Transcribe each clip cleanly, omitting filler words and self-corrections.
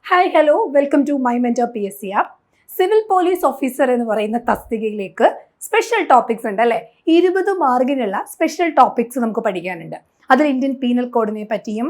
Hi hello welcome to my mentor PSC app. Civil police officer എന്ന് പറയുന്ന തസ്തികയിലേക്ക് special topics ഉണ്ട് അല്ലേ? 20 മാർക്കിനുള്ള സ്പെഷ്യൽ ടോപ്പിക്സ് നമുക്ക് പഠിക്കാനുണ്ട്. അതിൽ ഇന്ത്യൻ പീനൽ കോഡിനെ പറ്റിയും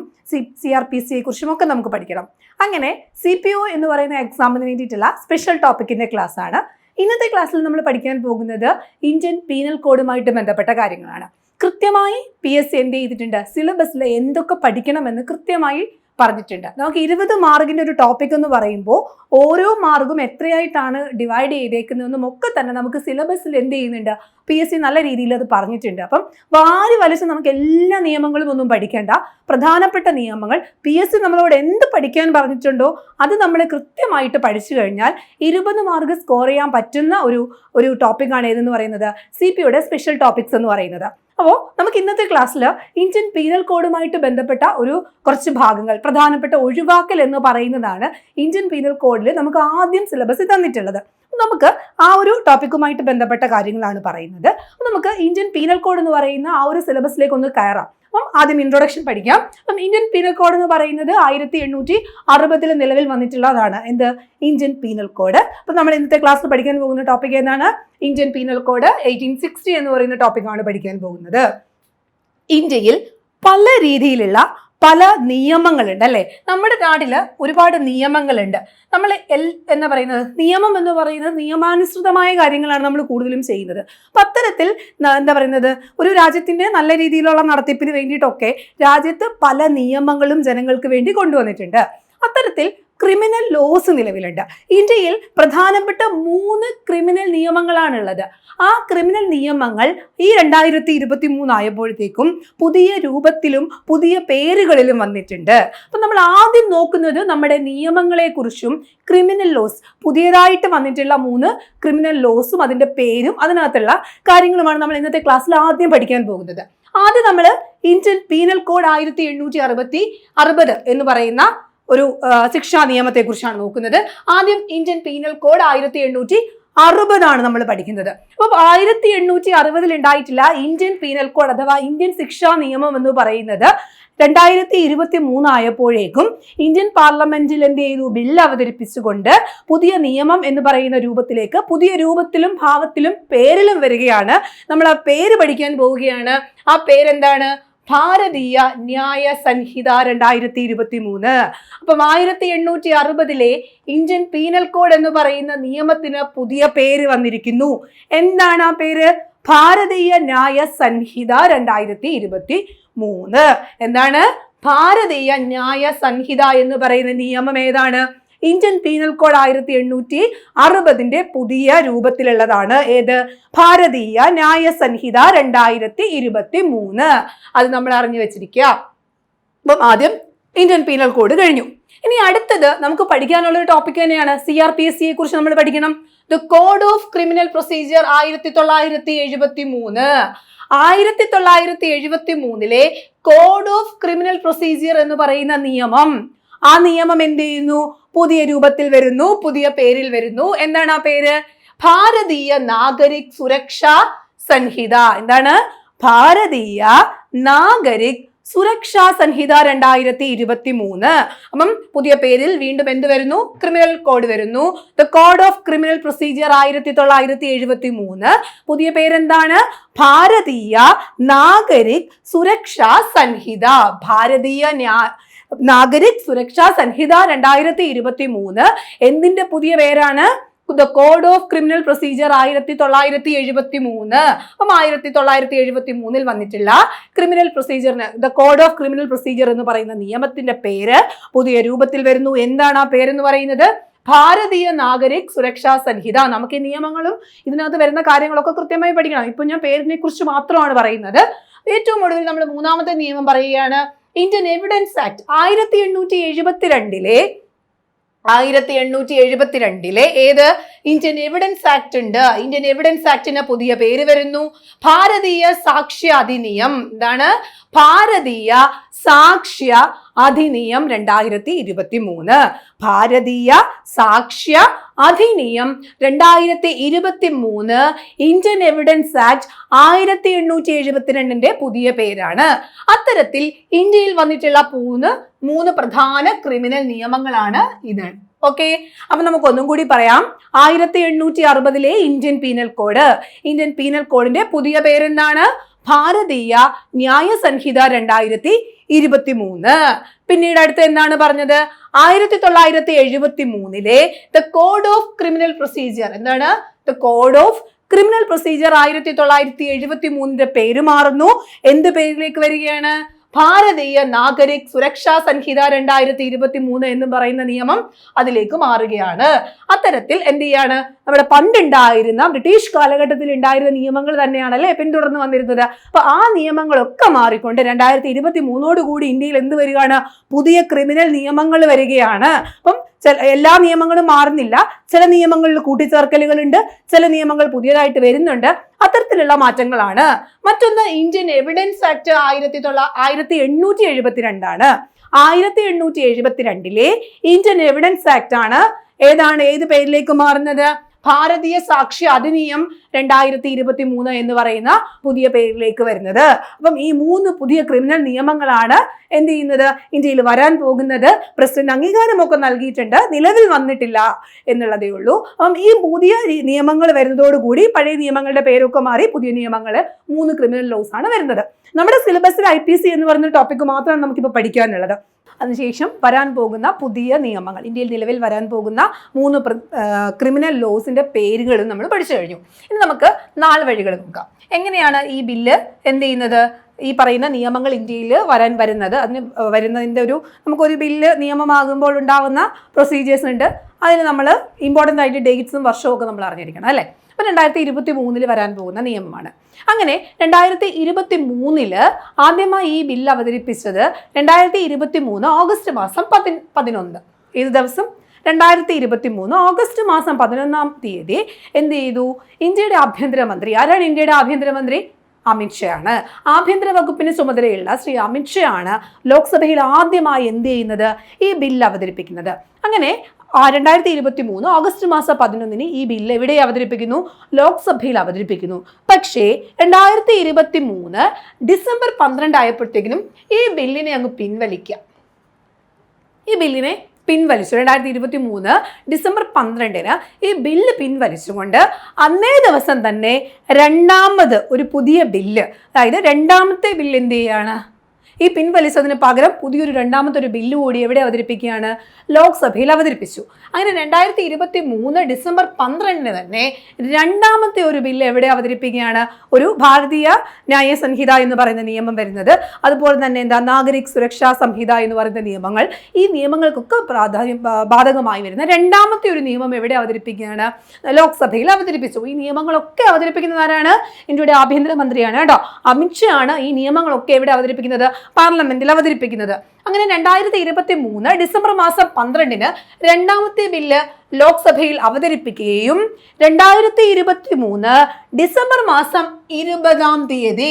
CRPC കുറിച്ചും ഒക്കെ നമുക്ക് പഠിക്കണം. അങ്ങനെ CPO എന്ന് പറയുന്ന എക്സാമിന് വേണ്ടിയിട്ടുള്ള സ്പെഷ്യൽ ടോപ്പിക്കിന്റെ ക്ലാസ് ആണ്. ഇന്നത്തെ ക്ലാസ്സിൽ നമ്മൾ പഠിക്കാൻ പോകുന്നത് ഇന്ത്യൻ പീനൽ കോഡുമായിട്ട് ബന്ധപ്പെട്ട കാര്യങ്ങളാണ്. കൃത്യമായി PSC എന്ത് ചെയ്തിട്ടുണ്ട്, സിലബസിൽ എന്തൊക്കെ പഠിക്കണമെന്ന് കൃത്യമായി പറഞ്ഞിട്ടുണ്ട്. നമുക്ക് 20 മാർക്കിന്റെ ഒരു ടോപ്പിക് എന്ന് പറയുമ്പോൾ ഓരോ മാർക്കും എത്രയായിട്ടാണ് ഡിവൈഡ് ചെയ്തേക്കുന്നതെന്നും ഒക്കെ തന്നെ നമുക്ക് സിലബസിൽ എന്ത് ചെയ്യുന്നുണ്ട്, PSC നല്ല രീതിയിൽ അത് പറഞ്ഞിട്ടുണ്ട്. അപ്പം വാരി വലിച്ച് നമുക്ക് എല്ലാ നിയമങ്ങളും ഒന്നും പഠിക്കേണ്ട. പ്രധാനപ്പെട്ട നിയമങ്ങൾ PSC നമ്മളോട് എന്ത് പഠിക്കാൻ പറഞ്ഞിട്ടുണ്ടോ അത് നമ്മൾ കൃത്യമായിട്ട് പഠിച്ചു കഴിഞ്ഞാൽ 20 മാർക്ക് സ്കോർ ചെയ്യാൻ പറ്റുന്ന ഒരു ടോപ്പിക്കാണ് ഏതെന്ന് പറയുന്നത്, CPOയുടെ സ്പെഷ്യൽ ടോപ്പിക്സ് എന്ന് പറയുന്നത്. അപ്പോൾ നമുക്ക് ഇന്നത്തെ ക്ലാസ്സിൽ ഇന്ത്യൻ പീനൽ കോഡുമായിട്ട് ബന്ധപ്പെട്ട കുറച്ച് ഭാഗങ്ങൾ, പ്രധാനപ്പെട്ട ഒഴിവാക്കൽ എന്ന് പറയുന്നതാണ് ഇന്ത്യൻ പീനൽ കോഡിൽ നമുക്ക് ആദ്യം സിലബസിൽ തന്നിട്ടുള്ളത്. നമുക്ക് ആ ഒരു ടോപ്പിക്കുമായിട്ട് ബന്ധപ്പെട്ട കാര്യങ്ങളാണ് പറയുന്നത്. നമുക്ക് ഇന്ത്യൻ പീനൽ കോഡ് എന്ന് പറയുന്ന ആ ഒരു സിലബസിലേക്ക് ഒന്ന് കയറാം. അപ്പം ആദ്യം ഇൻട്രൊഡക്ഷൻ പഠിക്കാം. അപ്പം ഇന്ത്യൻ പീനൽ കോഡ് എന്ന് പറയുന്നത് 1860 നിലവിൽ വന്നിട്ടുള്ളതാണ്. എന്ത്? Indian penal code. അപ്പം നമ്മൾ ഇന്നത്തെ ക്ലാസ്സിൽ പഠിക്കാൻ പോകുന്ന ടോപ്പിക് ഏതാണ്? ഇന്ത്യൻ പീനൽ കോഡ് 1860 എന്ന് പറയുന്ന ടോപ്പിക്കാണ് പഠിക്കാൻ പോകുന്നത്. ഇന്ത്യയിൽ പല രീതിയിലുള്ള പല നിയമങ്ങളുണ്ട് അല്ലേ? നമ്മുടെ നാട്ടിൽ ഒരുപാട് നിയമങ്ങളുണ്ട്. നമ്മൾ എന്ന് പറയുന്നത് നിയമം എന്ന് പറയുന്നത് നിയമാനുസൃതമായ കാര്യങ്ങളാണ് നമ്മൾ കൂടുതലും ചെയ്യുന്നത്. അപ്പം അത്തരത്തിൽ എന്താ പറയുന്നത്, ഒരു രാജ്യത്തിൻ്റെ നല്ല രീതിയിലുള്ള നടത്തിപ്പിന് വേണ്ടിയിട്ടൊക്കെ രാജ്യത്ത് പല നിയമങ്ങളും ജനങ്ങൾക്ക് വേണ്ടി കൊണ്ടുവന്നിട്ടുണ്ട്. അത്തരത്തിൽ ക്രിമിനൽ ലോസ് നിലവിലുണ്ട്. ഇന്ത്യയിൽ പ്രധാനപ്പെട്ട 3 ക്രിമിനൽ നിയമങ്ങളാണുള്ളത്. ആ ക്രിമിനൽ നിയമങ്ങൾ ഈ 2023 ആയപ്പോഴത്തേക്കും പുതിയ രൂപത്തിലും പുതിയ പേരുകളിലും വന്നിട്ടുണ്ട്. അപ്പം നമ്മൾ ആദ്യം നോക്കുന്നത് നമ്മുടെ നിയമങ്ങളെക്കുറിച്ചും ക്രിമിനൽ ലോസ്, പുതിയതായിട്ട് വന്നിട്ടുള്ള 3 ക്രിമിനൽ ലോസും അതിൻ്റെ പേരും അതിനകത്തുള്ള കാര്യങ്ങളുമാണ് നമ്മൾ ഇന്നത്തെ ക്ലാസ്സിൽ ആദ്യം പഠിക്കാൻ പോകുന്നത്. ആദ്യം നമ്മൾ ഇന്ത്യൻ പീനൽ കോഡ് 1860 എന്ന് പറയുന്ന ഒരു ശിക്ഷാ നിയമത്തെ കുറിച്ചാണ് നോക്കുന്നത്. ആദ്യം ഇന്ത്യൻ പീനൽ കോഡ് 1860 നമ്മൾ പഠിക്കുന്നത്. അപ്പം 1860 ഉണ്ടായിട്ടുള്ള ഇന്ത്യൻ പീനൽ കോഡ് അഥവാ ഇന്ത്യൻ ശിക്ഷാ നിയമം എന്ന് പറയുന്നത് 2023 ആയപ്പോഴേക്കും ഇന്ത്യൻ പാർലമെന്റിൽ എന്ത് ചെയ്തു, ബില്ല് അവതരിപ്പിച്ചുകൊണ്ട് പുതിയ നിയമം എന്ന് പറയുന്ന രൂപത്തിലേക്ക്, പുതിയ രൂപത്തിലും ഭാവത്തിലും പേരിലും വരികയാണ്. നമ്മൾ ആ പേര് പഠിക്കാൻ പോവുകയാണ്. ആ പേരെന്താണ്? ഭാരതീയ ന്യായ സംഹിത 2023. അപ്പം 1860 ഇന്ത്യൻ പീനൽ കോഡ് എന്ന് പറയുന്ന നിയമത്തിന് പുതിയ പേര് വന്നിരിക്കുന്നു. എന്താണ് ആ പേര്? ഭാരതീയ ന്യായ സംഹിത 2023. എന്താണ്? ഭാരതീയ ന്യായ സംഹിത എന്ന് പറയുന്ന നിയമം ഏതാണ്? ഇന്ത്യൻ പീനൽ കോഡ് 1860 പുതിയ രൂപത്തിലുള്ളതാണ്. ഏത്? ഭാരതീയ ന്യായ സംഹിത 2023. അത് നമ്മൾ അറിഞ്ഞു വെച്ചിരിക്കുക. അപ്പം ആദ്യം ഇന്ത്യൻ പീനൽ കോഡ് കഴിഞ്ഞു. ഇനി അടുത്തത് നമുക്ക് പഠിക്കാനുള്ള ഒരു ടോപ്പിക് തന്നെയാണ്. CRPC കുറിച്ച് നമ്മൾ പഠിക്കണം. The code of criminal procedure 1973. 1973 code of criminal procedure എന്ന് പറയുന്ന നിയമം, ആ നിയമം എന്ത് ചെയ്യുന്നു? പുതിയ രൂപത്തിൽ വരുന്നു, പുതിയ പേരിൽ വരുന്നു. എന്താണ് ആ പേര്? ഭാരതീയ നാഗരിക് സുരക്ഷാ സംഹിത. എന്താണ്? ഭാരതീയ നാഗരിക് സുരക്ഷാ സംഹിത 2023. അപ്പം പുതിയ പേരിൽ വീണ്ടും എന്ത് വരുന്നു? ക്രിമിനൽ കോഡ് വരുന്നു. The code of criminal procedure 1973. പുതിയ പേരെന്താണ്? ഭാരതീയ നാഗരിക് സുരക്ഷാ സംഹിത. ഭാരതീയ നാഗരിക് സുരക്ഷാ സംഹിത 2023. എന്തിന്റെ പുതിയ പേരാണ്? The code of criminal procedure 1973. അപ്പം 1973 വന്നിട്ടുള്ള ക്രിമിനൽ പ്രൊസീജിയറിന്, the code of criminal procedure എന്ന് പറയുന്ന നിയമത്തിന്റെ പേര് പുതിയ രൂപത്തിൽ വരുന്നു. എന്താണ് ആ പേരെന്ന് പറയുന്നത്? ഭാരതീയ നാഗരിക് സുരക്ഷാ സംഹിത. നമുക്ക് ഈ നിയമങ്ങളും ഇതിനകത്ത് വരുന്ന കാര്യങ്ങളൊക്കെ കൃത്യമായി പഠിക്കണം. ഇപ്പൊ ഞാൻ പേരിനെ കുറിച്ച് മാത്രമാണ് പറയുന്നത്. ഏറ്റവും ഒടുവിൽ നമ്മൾ 3ാമത്തെ നിയമം പറയുകയാണ്. ഇന്ത്യൻ എവിഡൻസ് ആക്ട് 1872 ഏത്? ഇന്ത്യൻ എവിഡൻസ് ആക്ട് ഉണ്ട്. ഇന്ത്യൻ എവിഡൻസ് ആക്ടിന് പുതിയ പേര് വരുന്നു ഭാരതീയ സാക്ഷ്യ അധിനിയം. എന്താണ്? ഭാരതീയ സാക്ഷ്യ അധിനിയം 2023, ഭാരതീയ സാക്ഷ്യ അധിനിയം 2023, ഇന്ത്യൻ എവിഡൻസ് ആക്ട് 1872 പുതിയ പേരാണ്. അത്തരത്തിൽ ഇന്ത്യയിൽ വന്നിട്ടുള്ള മൂന്ന് പ്രധാന ക്രിമിനൽ നിയമങ്ങളാണ് ഇത്. ഓക്കെ, അപ്പൊ നമുക്ക് ഒന്നും കൂടി പറയാം. 1860 ഇന്ത്യൻ പീനൽ കോഡിന്റെ പുതിയ പേരെന്താണ്? ഭാരതീയ ന്യായ സംഹിത 2023. പിന്നീട് അടുത്ത് എന്താണ് പറഞ്ഞത്? 1973 the code of criminal procedure. എന്താണ്? The code of criminal procedure 1973 പേര് മാറുന്നു. എന്ത് പേരിലേക്ക് വരികയാണ്? ഭാരതീയ നാഗരിക് സുരക്ഷാ സംഹിത 2023 എന്ന് പറയുന്ന നിയമം അതിലേക്ക് മാറുകയാണ്. അത്തരത്തിൽ എന്ത് ചെയ്യാണ്? നമ്മുടെ പണ്ടുണ്ടായിരുന്ന ബ്രിട്ടീഷ് കാലഘട്ടത്തിൽ ഉണ്ടായിരുന്ന നിയമങ്ങൾ തന്നെയാണല്ലേ പിന്തുടർന്ന് വന്നിരുന്നത്. അപ്പൊ ആ നിയമങ്ങളൊക്കെ മാറിക്കൊണ്ട് 2023 കൂടി ഇന്ത്യയിൽ എന്ത് വരികയാണ്? പുതിയ ക്രിമിനൽ നിയമങ്ങൾ വരികയാണ്. അപ്പം എല്ലാ നിയമങ്ങളും മാറുന്നില്ല. ചില നിയമങ്ങളിൽ കൂട്ടിച്ചേർക്കലുകളുണ്ട്, ചില നിയമങ്ങൾ പുതിയതായിട്ട് വരുന്നുണ്ട്. അത്തരത്തിലുള്ള മാറ്റങ്ങളാണ്. മറ്റൊന്ന് ഇന്ത്യൻ എവിഡൻസ് ആക്ട് 1872 ആണ്. 1872 ഇന്ത്യൻ എവിഡൻസ് ആക്ട് ആണ് ഏത് പേരിലേക്ക് മാറുന്നത്? ഭാരതീയ സാക്ഷ്യ അധിനിയം 2023 എന്ന് പറയുന്ന പുതിയ പേരിലേക്ക് വരുന്നത്. അപ്പം ഈ 3 പുതിയ ക്രിമിനൽ നിയമങ്ങളാണ് എന്ത് ചെയ്യുന്നത്? ഇന്ത്യയിൽ വരാൻ പോകുന്നത്. പ്രസിഡന്റ് അംഗീകാരമൊക്കെ നൽകിയിട്ടുണ്ട്, നിലവിൽ വന്നിട്ടില്ല എന്നുള്ളതേ ഉള്ളൂ. അപ്പം ഈ പുതിയ നിയമങ്ങൾ വരുന്നതോടുകൂടി പഴയ നിയമങ്ങളുടെ പേരൊക്കെ മാറി പുതിയ നിയമങ്ങൾ 3 ക്രിമിനൽ ലോസ് ആണ് വരുന്നത്. നമ്മുടെ സിലബസിൽ IPC എന്ന് പറയുന്ന ടോപ്പിക്ക് മാത്രമാണ് നമുക്കിപ്പോൾ പഠിക്കാനുള്ളത്. അതിനുശേഷം വരാൻ പോകുന്ന പുതിയ നിയമങ്ങൾ, ഇന്ത്യയിൽ നിലവിൽ വരാൻ പോകുന്ന 3 ക്രിമിനൽ ലോസിന്റെ പേരുകളും നമ്മൾ പഠിച്ചു കഴിഞ്ഞു. ഇനി നമുക്ക് 4 വഴികൾ നോക്കാം. എങ്ങനെയാണ് ഈ ബില്ല് എന്ത് ചെയ്യുന്നത്? ഈ പറയുന്ന നിയമങ്ങൾ ഇന്ത്യയിൽ വരുന്നത്, അതിന് വരുന്നതിൻ്റെ നമുക്കൊരു ബില്ല് നിയമമാകുമ്പോൾ ഉണ്ടാകുന്ന പ്രൊസീജിയേഴ്സ് ഉണ്ട്. അതിന് നമ്മൾ ഇമ്പോർട്ടൻ്റ് ആയിട്ട് ഡേറ്റ്സും വർഷവും ഒക്കെ നമ്മൾ അറിഞ്ഞിരിക്കണം അല്ലേ. അപ്പം 2023 വരാൻ പോകുന്ന നിയമമാണ്. അങ്ങനെ 2023 ആദ്യമായി ഈ ബില്ല് അവതരിപ്പിച്ചത് 2023 ഓഗസ്റ്റ് മാസം 11. ഏത് ദിവസം? 2023 ഓഗസ്റ്റ് മാസം 11 എന്ത് ചെയ്തു? ഇന്ത്യയുടെ ആഭ്യന്തരമന്ത്രി, ആരാണ് ഇന്ത്യയുടെ ആഭ്യന്തരമന്ത്രി? അമിത്ഷാ ആണ്. ആഭ്യന്തര വകുപ്പിന് ചുമതലയുള്ള ശ്രീ അമിത്ഷാ ആണ് ലോക്സഭയിൽ ആദ്യമായി എന്ത് ചെയ്യുന്നത്? ഈ ബില്ല് അവതരിപ്പിക്കുന്നത്. അങ്ങനെ 2023 ഓഗസ്റ്റ് മാസം 11 ഈ ബില്ല് എവിടെ അവതരിപ്പിക്കുന്നു? ലോക്സഭയിൽ അവതരിപ്പിക്കുന്നു. പക്ഷേ 2023 ഡിസംബർ 12 ആയപ്പോഴത്തേക്കിനും ഈ ബില്ലിനെ അങ്ങ് പിൻവലിക്കാം. ഈ ബില്ലിനെ പിൻവലിച്ചു. 2023 ഡിസംബർ 12 ഈ ബില്ല് പിൻവലിച്ചുകൊണ്ട് അന്നേ ദിവസം തന്നെ രണ്ടാമത് ഒരു പുതിയ ബില്ല്, അതായത് രണ്ടാമത്തെ ബില്ല് എന്ത് ചെയ്യാണ്? ഈ പിൻവലിച്ചതിന് പകരം പുതിയൊരു രണ്ടാമത്തെ ബില്ല് കൂടി എവിടെ അവതരിപ്പിക്കുകയാണ്? ലോക്സഭയിൽ അവതരിപ്പിച്ചു. അങ്ങനെ 2023 ഡിസംബർ 12 തന്നെ രണ്ടാമത്തെ ഒരു ബില്ല് എവിടെ അവതരിപ്പിക്കുകയാണ്? ഒരു ഭാരതീയ ന്യായ സംഹിത എന്ന് പറയുന്ന നിയമം വരുന്നത്, അതുപോലെ തന്നെ നാഗരിക് സുരക്ഷാ സംഹിത എന്ന് പറയുന്ന നിയമങ്ങൾ, ഈ നിയമങ്ങൾക്കൊക്കെ ബാധകമായി വരുന്ന രണ്ടാമത്തെ ഒരു നിയമം എവിടെ അവതരിപ്പിക്കുകയാണ്? ലോക്സഭയിൽ അവതരിപ്പിച്ചു. ഈ നിയമങ്ങളൊക്കെ അവതരിപ്പിക്കുന്നത് ആരാണ്? ഇന്ത്യയുടെ ആഭ്യന്തരമന്ത്രിയാണ് കേട്ടോ. അമിത്ഷാ ആണ് ഈ നിയമങ്ങളൊക്കെ എവിടെ അവതരിപ്പിക്കുന്നത്? പാർലമെന്റിൽ അവതരിപ്പിക്കുന്നത്. അങ്ങനെ 2023 ഡിസംബർ മാസം 12 രണ്ടാമത്തെ ബില്ല് ലോക്സഭയിൽ അവതരിപ്പിക്കുകയും 2023 ഡിസംബർ മാസം 20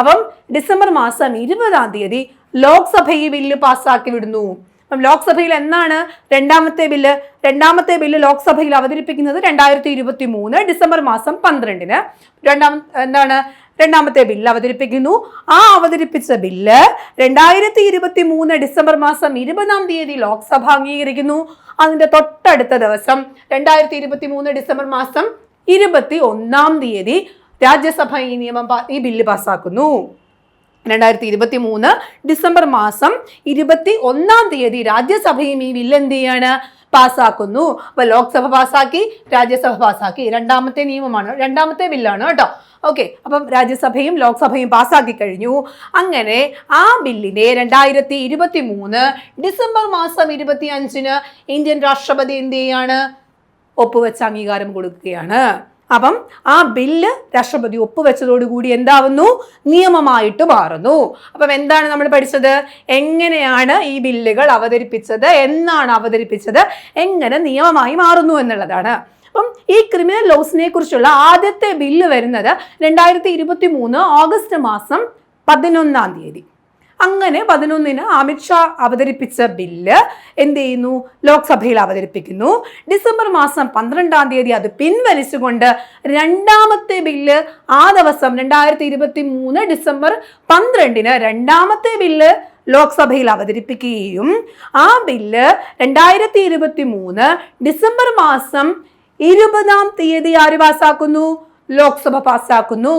അപ്പം ഡിസംബർ മാസം 20 ലോക്സഭ ഈ ബില്ല് പാസ്സാക്കി വിടുന്നു. അപ്പം ലോക്സഭയിൽ എന്നാണ് രണ്ടാമത്തെ ബില്ല് ലോക്സഭയിൽ അവതരിപ്പിക്കുന്നത്? 2023 ഡിസംബർ മാസം 12 രണ്ടാമത്തെ ബില്ല് അവതരിപ്പിക്കുന്നു. ആ അവതരിപ്പിച്ച ബില്ല് 2023 ഡിസംബർ മാസം 20 ലോക്സഭ അംഗീകരിക്കുന്നു. അതിന്റെ തൊട്ടടുത്ത ദിവസം 2023 ഡിസംബർ മാസം 21 രാജ്യസഭ ഈ ബില്ല് പാസ്സാക്കുന്നു. 2023 ഡിസംബർ മാസം 21 രാജ്യസഭയും ഈ ബില്ല് എന്ത് ചെയ്യാണ്? പാസ്സാക്കുന്നു. അപ്പൊ ലോക്സഭ പാസ്സാക്കി, രാജ്യസഭ പാസ്സാക്കി. രണ്ടാമത്തെ നിയമമാണ്, രണ്ടാമത്തെ ബില്ലാണ് കേട്ടോ. ഓക്കെ, അപ്പം രാജ്യസഭയും ലോക്സഭയും പാസ്സാക്കി കഴിഞ്ഞു. അങ്ങനെ ആ ബില്ലിനെ 2023 ഡിസംബർ മാസം 25 ഇന്ത്യൻ രാഷ്ട്രപതി എന്ത് ചെയ്യാണ്? ഒപ്പുവെച്ച് അംഗീകാരം കൊടുക്കുകയാണ്. അപ്പം ആ ബില്ല് രാഷ്ട്രപതി ഒപ്പുവെച്ചതോടുകൂടി എന്താവുന്നു? നിയമമായിട്ട് മാറുന്നു. അപ്പം എന്താണ് നമ്മൾ പഠിച്ചത്? എങ്ങനെയാണ് ഈ ബില്ലുകൾ അവതരിപ്പിച്ചത്, എന്നാണ് അവതരിപ്പിച്ചത്, എങ്ങനെ നിയമമായി മാറുന്നു എന്നുള്ളതാണ്. അപ്പം ഈ ക്രിമിനൽ ലോസിനെ കുറിച്ചുള്ള ആദ്യത്തെ ബില്ല് വരുന്നത് 2023 ഓഗസ്റ്റ് മാസം 11. അങ്ങനെ 11-ന് അമിത്ഷാ അവതരിപ്പിച്ച ബില്ല് എന്ത് ചെയ്യുന്നു, ലോക്സഭയിൽ അവതരിപ്പിക്കുന്നു. ഡിസംബർ മാസം 12-ാം തീയതി അത് പിൻവലിച്ചുകൊണ്ട് രണ്ടാമത്തെ ബില്ല് ആ ദിവസം 2023 ഡിസംബർ 12-ന് രണ്ടാമത്തെ ബില്ല് ലോക്സഭയിൽ അവതരിപ്പിക്കുകയും ആ ബില്ല് 2023 ഡിസംബർ മാസം 20-ാം തീയതി ആര് പാസ്സാക്കുന്നു, ലോക്സഭ പാസ്സാക്കുന്നു.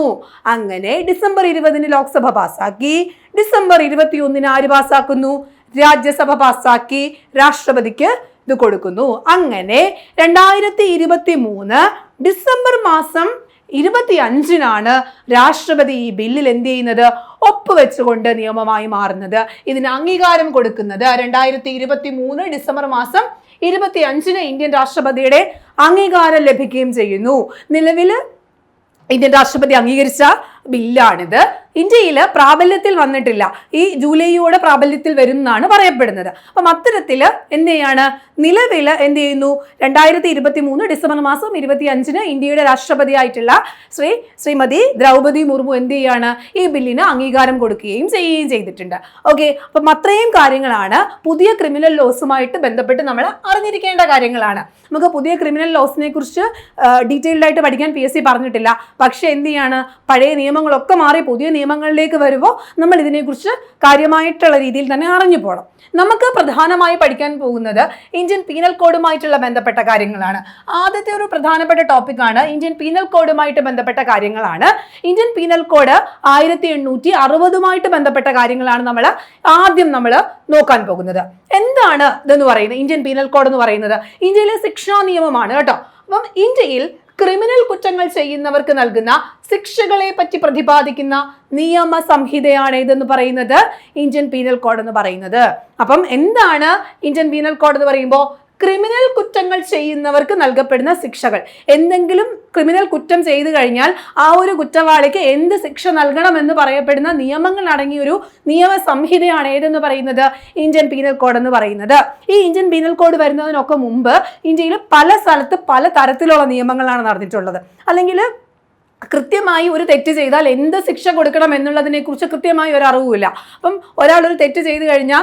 അങ്ങനെ ഡിസംബർ 20-ന് ലോക്സഭ പാസ്സാക്കി, ഡിസംബർ 21-ന് ആര് പാസ്സാക്കുന്നു, രാജ്യസഭ പാസ്സാക്കി, രാഷ്ട്രപതിക്ക് ഇത് കൊടുക്കുന്നു. അങ്ങനെ 2023 ഡിസംബർ മാസം 25-നാണ് രാഷ്ട്രപതി ഈ ബില്ലിൽ എന്ത് ചെയ്യുന്നത്, ഒപ്പുവെച്ചുകൊണ്ട് നിയമമായി മാറുന്നത്. ഇതിന് അംഗീകാരം കൊടുക്കുന്നത് 2023 ഡിസംബർ മാസം 25-ന് ഇന്ത്യൻ രാഷ്ട്രപതിയുടെ അംഗീകാരം ലഭിക്കുകയും ചെയ്യുന്നു. നിലവിൽ ഇന്ത്യൻ രാഷ്ട്രപതി അംഗീകരിച്ച ബില്ലാണിത്. ഇന്ത്യയിൽ പ്രാബല്യത്തിൽ വന്നിട്ടില്ല. ഈ ജൂലൈയോടെ പ്രാബല്യത്തിൽ വരും എന്നാണ് പറയപ്പെടുന്നത്. അപ്പം അത്തരത്തിൽ എന്ത് ചെയ്യാണ്, നിലവിൽ എന്ത് ചെയ്യുന്നു, 2023 ഡിസംബർ മാസം 25-ന് ഇന്ത്യയുടെ രാഷ്ട്രപതിയായിട്ടുള്ള ശ്രീമതി ദ്രൗപദി മുർമു എന്ത് ചെയ്യാണ്, ഈ ബില്ലിന് അംഗീകാരം കൊടുക്കുകയും ചെയ്തിട്ടുണ്ട്. ഓക്കെ, അപ്പം അത്രയും കാര്യങ്ങളാണ് പുതിയ ക്രിമിനൽ ലോസുമായിട്ട് ബന്ധപ്പെട്ട് നമ്മൾ അറിഞ്ഞിരിക്കേണ്ട കാര്യങ്ങളാണ്. നമുക്ക് പുതിയ ക്രിമിനൽ ലോസിനെ കുറിച്ച് ഡീറ്റെയിൽഡ് ആയിട്ട് പഠിക്കാൻ PSC പറഞ്ഞിട്ടില്ല. പക്ഷെ എന്ത് ചെയ്യാണ്, പഴയ നിയമങ്ങളൊക്കെ മാറി പുതിയ നിയമങ്ങളിലേക്ക് വരുമ്പോൾ നമ്മൾ ഇതിനെക്കുറിച്ച് കാര്യമായിട്ടുള്ള രീതിയിൽ തന്നെ അറിഞ്ഞു പോകണം. നമുക്ക് പ്രധാനമായി പഠിക്കാൻ പോകുന്നത് ഇന്ത്യൻ പീനൽ കോഡുമായിട്ടുള്ള ബന്ധപ്പെട്ട കാര്യങ്ങളാണ്. ആദ്യത്തെ ഒരു പ്രധാനപ്പെട്ട ടോപ്പിക്കാണ് ഇന്ത്യൻ പീനൽ കോഡുമായിട്ട് ബന്ധപ്പെട്ട കാര്യങ്ങളാണ്. ഇന്ത്യൻ പീനൽ കോഡ് 1860 ബന്ധപ്പെട്ട കാര്യങ്ങളാണ് ആദ്യം നമ്മൾ നോക്കാൻ പോകുന്നത്. എന്താണ് ഇതെന്ന് പറയുന്നത്, ഇന്ത്യൻ പീനൽ കോഡ് എന്ന് പറയുന്നത് ഇന്ത്യയിലെ ശിക്ഷാ നിയമമാണ് കേട്ടോ. അപ്പം ഇന്ത്യയിൽ ക്രിമിനൽ കുറ്റങ്ങൾ ചെയ്യുന്നവർക്ക് നൽകുന്ന ശിക്ഷകളെ പറ്റി പ്രതിപാദിക്കുന്ന നിയമ സംഹിതയാണ് ഇതെന്ന് പറയുന്നത് ഇന്ത്യൻ പീനൽ കോഡ് എന്ന് പറയുന്നത്. അപ്പം എന്താണ് ഇന്ത്യൻ പീനൽ കോഡ് എന്ന് പറയുമ്പോൾ, ക്രിമിനൽ കുറ്റങ്ങൾ ചെയ്യുന്നവർക്ക് നൽകപ്പെടുന്ന ശിക്ഷകൾ. എന്തെങ്കിലും ക്രിമിനൽ കുറ്റം ചെയ്തു കഴിഞ്ഞാൽ ആ ഒരു കുറ്റവാളിക്ക് എന്ത് ശിക്ഷ നൽകണമെന്ന് പറയപ്പെടുന്ന നിയമങ്ങൾ അടങ്ങിയ ഒരു നിയമ സംഹിതയാണ് ഏതെന്ന് പറയുന്നത് ഇന്ത്യൻ പീനൽ കോഡ് എന്ന് പറയുന്നത്. ഈ ഇന്ത്യൻ പീനൽ കോഡ് വരുന്നതിനൊക്കെ മുമ്പ് ഇന്ത്യയിൽ പല സ്ഥലത്ത് പല തരത്തിലുള്ള നിയമങ്ങളാണ് നടന്നിട്ടുള്ളത്. അല്ലെങ്കിൽ കൃത്യമായി ഒരു തെറ്റ് ചെയ്താൽ എന്ത് ശിക്ഷ കൊടുക്കണം എന്നുള്ളതിനെ കുറിച്ച് കൃത്യമായി ഒരു അറിവുമില്ല. അപ്പം ഒരാൾ ഒരു തെറ്റ് ചെയ്തു കഴിഞ്ഞാൽ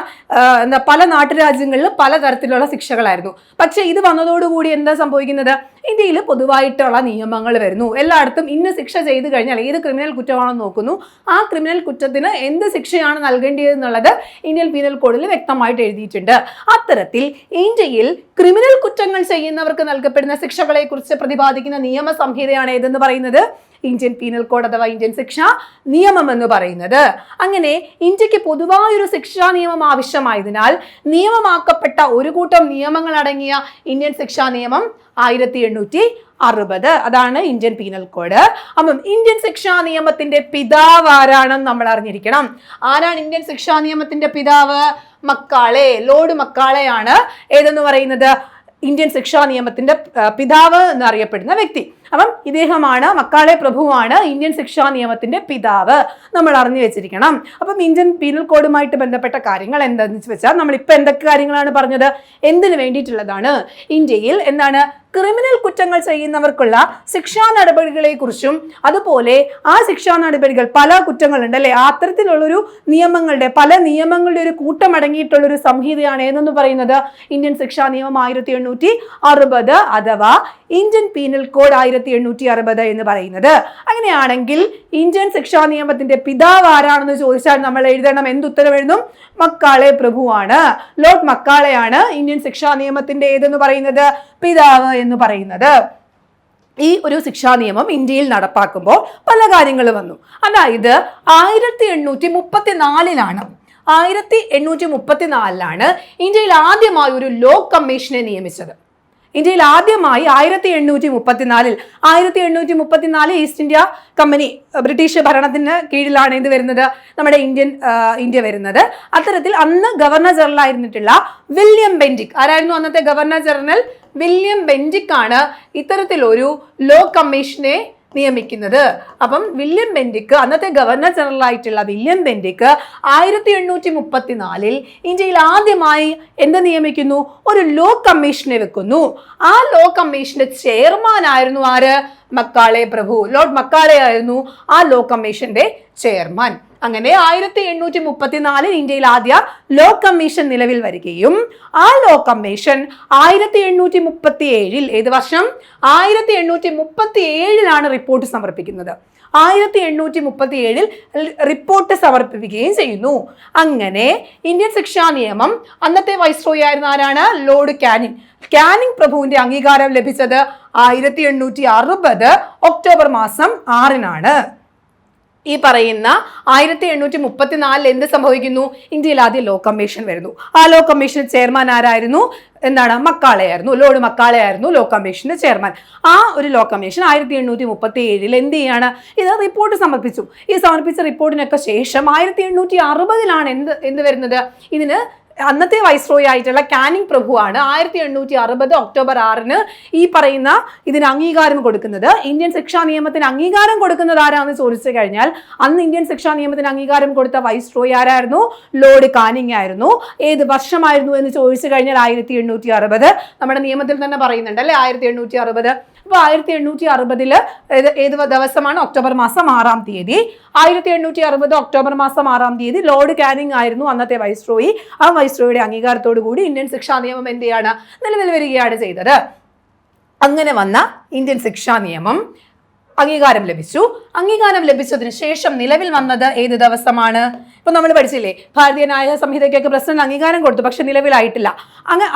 പല നാട്ടുരാജ്യങ്ങളിൽ പല തരത്തിലുള്ള ശിക്ഷകളായിരുന്നു. പക്ഷെ ഇത് വന്നതോടുകൂടി എന്താ സംഭവിക്കുന്നത്, ഇന്ത്യയിൽ പൊതുവായിട്ടുള്ള നിയമങ്ങൾ വരുന്നു. എല്ലായിടത്തും ഇന്ന ശിക്ഷ ചെയ്തു കഴിഞ്ഞാൽ ഏത് ക്രിമിനൽ കുറ്റമാണെന്ന് നോക്കുന്നു, ആ ക്രിമിനൽ കുറ്റത്തിന് എന്ത് ശിക്ഷയാണ് നൽകേണ്ടതെന്നുള്ളത് ഇന്ത്യൻ പീനൽ കോഡിൽ വ്യക്തമായിട്ട് എഴുതിയിട്ടുണ്ട്. അത്തരത്തിൽ ഇന്ത്യയിൽ ക്രിമിനൽ കുറ്റങ്ങൾ ചെയ്യുന്നവർക്ക് നൽകപ്പെടുന്ന ശിക്ഷകളെ കുറിച്ച് പ്രതിപാദിക്കുന്ന നിയമ സംഹിതയാണ് ഏതെന്ന് പറയുന്നത് ഇന്ത്യൻ പീനൽ കോഡ് അഥവാ ഇന്ത്യൻ ശിക്ഷാ നിയമം എന്ന് പറയുന്നത്. അങ്ങനെ ഇന്ത്യക്ക് പൊതുവായൊരു ശിക്ഷാ നിയമം ആവശ്യമായതിനാൽ നിയമമാക്കപ്പെട്ട ഒരു കൂട്ടം നിയമങ്ങൾ അടങ്ങിയ ഇന്ത്യൻ ശിക്ഷാ നിയമം 1860, അതാണ് ഇന്ത്യൻ പീനൽ കോഡ്. അപ്പം ഇന്ത്യൻ ശിക്ഷാ നിയമത്തിന്റെ പിതാവ് ആരാണെന്ന് നമ്മൾ അറിഞ്ഞിരിക്കണം. ആരാണ് ഇന്ത്യൻ ശിക്ഷാ നിയമത്തിന്റെ പിതാവ്? മക്കാളെ, ലോർഡ് മക്കാളെയാണ് ഏതെന്ന് പറയുന്നത് ഇന്ത്യൻ ശിക്ഷാ നിയമത്തിന്റെ പിതാവ് എന്നറിയപ്പെടുന്ന വ്യക്തി. അപ്പം ഇദ്ദേഹമാണ്, മക്കാളെ പ്രഭുവാണ് ഇന്ത്യൻ ശിക്ഷാ നിയമത്തിന്റെ പിതാവ്, നമ്മൾ അറിഞ്ഞു വെച്ചിരിക്കണം. അപ്പം ഇന്ത്യൻ പീനൽ കോഡുമായിട്ട് ബന്ധപ്പെട്ട കാര്യങ്ങൾ എന്താണെന്ന് വെച്ചാൽ നമ്മളിപ്പോൾ എന്തൊക്കെ കാര്യങ്ങളാണ് പറഞ്ഞത്, എന്തിനു വേണ്ടിയിട്ടുള്ളതാണ്, ഇന്ത്യയിൽ എന്താണ് ക്രിമിനൽ കുറ്റങ്ങൾ ചെയ്യുന്നവർക്കുള്ള ശിക്ഷാ നടപടികളെ കുറിച്ചും അതുപോലെ ആ ശിക്ഷാ നടപടികൾ പല കുറ്റങ്ങളുണ്ട് അല്ലെ, അത്തരത്തിലുള്ളൊരു പല നിയമങ്ങളുടെ ഒരു കൂട്ടം അടങ്ങിയിട്ടുള്ളൊരു സംഹിതയാണ് ഏതെന്ന് പറയുന്നത് ഇന്ത്യൻ ശിക്ഷാ നിയമം 1860 അഥവാ ഇന്ത്യൻ പീനൽ കോഡ് 1860 എന്ന് പറയുന്നത്. അങ്ങനെയാണെങ്കിൽ ഇന്ത്യൻ ശിക്ഷാ നിയമത്തിന്റെ പിതാവ് ആരാണെന്ന് ചോദിച്ചാൽ നമ്മൾ എഴുതണം, എന്തുത്തരം എഴുതും? മക്കാളെ പ്രഭുവാണ്, ലോർഡ് മക്കാളെയാണ് ഇന്ത്യൻ ശിക്ഷാ നിയമത്തിന്റെ ഏതെന്ന് പറയുന്നത് പിതാവ് എന്ന് പറയുന്നത്. ഈ ഒരു ശിക്ഷാ നിയമം ഇന്ത്യയിൽ നടപ്പാക്കുമ്പോൾ പല കാര്യങ്ങൾ വന്നു. അതായത് 1834-ലാണ് ഇന്ത്യയിൽ ആദ്യമായി ഒരു ലോ കമ്മീഷനെ നിയമിച്ചത്. ഇന്ത്യയിൽ ആദ്യമായി 1834 ഈസ്റ്റ് ഇന്ത്യ കമ്പനി ബ്രിട്ടീഷ് ഭരണത്തിന് കീഴിലാണ് ഇത് വരുന്നത്, നമ്മുടെ ഇന്ത്യ വരുന്നത്. അത്തരത്തിൽ അന്ന് ഗവർണർ ജനറൽ ആയിരുന്നിട്ടുള്ള വില്യം ബെന്റിക്, ആരായിരുന്നു അന്നത്തെ ഗവർണർ ജനറൽ? വില്യം ബെന്റിക് ആണ് ഇത്തരത്തിലൊരു ലോ കമ്മീഷനെ നിയമിക്കുന്നത്. അപ്പം വില്യം ബെന്റിക്, അന്നത്തെ ഗവർണർ ജനറൽ ആയിട്ടുള്ള വില്യം ബെന്റിക് 1834 ഇന്ത്യയിൽ ആദ്യമായി എന്ത് നിയമിക്കുന്നു? ഒരു ലോ കമ്മീഷനെ വെക്കുന്നു. ആ ലോ കമ്മീഷന്റെ ചെയർമാൻ ആയിരുന്നു ആര്? മക്കാളെ പ്രഭു, ലോർഡ് മക്കാളെ ആയിരുന്നു ആ ലോ കമ്മീഷന്റെ ചെയർമാൻ. അങ്ങനെ 1834 ഇന്ത്യയിൽ ആദ്യ ലോ കമ്മീഷൻ നിലവിൽ വരികയും ആ ലോ കമ്മീഷൻ 1837 ഏത് വർഷം 1837 റിപ്പോർട്ട് സമർപ്പിക്കുന്നത്. 1837 റിപ്പോർട്ട് സമർപ്പിക്കുകയും ചെയ്യുന്നു. അങ്ങനെ ഇന്ത്യൻ ശിക്ഷാ നിയമം അന്നത്തെ വൈസ്രോയി ആയിരുന്ന ആരാണ്? ലോർഡ് കാനിങ് പ്രഭുവിന്റെ അംഗീകാരം ലഭിച്ചത് 1860 ഒക്ടോബർ മാസം 6 ഈ പറയുന്ന 1834 എന്ത് സംഭവിക്കുന്നു? ഇന്ത്യയിൽ ആദ്യം ലോ കമ്മീഷൻ വരുന്നു. ആ ലോ കമ്മീഷൻ ചെയർമാൻ ആരായിരുന്നു? മക്കാളെയായിരുന്നു. ലോർഡ് മക്കാളെയായിരുന്നു ലോ കമ്മീഷന്റെ ചെയർമാൻ. ആ ഒരു ലോ കമ്മീഷൻ 1837 എന്ത് ചെയ്യാണ്? ഇത് റിപ്പോർട്ട് സമർപ്പിച്ചു. ഈ സമർപ്പിച്ച റിപ്പോർട്ടിനൊക്കെ ശേഷം 1860 എന്ത് വരുന്നത്? ഇതിന് അന്നത്തെ വൈസ്രോയി ആയിട്ടുള്ള കാനിങ് പ്രഭുവാണ് 1860 ഒക്ടോബർ 6 ഈ പറയുന്ന ഇതിന് അംഗീകാരം കൊടുക്കുന്നത്. ഇന്ത്യൻ ശിക്ഷാ നിയമത്തിന് അംഗീകാരം കൊടുക്കുന്നത് ആരാണെന്ന് ചോദിച്ചു കഴിഞ്ഞാൽ അന്ന് ഇന്ത്യൻ ശിക്ഷാ നിയമത്തിന് അംഗീകാരം കൊടുത്ത വൈസ്രോയി ആരായിരുന്നു? ലോർഡ് കാനിങ് ആയിരുന്നു. ഏത് വർഷമായിരുന്നു എന്ന് ചോദിച്ചു കഴിഞ്ഞാൽ 1860. നമ്മുടെ നിയമത്തിൽ തന്നെ പറയുന്നുണ്ട് അല്ലെ 1860. അപ്പൊ 1860 ഏത് ദിവസമാണ്? ഒക്ടോബർ മാസം 6 1860 ഒക്ടോബർ മാസം 6 ലോർഡ് കാനിങ് ആയിരുന്നു അന്നത്തെ വൈസ്രോയി. ആ വൈസ്രോയുടെ അംഗീകാരത്തോടു കൂടി ഇന്ത്യൻ ശിക്ഷാ നിയമം എന്ത് ചെയ്യാണ്? നിലവിൽ വരികയാണ് ചെയ്തത്. അങ്ങനെ വന്ന ഇന്ത്യൻ ശിക്ഷാ നിയമം അംഗീകാരം ലഭിച്ചു. അംഗീകാരം ലഭിച്ചതിന് ശേഷം നിലവിൽ വന്നത് ഏത് ദിവസമാണ്? ഇപ്പൊ നമ്മൾ പഠിച്ചില്ലേ, ഭാരതീയ ന്യായ സംഹിതയ്ക്കൊക്കെ പ്രസിഡന്റ് അംഗീകാരം കൊടുത്തു, പക്ഷെ നിലവിലായിട്ടില്ല.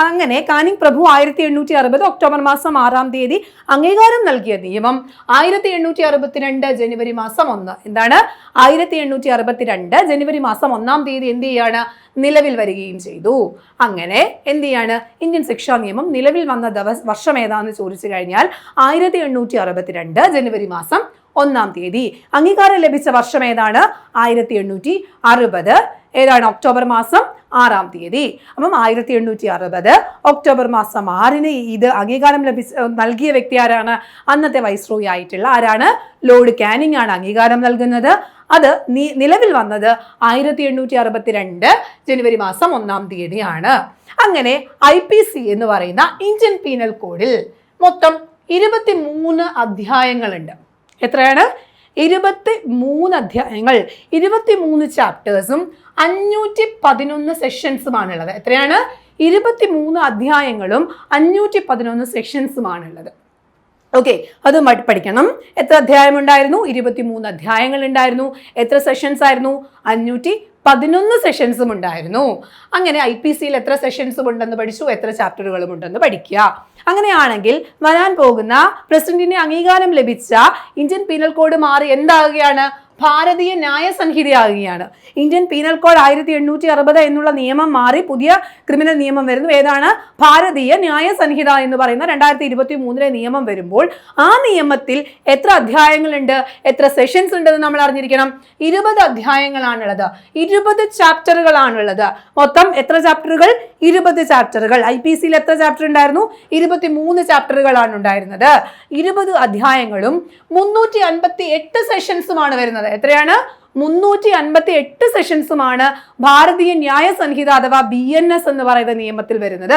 അങ്ങനെ കാനിങ് പ്രഭു 1860 ഒക്ടോബർ മാസം 6 അംഗീകാരം നൽകിയ നിയമം 1862 ജനുവരി മാസം 1 എന്താണ്? 1862 ജനുവരി മാസം 1 എന്ത് ചെയ്യാണ്? നിലവിൽ വരികയും ചെയ്തു. അങ്ങനെ എന്ത് ചെയ്യാണ്? ഇന്ത്യൻ ശിക്ഷാ നിയമം നിലവിൽ വന്ന വർഷം ഏതാണെന്ന് ചോദിച്ചു കഴിഞ്ഞാൽ 1862 ജനുവരി മാസം 1 അംഗീകാരം ലഭിച്ച വർഷം ഏതാണ്? 1860 ഏതാണ്? ഒക്ടോബർ മാസം 6 അപ്പം 1860 ഒക്ടോബർ മാസം 6 ഇത് അംഗീകാരം നൽകിയ വ്യക്തി ആരാണ്? അന്നത്തെ വൈസ്രോയി ആയിട്ടുള്ള ആരാണ്? ലോർഡ് കാനിങ് ആണ് അംഗീകാരം നൽകുന്നത്. അത് നിലവിൽ വന്നത് 1862 ജനുവരി മാസം 1 ആണ്. അങ്ങനെ IPC എന്ന് പറയുന്ന ഇന്ത്യൻ പീനൽ കോഡിൽ മൊത്തം 23 അധ്യായങ്ങളുണ്ട്. എത്രയാണ്? 23 അധ്യായങ്ങൾ, 23 ചാപ്റ്റേഴ്സും 511 സെക്ഷൻസുമാണുള്ളത്. എത്രയാണ്? 23 അധ്യായങ്ങളും 511 സെക്ഷൻസുമാണുള്ളത്. ഓക്കെ, അത് പഠിക്കണം. എത്ര അധ്യായം ഉണ്ടായിരുന്നു? 23 അധ്യായങ്ങൾ ഉണ്ടായിരുന്നു. എത്ര സെഷൻസ് ആയിരുന്നു? 511 സെഷൻസും ഉണ്ടായിരുന്നു. അങ്ങനെ IPCയിൽ എത്ര സെഷൻസും ഉണ്ടെന്ന് പഠിച്ചു, എത്ര ചാപ്റ്ററുകളും ഉണ്ടെന്ന് പഠിക്കുക. അങ്ങനെയാണെങ്കിൽ വരാൻ പോകുന്ന പ്രസിഡന്റിന്റെ അംഗീകാരം ലഭിച്ച ഇന്ത്യൻ പീനൽ കോഡ് മാറി എന്താകുകയാണ്? ഭാരതീയ ന്യായ സംഹിതയാകുകയാണ്. ഇന്ത്യൻ പീനൽ കോഡ് 1860 എന്നുള്ള നിയമം മാറി പുതിയ ക്രിമിനൽ നിയമം വരുന്നു. ഏതാണ്? ഭാരതീയ ന്യായ സംഹിത എന്ന് പറയുന്ന 2023 നിയമം വരുമ്പോൾ ആ നിയമത്തിൽ എത്ര അധ്യായങ്ങളുണ്ട്, എത്ര സെഷൻസ് ഉണ്ടെന്ന് നമ്മൾ അറിഞ്ഞിരിക്കണം. 20 അധ്യായങ്ങളാണുള്ളത്, 20 ചാപ്റ്ററുകളാണുള്ളത്. മൊത്തം എത്ര ചാപ്റ്ററുകൾ? 20 ചാപ്റ്ററുകൾ. IPCയിൽ എത്ര ചാപ്റ്റർ ഉണ്ടായിരുന്നു? 23 ചാപ്റ്ററുകളാണ് ഉണ്ടായിരുന്നത്. 20 അധ്യായങ്ങളും 358 സെഷൻസുമാണ് വരുന്നത്. എത്രയാണ്? 358 സെഷൻസുമാണ് ഭാരതീയ ന്യായ സംഹിത അഥവാ BNS എന്ന് പറയുന്ന നിയമത്തിൽ വരുന്നത്.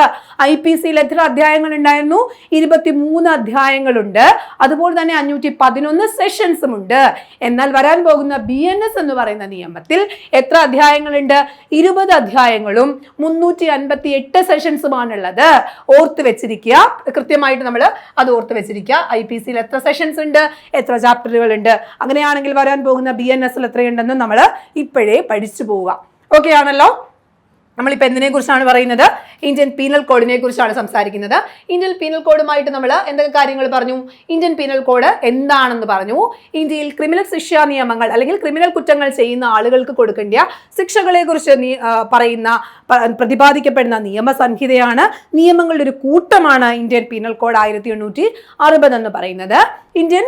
IPCയിൽ എത്ര അധ്യായങ്ങൾ ഉണ്ടായിരുന്നു? 23 അധ്യായങ്ങളുണ്ട്. അതുപോലെ തന്നെ 511 സെഷൻസും ഉണ്ട്. എന്നാൽ വരാൻ പോകുന്ന BNS എന്ന് പറയുന്ന നിയമത്തിൽ എത്ര അധ്യായങ്ങളുണ്ട്? 20 അധ്യായങ്ങളും 358 സെഷൻസുമാണുള്ളത്. ഓർത്ത് വെച്ചിരിക്കുക, കൃത്യമായിട്ട് നമ്മൾ അത് ഓർത്ത് വെച്ചിരിക്കുക. IPCയിൽ എത്ര സെഷൻസ് ഉണ്ട്, എത്ര ചാപ്റ്ററുകൾ ഉണ്ട്. അങ്ങനെയാണെങ്കിൽ വരാൻ പോകുന്ന BNSൽ എത്രയുണ്ടെന്ന് നമ്മൾ ഇപ്പോഴേ പഠിച്ചു പോവുക. ഓക്കെ ആണല്ലോ? നമ്മളിപ്പോൾ എന്തിനെ കുറിച്ചാണ് പറയുന്നത്? ഇന്ത്യൻ പീനൽ കോഡിനെ കുറിച്ചാണ് സംസാരിക്കുന്നത്. ഇന്ത്യൻ പീനൽ കോഡുമായിട്ട് നമ്മൾ എന്തൊക്കെ കാര്യങ്ങൾ പറഞ്ഞു? ഇന്ത്യൻ പീനൽ കോഡ് എന്താണെന്ന് പറഞ്ഞു. ഇന്ത്യയിൽ ക്രിമിനൽ ശിക്ഷാ നിയമങ്ങൾ അല്ലെങ്കിൽ ക്രിമിനൽ കുറ്റങ്ങൾ ചെയ്യുന്ന ആളുകൾക്ക് കൊടുക്കേണ്ട ശിക്ഷകളെ കുറിച്ച് പ്രതിപാദിക്കപ്പെടുന്ന നിയമസംഹിതയാണ്. നിയമങ്ങളുടെ ഒരു കൂട്ടമാണ് ഇന്ത്യൻ പീനൽ കോഡ് 1860 എന്ന് പറയുന്നത്. ഇന്ത്യൻ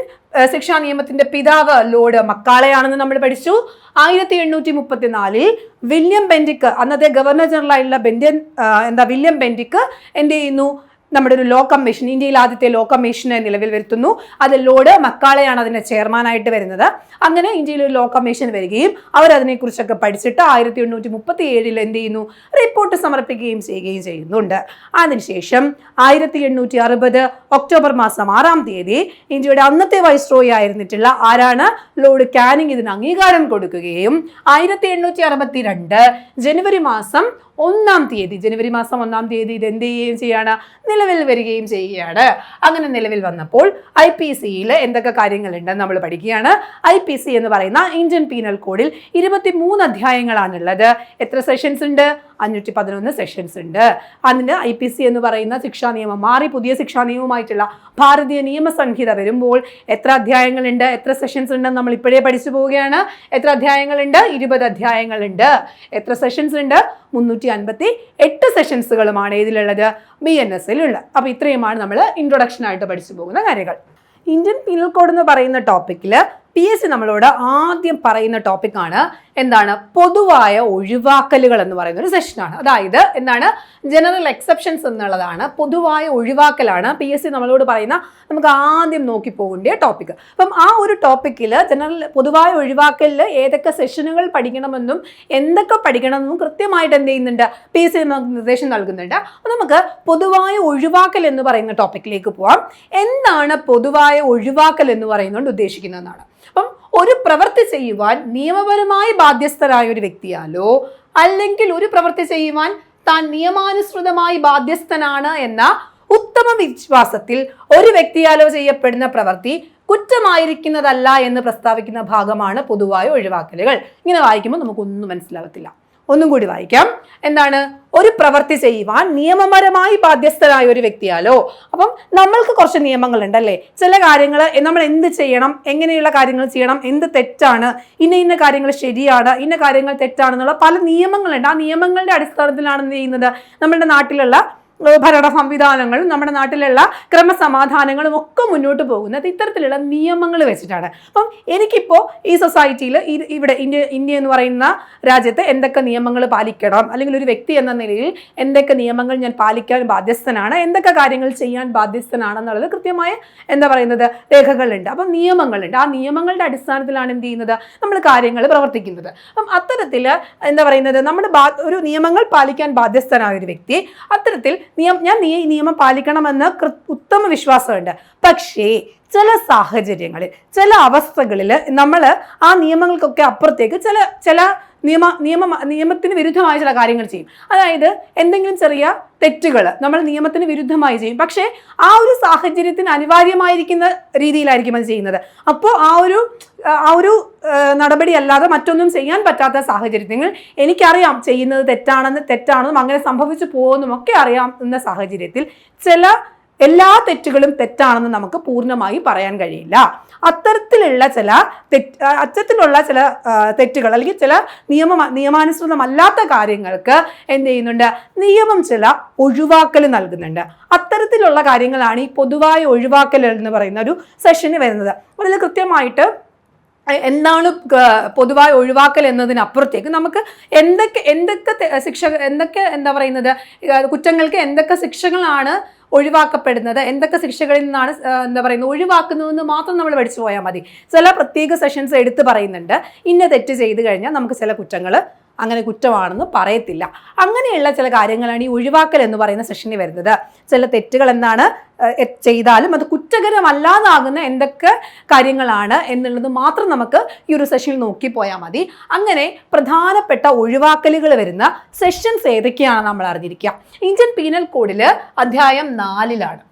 ശിക്ഷാ നിയമത്തിന്റെ പിതാവ് ലോർഡ് മക്കാളെയാണെന്ന് നമ്മൾ പഠിച്ചു. 1834 വില്യം ബെന്റിക്, അന്നത്തെ ഗവർണർ ജനറൽ ആയിട്ടുള്ള വില്യം ബെന്റിക് എന്ത് ചെയ്യുന്നു? നമ്മുടെ ഒരു ലോ കമ്മീഷൻ, ഇന്ത്യയിൽ ആദ്യത്തെ ലോ കമ്മീഷനെ നിലവിൽ വരുത്തുന്നു. അത് ലോർഡ് മക്കാളയാണ് അതിന്റെ ചെയർമാനായിട്ട് വരുന്നത്. അങ്ങനെ ഇന്ത്യയിൽ ഒരു ലോ കമ്മീഷൻ വരികയും അവർ അതിനെക്കുറിച്ചൊക്കെ പഠിച്ചിട്ട് 1837 എന്ത് ചെയ്യുന്നു, റിപ്പോർട്ട് സമർപ്പിക്കുകയും ചെയ്യുന്നുണ്ട്. അതിനുശേഷം 1860 ഒക്ടോബർ മാസം 6-ാം തീയതി ഇന്ത്യയുടെ അന്നത്തെ വൈസ്രോയി ആയിരുന്നിട്ടുള്ള ആരാണ്, ലോർഡ് കാനിങ് ഇതിന് അംഗീകാരം കൊടുക്കുകയും 1862 ജനുവരി മാസം 1-ാം തീയതി ഇത് എന്ത് ചെയ്യുകയും ചെയ്യാണ്, നിലവിൽ വരികയും ചെയ്യുകയാണ്. അങ്ങനെ നിലവിൽ വന്നപ്പോൾ IPC-യിൽ എന്തൊക്കെ കാര്യങ്ങളുണ്ടെന്ന് നമ്മൾ പഠിക്കുകയാണ്. IPC എന്ന് പറയുന്ന ഇന്ത്യൻ പീനൽ കോഡിൽ 23 അധ്യായങ്ങളാണുള്ളത്. എത്ര സെഷൻസ് ഉണ്ട്? 511 സെഷൻസ് ഉണ്ട്. അതിന് IPC എന്ന് പറയുന്ന ശിക്ഷാ നിയമം മാറി പുതിയ ശിക്ഷാ നിയമമായിട്ടുള്ള ഭാരതീയ നിയമസംഹിത വരുമ്പോൾ എത്ര അധ്യായങ്ങളുണ്ട്, എത്ര സെഷൻസ് ഉണ്ടെന്ന് നമ്മൾ ഇപ്പോഴേ പഠിച്ചു പോവുകയാണ്. എത്ര അധ്യായങ്ങളുണ്ട്? 20 അധ്യായങ്ങളുണ്ട്. എത്ര സെഷൻസ് ഉണ്ട്? 358 സെഷൻസുകളുമാണ് ഇതിലുള്ളത്, BNS-ലുള്ള. അപ്പൊ ഇത്രയുമാണ് നമ്മൾ ഇൻട്രൊഡക്ഷൻ ആയിട്ട് പഠിച്ചു പോകുന്ന കാര്യങ്ങൾ. ഇന്ത്യൻ പീനൽ കോഡ് എന്ന് പറയുന്ന ടോപ്പിക്കിൽ PSC നമ്മളോട് ആദ്യം പറയുന്ന ടോപ്പിക്കാണ് എന്താണ്, പൊതുവായ ഒഴിവാക്കലുകൾ എന്ന് പറയുന്ന ഒരു സെഷനാണ്. അതായത് എന്താണ്, ജനറൽ എക്സെപ്ഷൻസ് എന്നുള്ളതാണ്, പൊതുവായ ഒഴിവാക്കലാണ് PSC നമ്മളോട് പറയുന്ന നമുക്ക് ആദ്യം നോക്കി പോകേണ്ട ടോപ്പിക്. അപ്പം ആ ഒരു ടോപ്പിക്കിൽ പൊതുവായ ഒഴിവാക്കലിൽ ഏതൊക്കെ സെഷനുകൾ പഠിക്കണമെന്നും എന്തൊക്കെ പഠിക്കണമെന്നും കൃത്യമായിട്ട് എന്ത് ചെയ്യുന്നുണ്ട്, PSC നമുക്ക് നിർദ്ദേശം നൽകുന്നുണ്ട്. അപ്പം നമുക്ക് പൊതുവായ ഒഴിവാക്കൽ എന്ന് പറയുന്ന ടോപ്പിക്കിലേക്ക് പോവാം. എന്താണ് പൊതുവായ ഒഴിവാക്കൽ എന്ന് പറയുന്നതുകൊണ്ട് ഉദ്ദേശിക്കുന്നതെന്നാണ്. അപ്പം ഒരു പ്രവൃത്തി ചെയ്യുവാൻ നിയമപരമായി ബാധ്യസ്ഥരായ ഒരു വ്യക്തിയാലോ അല്ലെങ്കിൽ ഒരു പ്രവൃത്തി ചെയ്യുവാൻ താൻ നിയമാനുസൃതമായി ബാധ്യസ്ഥനാണ് എന്ന ഉത്തമ വിശ്വാസത്തിൽ ഒരു വ്യക്തിയാലോ ചെയ്യപ്പെടുന്ന പ്രവൃത്തി കുറ്റമായിരിക്കുന്നതല്ല എന്ന് പ്രസ്താവിക്കുന്ന ഭാഗമാണ് പൊതുവായ ഒഴിവാക്കലുകൾ. ഇങ്ങനെ വായിക്കുമ്പോൾ നമുക്കൊന്നും മനസ്സിലാകത്തില്ല. ഒന്നും കൂടി വായിക്കാം. എന്താണ്, ഒരു പ്രവൃത്തി ചെയ്യുവാൻ നിയമപരമായി ബാധ്യസ്ഥരായ ഒരു വ്യക്തിയാലോ. അപ്പം നമ്മൾക്ക് കുറച്ച് നിയമങ്ങളുണ്ട് അല്ലേ, ചില കാര്യങ്ങൾ നമ്മൾ എന്ത് ചെയ്യണം, എങ്ങനെയുള്ള കാര്യങ്ങൾ ചെയ്യണം, എന്ത് തെറ്റാണ്, ഇന്ന കാര്യങ്ങൾ ശരിയാണ്, ഇന്ന കാര്യങ്ങൾ തെറ്റാണെന്നുള്ള പല നിയമങ്ങളുണ്ട്. ആ നിയമങ്ങളുടെ അടിസ്ഥാനത്തിലാണ് എന്ത് ചെയ്യുന്നത്, നമ്മുടെ നാട്ടിലുള്ള ഭരണ സംവിധാനങ്ങളും നമ്മുടെ നാട്ടിലുള്ള ക്രമസമാധാനങ്ങളും ഒക്കെ മുന്നോട്ട് പോകുന്നത് ഇത്തരത്തിലുള്ള നിയമങ്ങൾ വെച്ചിട്ടാണ്. അപ്പം എനിക്കിപ്പോൾ ഈ സൊസൈറ്റിയിൽ ഇവിടെ ഇന്ത്യ എന്ന് പറയുന്ന രാജ്യത്ത് എന്തൊക്കെ നിയമങ്ങൾ പാലിക്കണം, അല്ലെങ്കിൽ ഒരു വ്യക്തി എന്ന നിലയിൽ എന്തൊക്കെ നിയമങ്ങൾ ഞാൻ പാലിക്കാൻ ബാധ്യസ്ഥനാണ്, എന്തൊക്കെ കാര്യങ്ങൾ ചെയ്യാൻ ബാധ്യസ്ഥനാണെന്നുള്ളത് കൃത്യമായ രേഖകളുണ്ട്. അപ്പം നിയമങ്ങളുണ്ട്. ആ നിയമങ്ങളുടെ അടിസ്ഥാനത്തിലാണ് എന്ത് ചെയ്യുന്നത്, നമ്മൾ കാര്യങ്ങൾ പ്രവർത്തിക്കുന്നത്. അപ്പം അത്തരത്തിൽ നമ്മുടെ ഒരു നിയമങ്ങൾ പാലിക്കാൻ ബാധ്യസ്ഥനായ ഒരു വ്യക്തി അത്തരത്തിൽ ഞാൻ ഈ നിയമം പാലിക്കണമെന്ന് ഉത്തമ വിശ്വാസമുണ്ട്. പക്ഷേ ചില സാഹചര്യങ്ങളിൽ, ചില അവസ്ഥകളിൽ നമ്മൾ ആ നിയമങ്ങൾക്കൊക്കെ അപ്പുറത്തേക്ക് ചില നിയമത്തിന് വിരുദ്ധമായ ചില കാര്യങ്ങൾ ചെയ്യും. അതായത് എന്തെങ്കിലും ചെറിയ തെറ്റുകൾ നമ്മൾ നിയമത്തിന് വിരുദ്ധമായി ചെയ്യും. പക്ഷേ ആ ഒരു സാഹചര്യത്തിന് അനിവാര്യമായിരിക്കുന്ന രീതിയിലായിരിക്കും അത് ചെയ്യുന്നത്. അപ്പോൾ ആ ഒരു നടപടി അല്ലാതെ മറ്റൊന്നും ചെയ്യാൻ പറ്റാത്ത സാഹചര്യത്തിൽ, എനിക്കറിയാം ചെയ്യുന്നത് തെറ്റാണെന്നും അങ്ങനെ സംഭവിച്ചു പോകുന്നതും ഒക്കെ അറിയാവുന്ന സാഹചര്യത്തിൽ എല്ലാ തെറ്റുകളും തെറ്റാണെന്ന് നമുക്ക് പൂർണ്ണമായി പറയാൻ കഴിയില്ല. അത്തരത്തിലുള്ള ചില തെറ്റുകൾ അല്ലെങ്കിൽ ചില നിയമാനുസൃതമല്ലാത്ത കാര്യങ്ങൾക്ക് എന്ത് ചെയ്യുന്നുണ്ട്, നിയമം ചില ഒഴിവാക്കൽ നൽകുന്നുണ്ട്. അത്തരത്തിലുള്ള കാര്യങ്ങളാണ് ഈ പൊതുവായ ഒഴിവാക്കൽ എന്ന് പറയുന്ന ഒരു സെഷന് വരുന്നത്. അതിൽ കൃത്യമായിട്ട് എന്താണ് പൊതുവായ ഒഴിവാക്കൽ എന്നതിനപ്പുറത്തേക്ക് നമുക്ക് കുറ്റങ്ങൾക്ക് എന്തൊക്കെ ശിക്ഷകളാണ് ഒഴിവാക്കപ്പെടുന്നത്, എന്തൊക്കെ ശിക്ഷകളിൽ നിന്നാണ് ഒഴിവാക്കുന്നതെന്ന് മാത്രം നമ്മൾ പഠിച്ചു പോയാൽ മതി. ചില പ്രത്യേക സെഷൻസ് എടുത്ത് പറയുന്നുണ്ട്, ഇന്ന തെറ്റ് ചെയ്ത് കഴിഞ്ഞാൽ നമുക്ക് ചില കുറ്റങ്ങൾ അങ്ങനെ കുറ്റമാണെന്ന് പറയത്തില്ല. അങ്ങനെയുള്ള ചില കാര്യങ്ങളാണ് ഈ ഒഴിവാക്കൽ എന്ന് പറയുന്ന സെഷനിൽ വരുന്നത്. ചില തെറ്റുകൾ എന്താണ് ചെയ്താലും അത് കുറ്റകരമല്ലാതാകുന്ന എന്തൊക്കെ കാര്യങ്ങളാണ് എന്നുള്ളത് മാത്രം നമുക്ക് ഈ ഒരു സെഷനിൽ നോക്കി പോയാൽ മതി. അങ്ങനെ പ്രധാനപ്പെട്ട ഒഴിവാക്കലുകൾ വരുന്ന സെഷൻസ് ഏതൊക്കെയാണ് നമ്മൾ അറിഞ്ഞിരിക്കുക. ഇന്ത്യൻ പീനൽ കോഡിൽ അധ്യായം 4-ലാണ്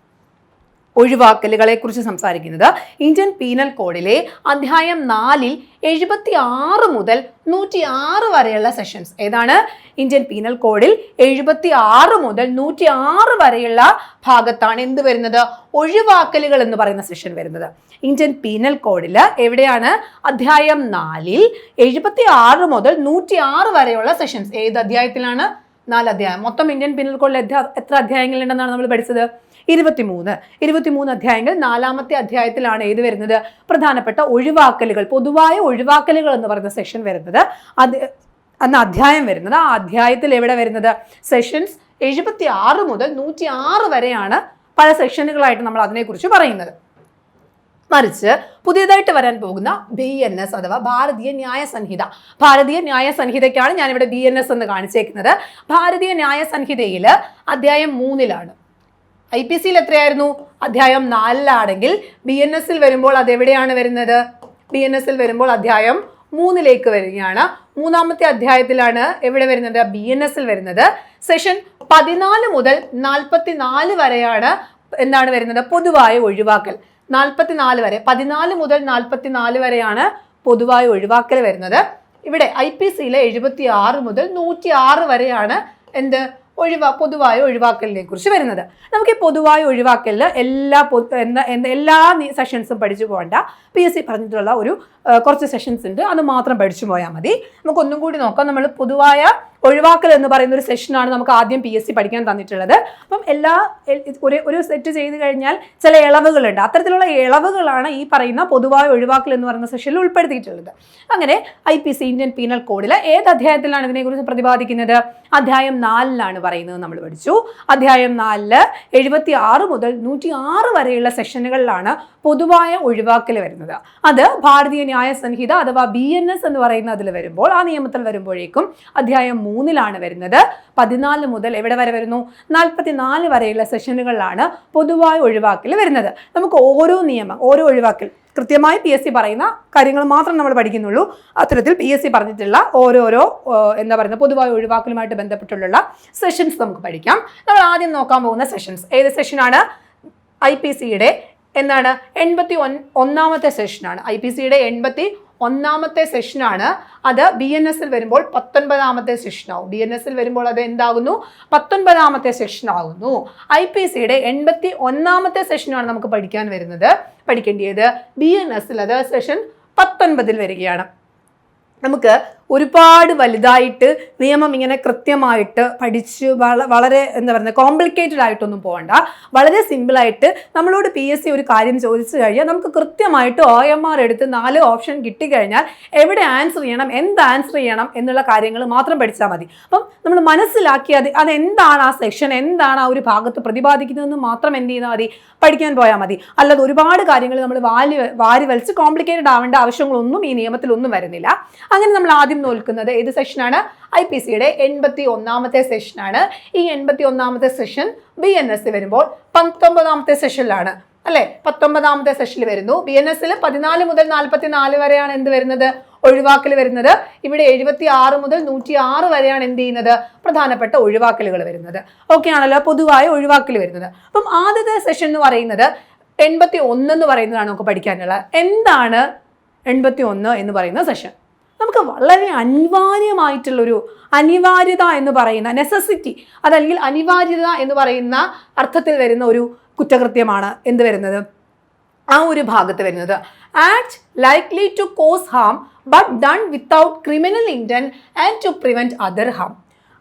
ഒഴിവാക്കലുകളെ കുറിച്ച് സംസാരിക്കുന്നത്. ഇന്ത്യൻ പീനൽ കോഡിലെ അധ്യായം 4-ൽ 76 മുതൽ 106 വരെയുള്ള സെഷൻസ് ഏതാണ്? ഇന്ത്യൻ പീനൽ കോഡിൽ 76 മുതൽ 106 വരെയുള്ള ഭാഗത്താണ് എന്ത് വരുന്നത്, ഒഴിവാക്കലുകൾ എന്ന് പറയുന്ന സെഷൻ വരുന്നത്. ഇന്ത്യൻ പീനൽ കോഡിൽ എവിടെയാണ്? അധ്യായം 4-ൽ 76 മുതൽ 106 വരെയുള്ള സെഷൻസ്. ഏത് അധ്യായത്തിലാണ്? 4 അധ്യായം. മൊത്തം ഇന്ത്യൻ പീനൽ കോഡിൽ എത്ര അധ്യായങ്ങളുണ്ടെന്നാണ് നമ്മൾ പഠിച്ചത്? 23 അധ്യായങ്ങൾ. 4-ാമത്തെ അധ്യായത്തിലാണ് ഏത് വരുന്നത്? പ്രധാനപ്പെട്ട ഒഴിവാക്കലുകൾ, പൊതുവായ ഒഴിവാക്കലുകൾ എന്ന് പറയുന്ന സെഷൻ വരുന്നത്. എന്ന അധ്യായം വരുന്നത്. ആ അധ്യായത്തിൽ എവിടെ വരുന്നത്? സെഷൻസ് 76 മുതൽ 106 വരെയാണ് പല സെക്ഷനുകളായിട്ട് നമ്മൾ അതിനെക്കുറിച്ച് പറയുന്നത്. മറിച്ച് പുതിയതായിട്ട് വരാൻ പോകുന്ന BNS അഥവാ ഭാരതീയ ന്യായ സംഹിത. ഭാരതീയ ന്യായ സംഹിതയ്ക്കാണ് ഞാനിവിടെ BNS എന്ന് കാണിച്ചേക്കുന്നത്. ഭാരതീയ ന്യായ സംഹിതയിൽ അധ്യായം 3-ലാണ്. IPCയിൽ എത്രയായിരുന്നു? അധ്യായം 4-ലാണെങ്കിൽ BNSൽ വരുമ്പോൾ അതെവിടെയാണ് വരുന്നത്? BNSൽ വരുമ്പോൾ അധ്യായം 3-ലേക്ക് വരികയാണ്. 3-ാമത്തെ അധ്യായത്തിലാണ് എവിടെ വരുന്നത്? BNSൽ വരുന്നത്. സെഷൻ 14 മുതൽ 44 വരെയാണ് എന്താണ് വരുന്നത്? പൊതുവായ ഒഴിവാക്കൽ. 44 വരെ, 14 മുതൽ 44 വരെയാണ് പൊതുവായ ഒഴിവാക്കൽ വരുന്നത്. ഇവിടെ IPCയിലെ 76 മുതൽ 106 വരെയാണ് എന്ത്? പൊതുവായ ഒഴിവാക്കലിനെ കുറിച്ച് വരുന്നത്. നമുക്ക് ഈ പൊതുവായ ഒഴിവാക്കലിൽ എല്ലാ സെഷൻസും പഠിച്ചു പോകേണ്ട. PSC പറഞ്ഞിട്ടുള്ള ഒരു കുറച്ച് സെഷൻസ് ഉണ്ട്, അത് മാത്രം പഠിച്ചു പോയാൽ മതി. നമുക്ക് ഒന്നും കൂടി നോക്കാം. നമ്മൾ പൊതുവായ ഒഴിവാക്കൽ എന്ന് പറയുന്ന ഒരു സെഷനാണ് നമുക്ക് ആദ്യം PSC പഠിക്കാൻ തന്നിട്ടുള്ളത്. അപ്പം ഒരു സെറ്റ് ചെയ്ത് കഴിഞ്ഞാൽ ചില ഇളവുകളുണ്ട്. അത്തരത്തിലുള്ള ഇളവുകളാണ് ഈ പറയുന്ന പൊതുവായ ഒഴിവാക്കൽ എന്ന് പറയുന്ന സെഷനിൽ ഉൾപ്പെടുത്തിയിട്ടുള്ളത്. അങ്ങനെ IPC ഇന്ത്യൻ പീനൽ കോഡിൽ ഏത് അധ്യായത്തിലാണ് ഇതിനെക്കുറിച്ച് പ്രതിപാദിക്കുന്നത്? അധ്യായം 4-ലാണ് പറയുന്നത് നമ്മൾ പഠിച്ചു. അധ്യായം 4 76 മുതൽ 106 വരെയുള്ള സെഷനുകളിലാണ് പൊതുവായ ഒഴിവാക്കൽ വരുന്നത്. അത് ഭാരതീയ ന്യായ സംഹിത അഥവാ BNS എന്ന് പറയുന്ന അതിൽ വരുമ്പോൾ, ആ നിയമത്തിൽ വരുമ്പോഴേക്കും അധ്യായം 3-ലാണ് വരുന്നത്. 14 മുതൽ എവിടെ വരെ വരുന്നു? 44 വരെയുള്ള സെഷനുകളിലാണ് പൊതുവായ ഒഴിവാക്കൽ വരുന്നത്. നമുക്ക് ഓരോ ഒഴിവാക്കൽ കൃത്യമായി PSC പറയുന്ന കാര്യങ്ങൾ മാത്രം നമ്മൾ പഠിക്കുന്നുള്ളൂ. അത്തരത്തിൽ PSC പറഞ്ഞിട്ടുള്ള ഓരോരോ പൊതുവായ ഒഴിവാക്കലുമായിട്ട് ബന്ധപ്പെട്ടുള്ള സെഷൻസ് നമുക്ക് പഠിക്കാം. നമ്മൾ ആദ്യം നോക്കാൻ പോകുന്ന സെഷൻസ് ഏത് സെഷനാണ്? IPCയുടെ 81-ാമത്തെ സെഷനാണ്. IPCയുടെ 81-ാമത്തെ സെഷനാണ്. അത് BNSൽ വരുമ്പോൾ 19-ാമത്തെ സെഷനാവും. BNSൽ വരുമ്പോൾ അത് എന്താകുന്നു? 19-ാമത്തെ സെഷനാകുന്നു. IPCയുടെ 81-ാമത്തെ സെഷനാണ് നമുക്ക് പഠിക്കേണ്ടത്. BNSൽ അത് സെഷൻ 19-ൽ വരികയാണ്. നമുക്ക് ഒരുപാട് വലുതായിട്ട് നിയമം ഇങ്ങനെ കൃത്യമായിട്ട് പഠിച്ച് വളരെ കോംപ്ലിക്കേറ്റഡ് ആയിട്ടൊന്നും പോകണ്ട. വളരെ സിമ്പിളായിട്ട് നമ്മളോട് PSC ഒരു കാര്യം ചോദിച്ചു കഴിഞ്ഞാൽ നമുക്ക് കൃത്യമായിട്ട് OMR എടുത്ത് 4 ഓപ്ഷൻ കിട്ടിക്കഴിഞ്ഞാൽ എവിടെ ആൻസർ ചെയ്യണം, എന്ത് ആൻസർ ചെയ്യണം എന്നുള്ള കാര്യങ്ങൾ മാത്രം പഠിച്ചാൽ മതി. അപ്പം നമ്മൾ മനസ്സിലാക്കി അതെന്താണ് ആ സെക്ഷൻ, എന്താണ് ആ ഒരു ഭാഗത്ത് പ്രതിപാദിക്കുന്നതെന്ന് മാത്രം എന്ത് ചെയ്താൽ മതി? പഠിക്കാൻ പോയാൽ മതി. അല്ലാതെ ഒരുപാട് കാര്യങ്ങൾ നമ്മൾ വാരി വലിച്ച് കോംപ്ലിക്കേറ്റഡ് ആവേണ്ട ആവശ്യങ്ങളൊന്നും ഈ നിയമത്തിലൊന്നും വരുന്നില്ല. അങ്ങനെ നമ്മൾ ആദ്യം നോക്കുന്നത് ഏത് സെഷനാണ്? IPCയുടെ 81-ാമത്തെ സെഷനാണ്. ഈ 81-ാമത്തെ സെഷൻ BNS വരുമ്പോൾ 19-ാമത്തെ സെഷനിലാണ് അല്ലെ? 19-ാമത്തെ സെഷനിൽ വരുന്നു. BNSൽ 14 മുതൽ 44 വരെയാണ് എന്ത് വരുന്നത്? ഒഴിവാക്കൽ വരുന്നത്. ഇവിടെ 76 മുതൽ 106 വരെയാണ് എന്ത് ചെയ്യുന്നത്? പ്രധാനപ്പെട്ട ഒഴിവാക്കലുകൾ വരുന്നത്. ഓക്കെ ആണല്ലോ? പൊതുവായ ഒഴിവാക്കൽ വരുന്നത്. അപ്പം ആദ്യത്തെ സെഷൻ എന്ന് പറയുന്നത് 81 എന്ന് പറയുന്നതാണ് നമുക്ക് പഠിക്കാനുള്ളത്. എന്താണ് 81 എന്ന് പറയുന്ന സെഷൻ? നമുക്ക് വളരെ അനിവാര്യത എന്ന് പറയുന്ന നെസസിറ്റി, അതല്ലെങ്കിൽ അനിവാര്യത എന്ന് പറയുന്ന അർത്ഥത്തിൽ വരുന്ന ഒരു കുറ്റകൃത്യമാണ് എന്ത് വരുന്നത്? ആ ഒരു ഭാഗത്ത് വരുന്നത്. Act likely to cause harm but done without criminal intent and to prevent other harm.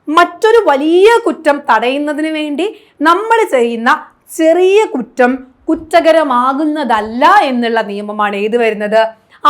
മറ്റൊരു വലിയ കുറ്റം തടയുന്നതിന് വേണ്ടി നമ്മൾ ചെയ്യുന്ന ചെറിയ കുറ്റം കുറ്റകരമാകുന്നതല്ല എന്നുള്ള നിയമമാണ് ഏത് വരുന്നത്?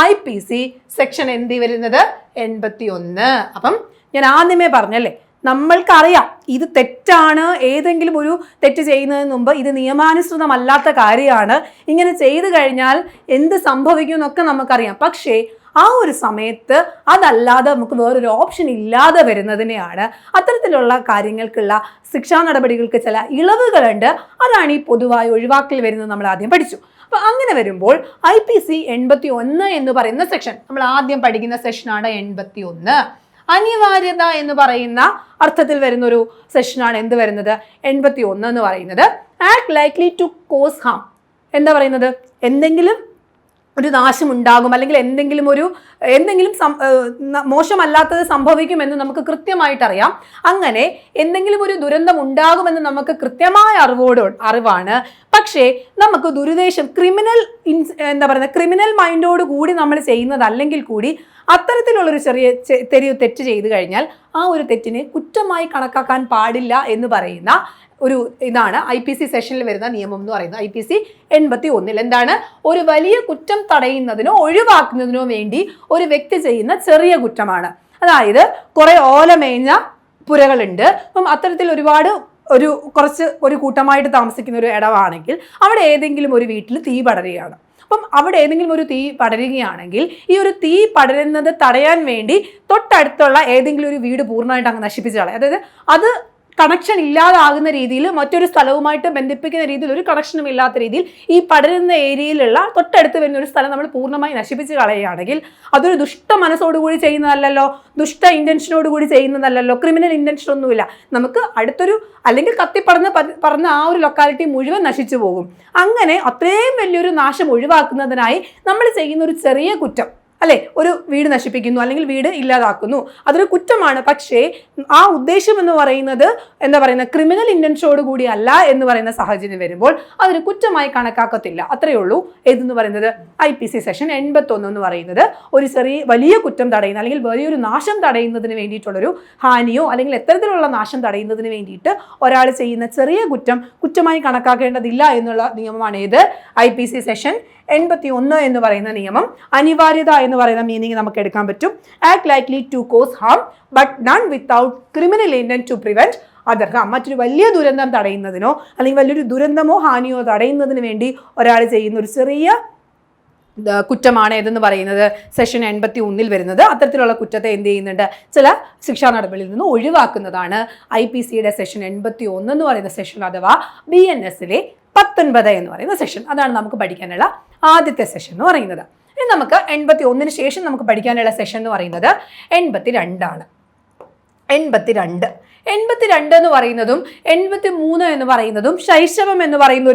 IPC സെക്ഷൻ എന്ത് വരുന്നത്? 81. അപ്പം ഞാൻ ആദ്യമേ പറഞ്ഞല്ലേ, നമ്മൾക്കറിയാം ഇത് തെറ്റാണ്. ഏതെങ്കിലും ഒരു തെറ്റ് ചെയ്യുന്നതിന് മുമ്പ് ഇത് നിയമാനുസൃതമല്ലാത്ത കാര്യമാണ്, ഇങ്ങനെ ചെയ്തു കഴിഞ്ഞാൽ എന്ത് സംഭവിക്കും എന്നൊക്കെ നമുക്കറിയാം. പക്ഷേ ആ ഒരു സമയത്ത് അതല്ലാതെ നമുക്ക് വേറൊരു ഓപ്ഷൻ ഇല്ലാതെ വരുന്നതിനെയാണ് അത്തരത്തിലുള്ള കാര്യങ്ങൾക്കുള്ള ശിക്ഷാ നടപടികൾക്ക് ചില ഇളവുകളുണ്ട്. അതാണ് ഈ പൊതുവായ ഒഴിവാക്കൽ വരുന്നത്. നമ്മൾ ആദ്യം പഠിച്ചു. അപ്പൊ അങ്ങനെ വരുമ്പോൾ IPC 81 എന്ന് പറയുന്ന സെക്ഷൻ നമ്മൾ ആദ്യം പഠിക്കുന്ന സെഷനാണ് 81. അനിവാര്യത എന്ന് പറയുന്ന അർത്ഥത്തിൽ വരുന്ന ഒരു സെഷനാണ് എന്ത് വരുന്നത്? 81 എന്ന് പറയുന്നത്. Act likely to cause harm എന്താ പറയുന്നത്? എന്തെങ്കിലും ഒരു നാശം ഉണ്ടാകും, അല്ലെങ്കിൽ എന്തെങ്കിലും മോശമല്ലാത്തത് സംഭവിക്കുമെന്ന് നമുക്ക് കൃത്യമായിട്ട് അറിയാം. അങ്ങനെ എന്തെങ്കിലും ഒരു ദുരന്തം ഉണ്ടാകുമെന്ന് നമുക്ക് കൃത്യമായ അറിവാണ്. പക്ഷേ നമുക്ക് ദുരുദ്ദേശം ക്രിമിനൽ മൈൻഡോട് കൂടി നമ്മൾ ചെയ്യുന്നതല്ലെങ്കിൽ കൂടി അത്തരത്തിലുള്ളൊരു ചെറിയ തെറ്റ് ചെയ്തു കഴിഞ്ഞാൽ ആ ഒരു തെറ്റിനെ കുറ്റമായി കണക്കാക്കാൻ പാടില്ല എന്ന് പറയുന്ന ഒരു ഇതാണ് IPC സെഷനിൽ വരുന്ന നിയമം എന്ന് പറയുന്നത്. IPC 81 എന്താണ്? ഒരു വലിയ കുറ്റം തടയുന്നതിനോ ഒഴിവാക്കുന്നതിനോ വേണ്ടി ഒരു വ്യക്തി ചെയ്യുന്ന ചെറിയ കുറ്റമാണ്. അതായത് കുറെ ഓലമേഞ്ഞ പുരകളുണ്ട്. അപ്പം അത്തരത്തിൽ ഒരു കൂട്ടമായിട്ട് താമസിക്കുന്ന ഒരു ഇടമാണെങ്കിൽ അവിടെ ഏതെങ്കിലും ഒരു വീട്ടിൽ തീ പടരുകയാണ്. അപ്പം അവിടെ ഏതെങ്കിലും ഒരു തീ പടരുകയാണെങ്കിൽ ഈ ഒരു തീ പടരുന്നത് തടയാൻ വേണ്ടി തൊട്ടടുത്തുള്ള ഏതെങ്കിലും ഒരു വീട് പൂർണ്ണമായിട്ട് അങ്ങ് നശിപ്പിച്ച് കളയും. അതായത് അത് കണക്ഷൻ ഇല്ലാതാകുന്ന രീതിയിൽ, മറ്റൊരു സ്ഥലവുമായിട്ട് ബന്ധിപ്പിക്കുന്ന രീതിയിൽ, ഒരു കണക്ഷനും ഇല്ലാത്ത രീതിയിൽ ഈ പടരുന്ന ഏരിയയിലുള്ള തൊട്ടടുത്ത് വരുന്ന ഒരു സ്ഥലം നമ്മൾ പൂർണ്ണമായി നശിപ്പിച്ച് കളയുകയാണെങ്കിൽ അതൊരു ദുഷ്ട മനസ്സോടുകൂടി ചെയ്യുന്നതല്ലല്ലോ, ദുഷ്ട ഇന്റൻഷനോടുകൂടി ചെയ്യുന്നതല്ലല്ലോ, ക്രിമിനൽ ഇന്റൻഷൻ ഒന്നുമില്ല. നമുക്ക് അടുത്തൊരു അല്ലെങ്കിൽ പറഞ്ഞ ആ ഒരു ലൊക്കാലിറ്റി മുഴുവൻ നശിച്ചു പോകും. അങ്ങനെ അത്രയും വലിയൊരു നാശം ഒഴിവാക്കുന്നതിനായി നമ്മൾ ചെയ്യുന്ന ഒരു ചെറിയ കുറ്റം അല്ലെ, ഒരു വീട് നശിപ്പിക്കുന്നു അല്ലെങ്കിൽ വീട് ഇല്ലാതാക്കുന്നു, അതൊരു കുറ്റമാണ്. പക്ഷേ ആ ഉദ്ദേശം എന്ന് പറയുന്നത് ക്രിമിനൽ ഇന്റൻഷനോട് കൂടി അല്ല എന്ന് പറയുന്ന സാഹചര്യം വരുമ്പോൾ അതൊരു കുറ്റമായി കണക്കാക്കത്തില്ല. അത്രയേ ഉള്ളൂ. ഏതെന്ന് പറയുന്നത് IPC സെക്ഷൻ 81 എന്ന് പറയുന്നത് ഒരു വലിയ കുറ്റം തടയുന്ന അല്ലെങ്കിൽ വലിയൊരു നാശം തടയുന്നതിന് വേണ്ടിയിട്ടുള്ളൊരു ഹാനിയോ അല്ലെങ്കിൽ എത്തരത്തിലുള്ള നാശം തടയുന്നതിന് വേണ്ടിയിട്ട് ഒരാൾ ചെയ്യുന്ന ചെറിയ കുറ്റമായി കണക്കാക്കേണ്ടതില്ല എന്നുള്ള നിയമമാണ് ഏത് IPC സെക്ഷൻ 81 എന്ന് പറയുന്ന നിയമം. അനിവാര്യത എന്ന് പറയുന്ന മീനിങ് നമുക്ക് എടുക്കാൻ പറ്റും. Act likely to cause harm but none without criminal intent to prevent other harm. മറ്റൊരു വലിയ ദുരന്തം തടയുന്നതിനോ അല്ലെങ്കിൽ വലിയൊരു ദുരന്തമോ ഹാനിയോ തടയുന്നതിന് വേണ്ടി ഒരാൾ ചെയ്യുന്ന ഒരു ചെറിയ കുറ്റമാണ് ഏതെന്ന് പറയുന്നത് സെക്ഷൻ 81 വരുന്നത്. അത്തരത്തിലുള്ള കുറ്റത്തെ എന്ത് ചെയ്യുന്നുണ്ട്, ചില ശിക്ഷാ നടപടിയിൽ നിന്ന് ഒഴിവാക്കുന്നതാണ് IPCയുടെ സെക്ഷൻ 81 എന്ന് പറയുന്ന സെക്ഷൻ, അഥവാ BNSലെ 19 എന്ന് പറയുന്ന സെക്ഷൻ. അതാണ് നമുക്ക് പഠിക്കാനുള്ള ആദ്യത്തെ സെഷൻ എന്ന് പറയുന്നത്. ഇനി നമുക്ക് 81 ശേഷം നമുക്ക് പഠിക്കാനുള്ള സെഷൻ എന്ന് പറയുന്നത് 82 ആണ്. 82 എന്ന് പറയുന്നതും 83 എന്ന് പറയുന്നതും ശൈശവം എന്ന് പറയുന്ന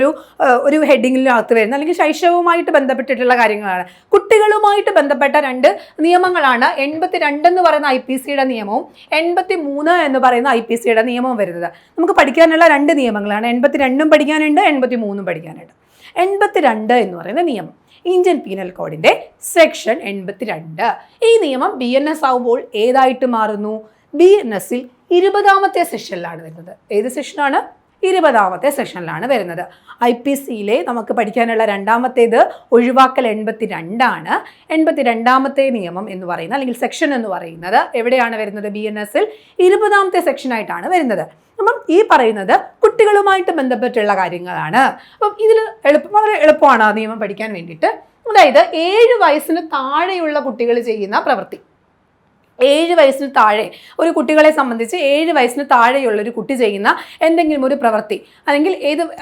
ഒരു ഹെഡിങ്ങിനകത്ത് വരുന്ന അല്ലെങ്കിൽ ശൈശവവുമായിട്ട് ബന്ധപ്പെട്ടിട്ടുള്ള കാര്യങ്ങളാണ്. കുട്ടികളുമായിട്ട് ബന്ധപ്പെട്ട 2 നിയമങ്ങളാണ് 82 എന്ന് പറയുന്ന IPCയുടെ നിയമവും 83 എന്ന് പറയുന്ന IPCയുടെ നിയമവും വരുന്നത്. നമുക്ക് പഠിക്കാനുള്ള 2 നിയമങ്ങളാണ്. 82 പഠിക്കാനുണ്ട്, 83 പഠിക്കാനുണ്ട്. 82 എന്ന് പറയുന്ന നിയമം ഇന്ത്യൻ പീനൽ കോഡിന്റെ സെക്ഷൻ 82. ഈ നിയമം BNS ആവുമ്പോൾ ഏതായിട്ട് മാറുന്നു? BNSൽ 20ാമത്തെ സെഷനിലാണ് വരുന്നത്. ഏത് സെഷനാണ്? 20ാമത്തെ സെഷനിലാണ് വരുന്നത്. IPCയിലെ നമുക്ക് പഠിക്കാനുള്ള 2ാമത്തേത് ഒഴിവാക്കൽ 82 ആണ്. 82ാമത്തെ നിയമം എന്ന് പറയുന്നത് അല്ലെങ്കിൽ സെക്ഷൻ എന്ന് പറയുന്നത് എവിടെയാണ് വരുന്നത്? BNSൽ 20ാമത്തെ സെക്ഷനായിട്ടാണ് വരുന്നത്. അപ്പം ഈ പറയുന്നത് കുട്ടികളുമായിട്ട് ബന്ധപ്പെട്ടുള്ള കാര്യങ്ങളാണ്. അപ്പം ഇതിൽ വളരെ എളുപ്പമാണ് ആ നിയമം പഠിക്കാൻ വേണ്ടിയിട്ട്. അതായത് 7 വയസ്സിന് താഴെയുള്ള കുട്ടികൾ ചെയ്യുന്ന പ്രവൃത്തി, 7 വയസ്സിന് താഴെ ഒരു കുട്ടികളെ സംബന്ധിച്ച് 7 വയസ്സിന് താഴെയുള്ള ഒരു കുട്ടി ചെയ്യുന്ന എന്തെങ്കിലും ഒരു പ്രവൃത്തി അല്ലെങ്കിൽ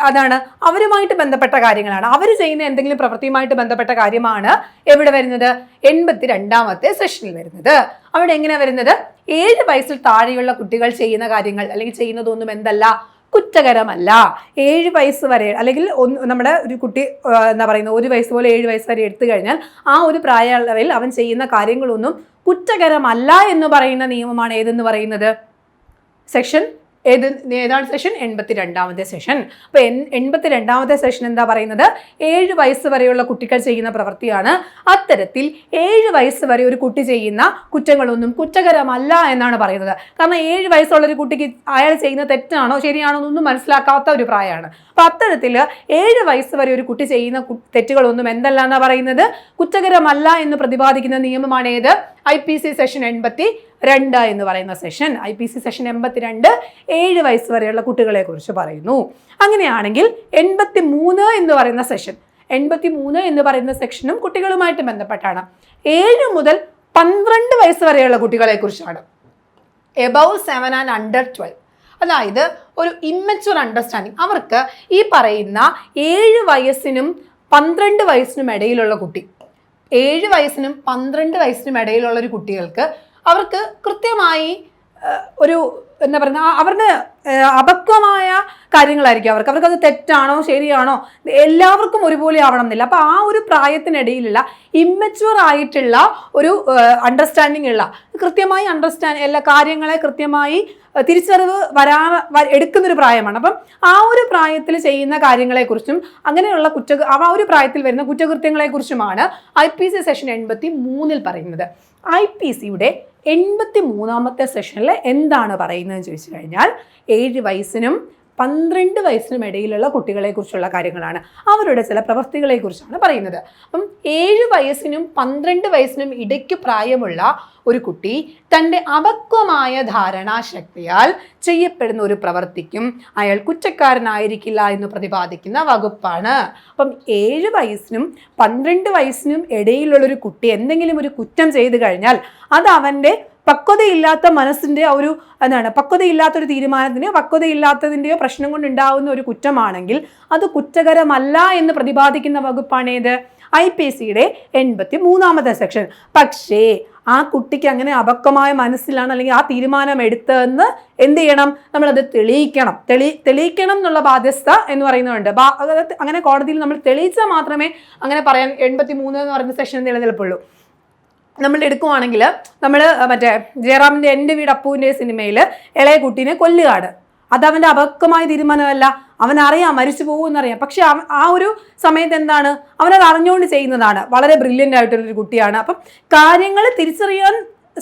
അതാണ് അവരുമായിട്ട് ബന്ധപ്പെട്ട കാര്യങ്ങളാണ്. അവർ ചെയ്യുന്ന എന്തെങ്കിലും പ്രവൃത്തിയുമായിട്ട് ബന്ധപ്പെട്ട കാര്യമാണ് എവിടെ വരുന്നത്? 82ാമത്തെ സെഷനിൽ വരുന്നത്. അവിടെ എങ്ങനെയാണ് വരുന്നത്? 7 വയസ്സിൽ താഴെയുള്ള കുട്ടികൾ ചെയ്യുന്ന കാര്യങ്ങൾ അല്ലെങ്കിൽ ചെയ്യുന്നതൊന്നും എന്തല്ല, കുറ്റകരമല്ല. 7 വയസ്സ് വരെ അല്ലെങ്കിൽ നമ്മുടെ ഒരു കുട്ടി 1 വയസ്സ് പോലെ 7 വയസ്സ് വരെ എടുത്തു കഴിഞ്ഞാൽ ആ ഒരു പ്രായളവിൽ അവൻ ചെയ്യുന്ന കാര്യങ്ങളൊന്നും കുറ്റകരമല്ല എന്ന് പറയുന്ന നിയമമാണ് ഏതെന്ന് പറയുന്നത്? ഏതാണ് സെഷൻ? 82ാമത്തെ സെഷൻ. അപ്പൊ 82ാമത്തെ സെഷൻ എന്താ പറയുന്നത്? 7 വയസ്സ് വരെയുള്ള കുട്ടികൾ ചെയ്യുന്ന പ്രവൃത്തിയാണ്. അത്തരത്തിൽ 7 വയസ്സ് വരെ ഒരു കുട്ടി ചെയ്യുന്ന കുറ്റങ്ങളൊന്നും കുറ്റകരമല്ല എന്നാണ് പറയുന്നത്. കാരണം 7 വയസ്സുള്ള ഒരു കുട്ടിക്ക് അയാൾ ചെയ്യുന്ന തെറ്റാണോ ശരിയാണോ എന്നൊന്നും മനസ്സിലാക്കാത്ത ഒരു പ്രായമാണ്. അപ്പൊ അത്തരത്തിൽ 7 വയസ്സ് വരെ ഒരു കുട്ടി ചെയ്യുന്ന തെറ്റുകളൊന്നും എന്തല്ല എന്നാ പറയുന്നത്? കുറ്റകരമല്ല എന്ന് പ്രതിപാദിക്കുന്ന നിയമമാണ് ഏത്? IPC സെഷൻ 82 എന്ന് പറയുന്ന സെഷൻ. IPC സെഷൻ 82 7 വയസ്സ് വരെയുള്ള കുട്ടികളെ കുറിച്ച് പറയുന്നു. അങ്ങനെയാണെങ്കിൽ 83 എന്ന് പറയുന്ന സെഷൻ, 83 എന്ന് പറയുന്ന സെക്ഷനും കുട്ടികളുമായിട്ട് ബന്ധപ്പെട്ടാണ്. 7 മുതൽ 12 വയസ്സ് വരെയുള്ള കുട്ടികളെ കുറിച്ചാണ്. Above 7 and under 12. അതായത് ഒരു ഇമ്മച്വർ അണ്ടർസ്റ്റാൻഡിങ്, അവർക്ക് ഈ പറയുന്ന 7 വയസ്സിനും 12 വയസ്സിനും ഇടയിലുള്ള കുട്ടി, 7 വയസ്സിനും 12 വയസ്സിനും ഇടയിലുള്ള ഒരു കുട്ടികൾക്ക് അവർക്ക് കൃത്യമായി ഒരു അവരുടെ അപക്വമായ കാര്യങ്ങളായിരിക്കും അവർക്കത് തെറ്റാണോ ശരിയാണോ എല്ലാവർക്കും ഒരുപോലെ ആവണം എന്നില്ല. അപ്പൊ ആ ഒരു പ്രായത്തിനിടയിലുള്ള ഇമ്മച്വർ ആയിട്ടുള്ള ഒരു അണ്ടർസ്റ്റാൻഡിങ് ഉള്ള, കൃത്യമായി എല്ലാ കാര്യങ്ങളെ കൃത്യമായി തിരിച്ചറിവ് എടുക്കുന്നൊരു പ്രായമാണ്. അപ്പം ആ ഒരു പ്രായത്തിൽ ചെയ്യുന്ന കാര്യങ്ങളെക്കുറിച്ചും അങ്ങനെയുള്ള ആ ഒരു പ്രായത്തിൽ വരുന്ന കുറ്റകൃത്യങ്ങളെ കുറിച്ചുമാണ് IPC സെഷൻ 83 പറയുന്നത്. IPCയുടെ 83ാമത്തെ സെഷനിൽ എന്താണ് പറയുന്നതെന്ന് ചോദിച്ചു കഴിഞ്ഞാൽ 7 വയസ്സിനും 12 വയസ്സിനും ഇടയിലുള്ള കുട്ടികളെ കുറിച്ചുള്ള കാര്യങ്ങളാണ്, അവരുടെ ചില പ്രവൃത്തികളെ കുറിച്ചാണ് പറയുന്നത്. അപ്പം 7 വയസ്സിനും 12 വയസ്സിനും ഇടയ്ക്ക് പ്രായമുള്ള ഒരു കുട്ടി തൻ്റെ അപക്വമായ ധാരണാശക്തിയാൽ ചെയ്യപ്പെടുന്ന ഒരു പ്രവൃത്തിക്കും അയാൾ കുറ്റക്കാരനായിരിക്കില്ല എന്ന് പ്രതിപാദിക്കുന്ന വകുപ്പാണ്. അപ്പം 7 വയസ്സിനും 12 വയസ്സിനും ഇടയിലുള്ളൊരു കുട്ടി എന്തെങ്കിലും ഒരു കുറ്റം ചെയ്തു കഴിഞ്ഞാൽ അത് അവൻ്റെ പക്വതയില്ലാത്ത മനസ്സിൻ്റെ ഒരു പക്വതയില്ലാത്തൊരു തീരുമാനത്തിൻ്റെയോ പക്വതയില്ലാത്തതിൻ്റെയോ പ്രശ്നം കൊണ്ടുണ്ടാവുന്ന ഒരു കുറ്റമാണെങ്കിൽ അത് കുറ്റകരമല്ല എന്ന് പ്രതിപാദിക്കുന്ന വകുപ്പാണേത്? IPCയുടെ 83ാമത്തെ സെക്ഷൻ. പക്ഷേ ആ കുട്ടിക്ക് അങ്ങനെ അപക്വമായ മനസ്സിലാണ് അല്ലെങ്കിൽ ആ തീരുമാനം എടുത്തതെന്ന് എന്ത് ചെയ്യണം? നമ്മളത് തെളിയിക്കണം. തെളിയിക്കണം എന്നുള്ള ബാധ്യസ്ഥ എന്ന് പറയുന്നുണ്ട്. അങ്ങനെ കോടതിയിൽ നമ്മൾ തെളിയിച്ചാൽ മാത്രമേ അങ്ങനെ പറയാൻ 83 എന്ന് പറയുന്ന സെക്ഷൻ നിലനിൽപ്പുള്ളൂ. നമ്മൾ എടുക്കുവാണെങ്കിൽ നമ്മൾ മറ്റേ ജയറാമിൻ്റെ എൻ്റെ വീട് അപ്പുവിൻ്റെ സിനിമയിൽ ഇളയ കുട്ടീനെ കൊല്ലുകയാണ്. അതവൻ്റെ അപക്വമായ തീരുമാനമല്ല, അവനറിയാം മരിച്ചു പോകുമെന്നറിയാം. പക്ഷെ ആ ഒരു സമയത്ത് എന്താണ്, അവനത് അറിഞ്ഞുകൊണ്ട് ചെയ്യുന്നതാണ്. വളരെ ബ്രില്യൻ്റ് ആയിട്ടുള്ളൊരു കുട്ടിയാണ്. അപ്പം കാര്യങ്ങൾ തിരിച്ചറിയാൻ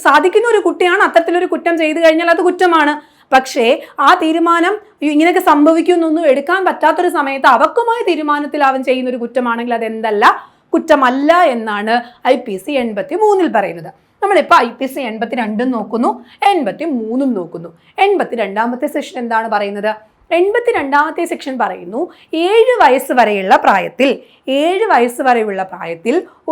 സാധിക്കുന്ന ഒരു കുട്ടിയാണ്. അത്തരത്തിലൊരു കുറ്റം ചെയ്തു കഴിഞ്ഞാൽ അത് കുറ്റമാണ്. പക്ഷേ ആ തീരുമാനം ഇങ്ങനെയൊക്കെ സംഭവിക്കുമെന്നൊന്നും എടുക്കാൻ പറ്റാത്തൊരു സമയത്ത് അപക്വമായ തീരുമാനത്തിൽ അവൻ ചെയ്യുന്നൊരു കുറ്റമാണെങ്കിൽ അതെന്തല്ല, കുറ്റമല്ല എന്നാണ് IPC 83 പറയുന്നത്. നമ്മളിപ്പോൾ IPC 82 നോക്കുന്നു, 83 നോക്കുന്നു. 82ാമത്തെ സെക്ഷൻ എന്താണ് പറയുന്നത്? 82ാമത്തെ സെക്ഷൻ പറയുന്നു 7 വയസ്സ് വരെയുള്ള പ്രായത്തിൽ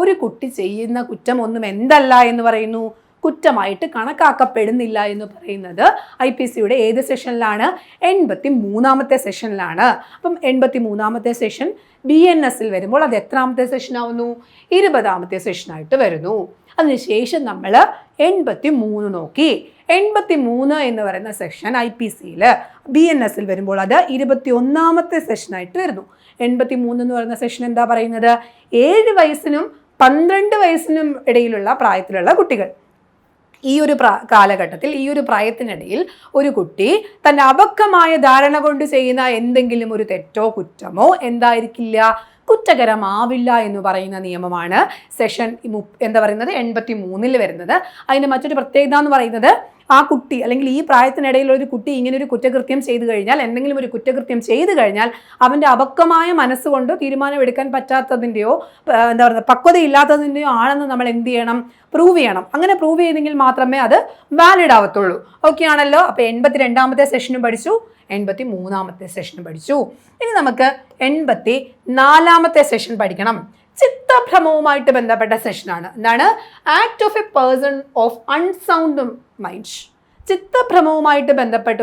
ഒരു കുട്ടി ചെയ്യുന്ന കുറ്റം ഒന്നും എന്തല്ല എന്ന് പറയുന്നു, കുറ്റമായിട്ട് കണക്കാക്കപ്പെടുന്നില്ല എന്ന് പറയുന്നത് IPCയുടെ ഏത് സെഷനിലാണ്? 83ാമത്തെ സെഷനിലാണ്. അപ്പം 83ാമത്തെ സെഷൻ BNSൽ വരുമ്പോൾ അത് എത്രാമത്തെ സെഷനാവുന്നു? 20ാമത്തെ സെഷനായിട്ട് വരുന്നു. അതിനുശേഷം നമ്മൾ 83 നോക്കി. 83 എന്ന് പറയുന്ന സെക്ഷൻ IPCയിൽ BNSൽ വരുമ്പോൾ അത് 21ാമത്തെ സെഷനായിട്ട് വരുന്നു. 83 എന്ന് പറയുന്ന സെഷൻ എന്താ പറയുന്നത്? 7 വയസ്സിനും 12 വയസ്സിനും ഇടയിലുള്ള പ്രായത്തിലുള്ള കുട്ടികൾ. ഈ ഒരു കാലഘട്ടത്തിൽ, ഈ ഒരു പ്രായത്തിനിടയിൽ ഒരു കുട്ടി തൻ്റെ അപക്വമായ ധാരണ കൊണ്ട് ചെയ്യുന്ന എന്തെങ്കിലും ഒരു തെറ്റോ കുറ്റമോ എന്തായിരിക്കില്ല, കുറ്റകരമാവില്ല എന്ന് പറയുന്ന നിയമമാണ് സെഷൻ 83 വരുന്നത്. അതിന് മറ്റൊരു പ്രത്യേകത എന്ന് പറയുന്നത്, ആ കുട്ടി അല്ലെങ്കിൽ ഈ പ്രായത്തിനിടയിലുള്ള ഒരു കുട്ടി ഇങ്ങനെ ഒരു കുറ്റകൃത്യം ചെയ്തു കഴിഞ്ഞാൽ, എന്തെങ്കിലും ഒരു കുറ്റകൃത്യം ചെയ്തു കഴിഞ്ഞാൽ അവൻ്റെ അപക്വമായ മനസ്സുകൊണ്ടോ തീരുമാനമെടുക്കാൻ പറ്റാത്തതിൻ്റെയോ പക്വതയില്ലാത്തതിൻ്റെയോ ആണെന്ന് നമ്മൾ എന്ത് ചെയ്യണം? പ്രൂവ് ചെയ്യണം. അങ്ങനെ പ്രൂവ് ചെയ്തെങ്കിൽ മാത്രമേ അത് വാലിഡ് ആവത്തുള്ളൂ. ഓക്കെ ആണല്ലോ? അപ്പോൾ 82ാമത്തെ സെഷനും പഠിച്ചു, 83ാമത്തെ സെഷനും പഠിച്ചു. ഇനി നമുക്ക് 84ാമത്തെ സെഷൻ പഠിക്കണം. ചിത്തഭ്രമവുമായിട്ട് ബന്ധപ്പെട്ട സെഷനാണ്. എന്താണ്? Act of a person of unsound mind. ചിത്തഭ്രമവുമായിട്ട് ബന്ധപ്പെട്ട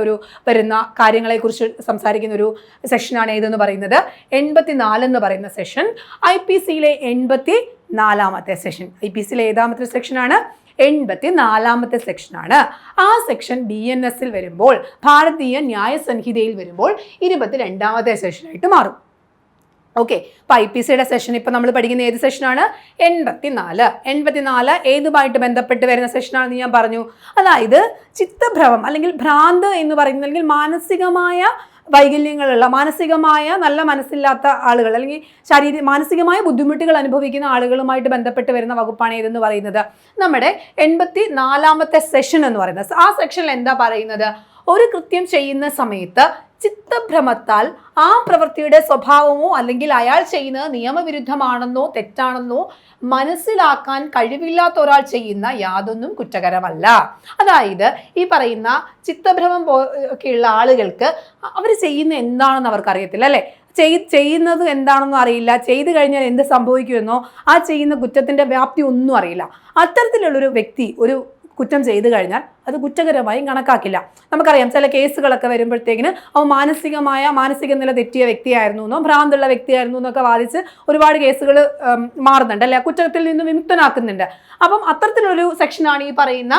വരുന്ന കാര്യങ്ങളെക്കുറിച്ച് സംസാരിക്കുന്ന ഒരു സെഷനാണ് ഏതെന്ന് പറയുന്നത് 84 എന്ന് പറയുന്ന സെഷൻ. IPCയിലെ 84ാമത്തെ സെഷൻ. IPCയിലെ ഏതാമത്തെ സെക്ഷനാണ്? 84ാമത്തെ സെക്ഷനാണ്. ആ സെക്ഷൻ BNSൽ വരുമ്പോൾ, ഭാരതീയ ന്യായ സംഹിതയിൽ വരുമ്പോൾ 22ാമത്തെ സെഷനായിട്ട് മാറും. ഓക്കെ, അപ്പോൾ IPCയുടെ സെഷൻ ഇപ്പം നമ്മൾ പഠിക്കുന്ന ഏത് സെഷനാണ്? 84 ഏതുമായിട്ട് ബന്ധപ്പെട്ട് വരുന്ന സെഷനാണെന്ന് ഞാൻ പറഞ്ഞു. അതായത് ചിത്തഭ്രമം അല്ലെങ്കിൽ ഭ്രാന്ത് എന്ന് പറയുന്നത്, അല്ലെങ്കിൽ മാനസികമായ വൈകല്യങ്ങളുള്ള, മാനസികമായ നല്ല മനസ്സില്ലാത്ത ആളുകൾ അല്ലെങ്കിൽ മാനസികമായ ബുദ്ധിമുട്ടുകൾ അനുഭവിക്കുന്ന ആളുകളുമായിട്ട് ബന്ധപ്പെട്ട് വരുന്ന വകുപ്പാണ് ഏതെന്ന് പറയുന്നത് നമ്മുടെ 84ാമത്തെ സെഷൻ എന്ന് പറയുന്നത്. ആ സെക്ഷനിൽ എന്താ പറയുന്നത്? ഒരു കൃത്യം ചെയ്യുന്ന സമയത്ത് ചിത്തഭ്രമത്താൽ ആ പ്രവൃത്തിയുടെ സ്വഭാവമോ അല്ലെങ്കിൽ അയാൾ ചെയ്യുന്നത് നിയമവിരുദ്ധമാണെന്നോ തെറ്റാണെന്നോ മനസ്സിലാക്കാൻ കഴിവില്ലാത്ത ഒരാൾ ചെയ്യുന്ന യാതൊന്നും കുറ്റകരമല്ല. അതായത് ഈ പറയുന്ന ചിത്തഭ്രമം ഒക്കെയുള്ള ആളുകൾക്ക് അവർ ചെയ്യുന്ന എന്താണെന്ന് അവർക്കറിയത്തില്ല, അല്ലേ? ചെയ്യുന്നത് എന്താണെന്നും അറിയില്ല, ചെയ്തു കഴിഞ്ഞാൽ എന്ത് സംഭവിക്കുമെന്നോ ആ ചെയ്യുന്ന കുറ്റത്തിൻ്റെ വ്യാപ്തി ഒന്നും അറിയില്ല. അത്തരത്തിലുള്ളൊരു വ്യക്തി ഒരു കുറ്റം ചെയ്തു കഴിഞ്ഞാൽ അത് കുറ്റകരമായും കണക്കാക്കില്ല. നമുക്കറിയാം ചില കേസുകളൊക്കെ വരുമ്പോഴത്തേക്കിന് അവ മാനസിക നില തെറ്റിയ വ്യക്തിയായിരുന്നു എന്നോ ഭ്രാന്തുള്ള വ്യക്തിയായിരുന്നു എന്നൊക്കെ വാദിച്ച് ഒരുപാട് കേസുകൾ മാറുന്നുണ്ട്, അല്ലെ? കുറ്റത്തിൽ നിന്ന് വിമുക്തനാക്കുന്നുണ്ട്. അപ്പം അത്തരത്തിലൊരു സെക്ഷനാണ് ഈ പറയുന്ന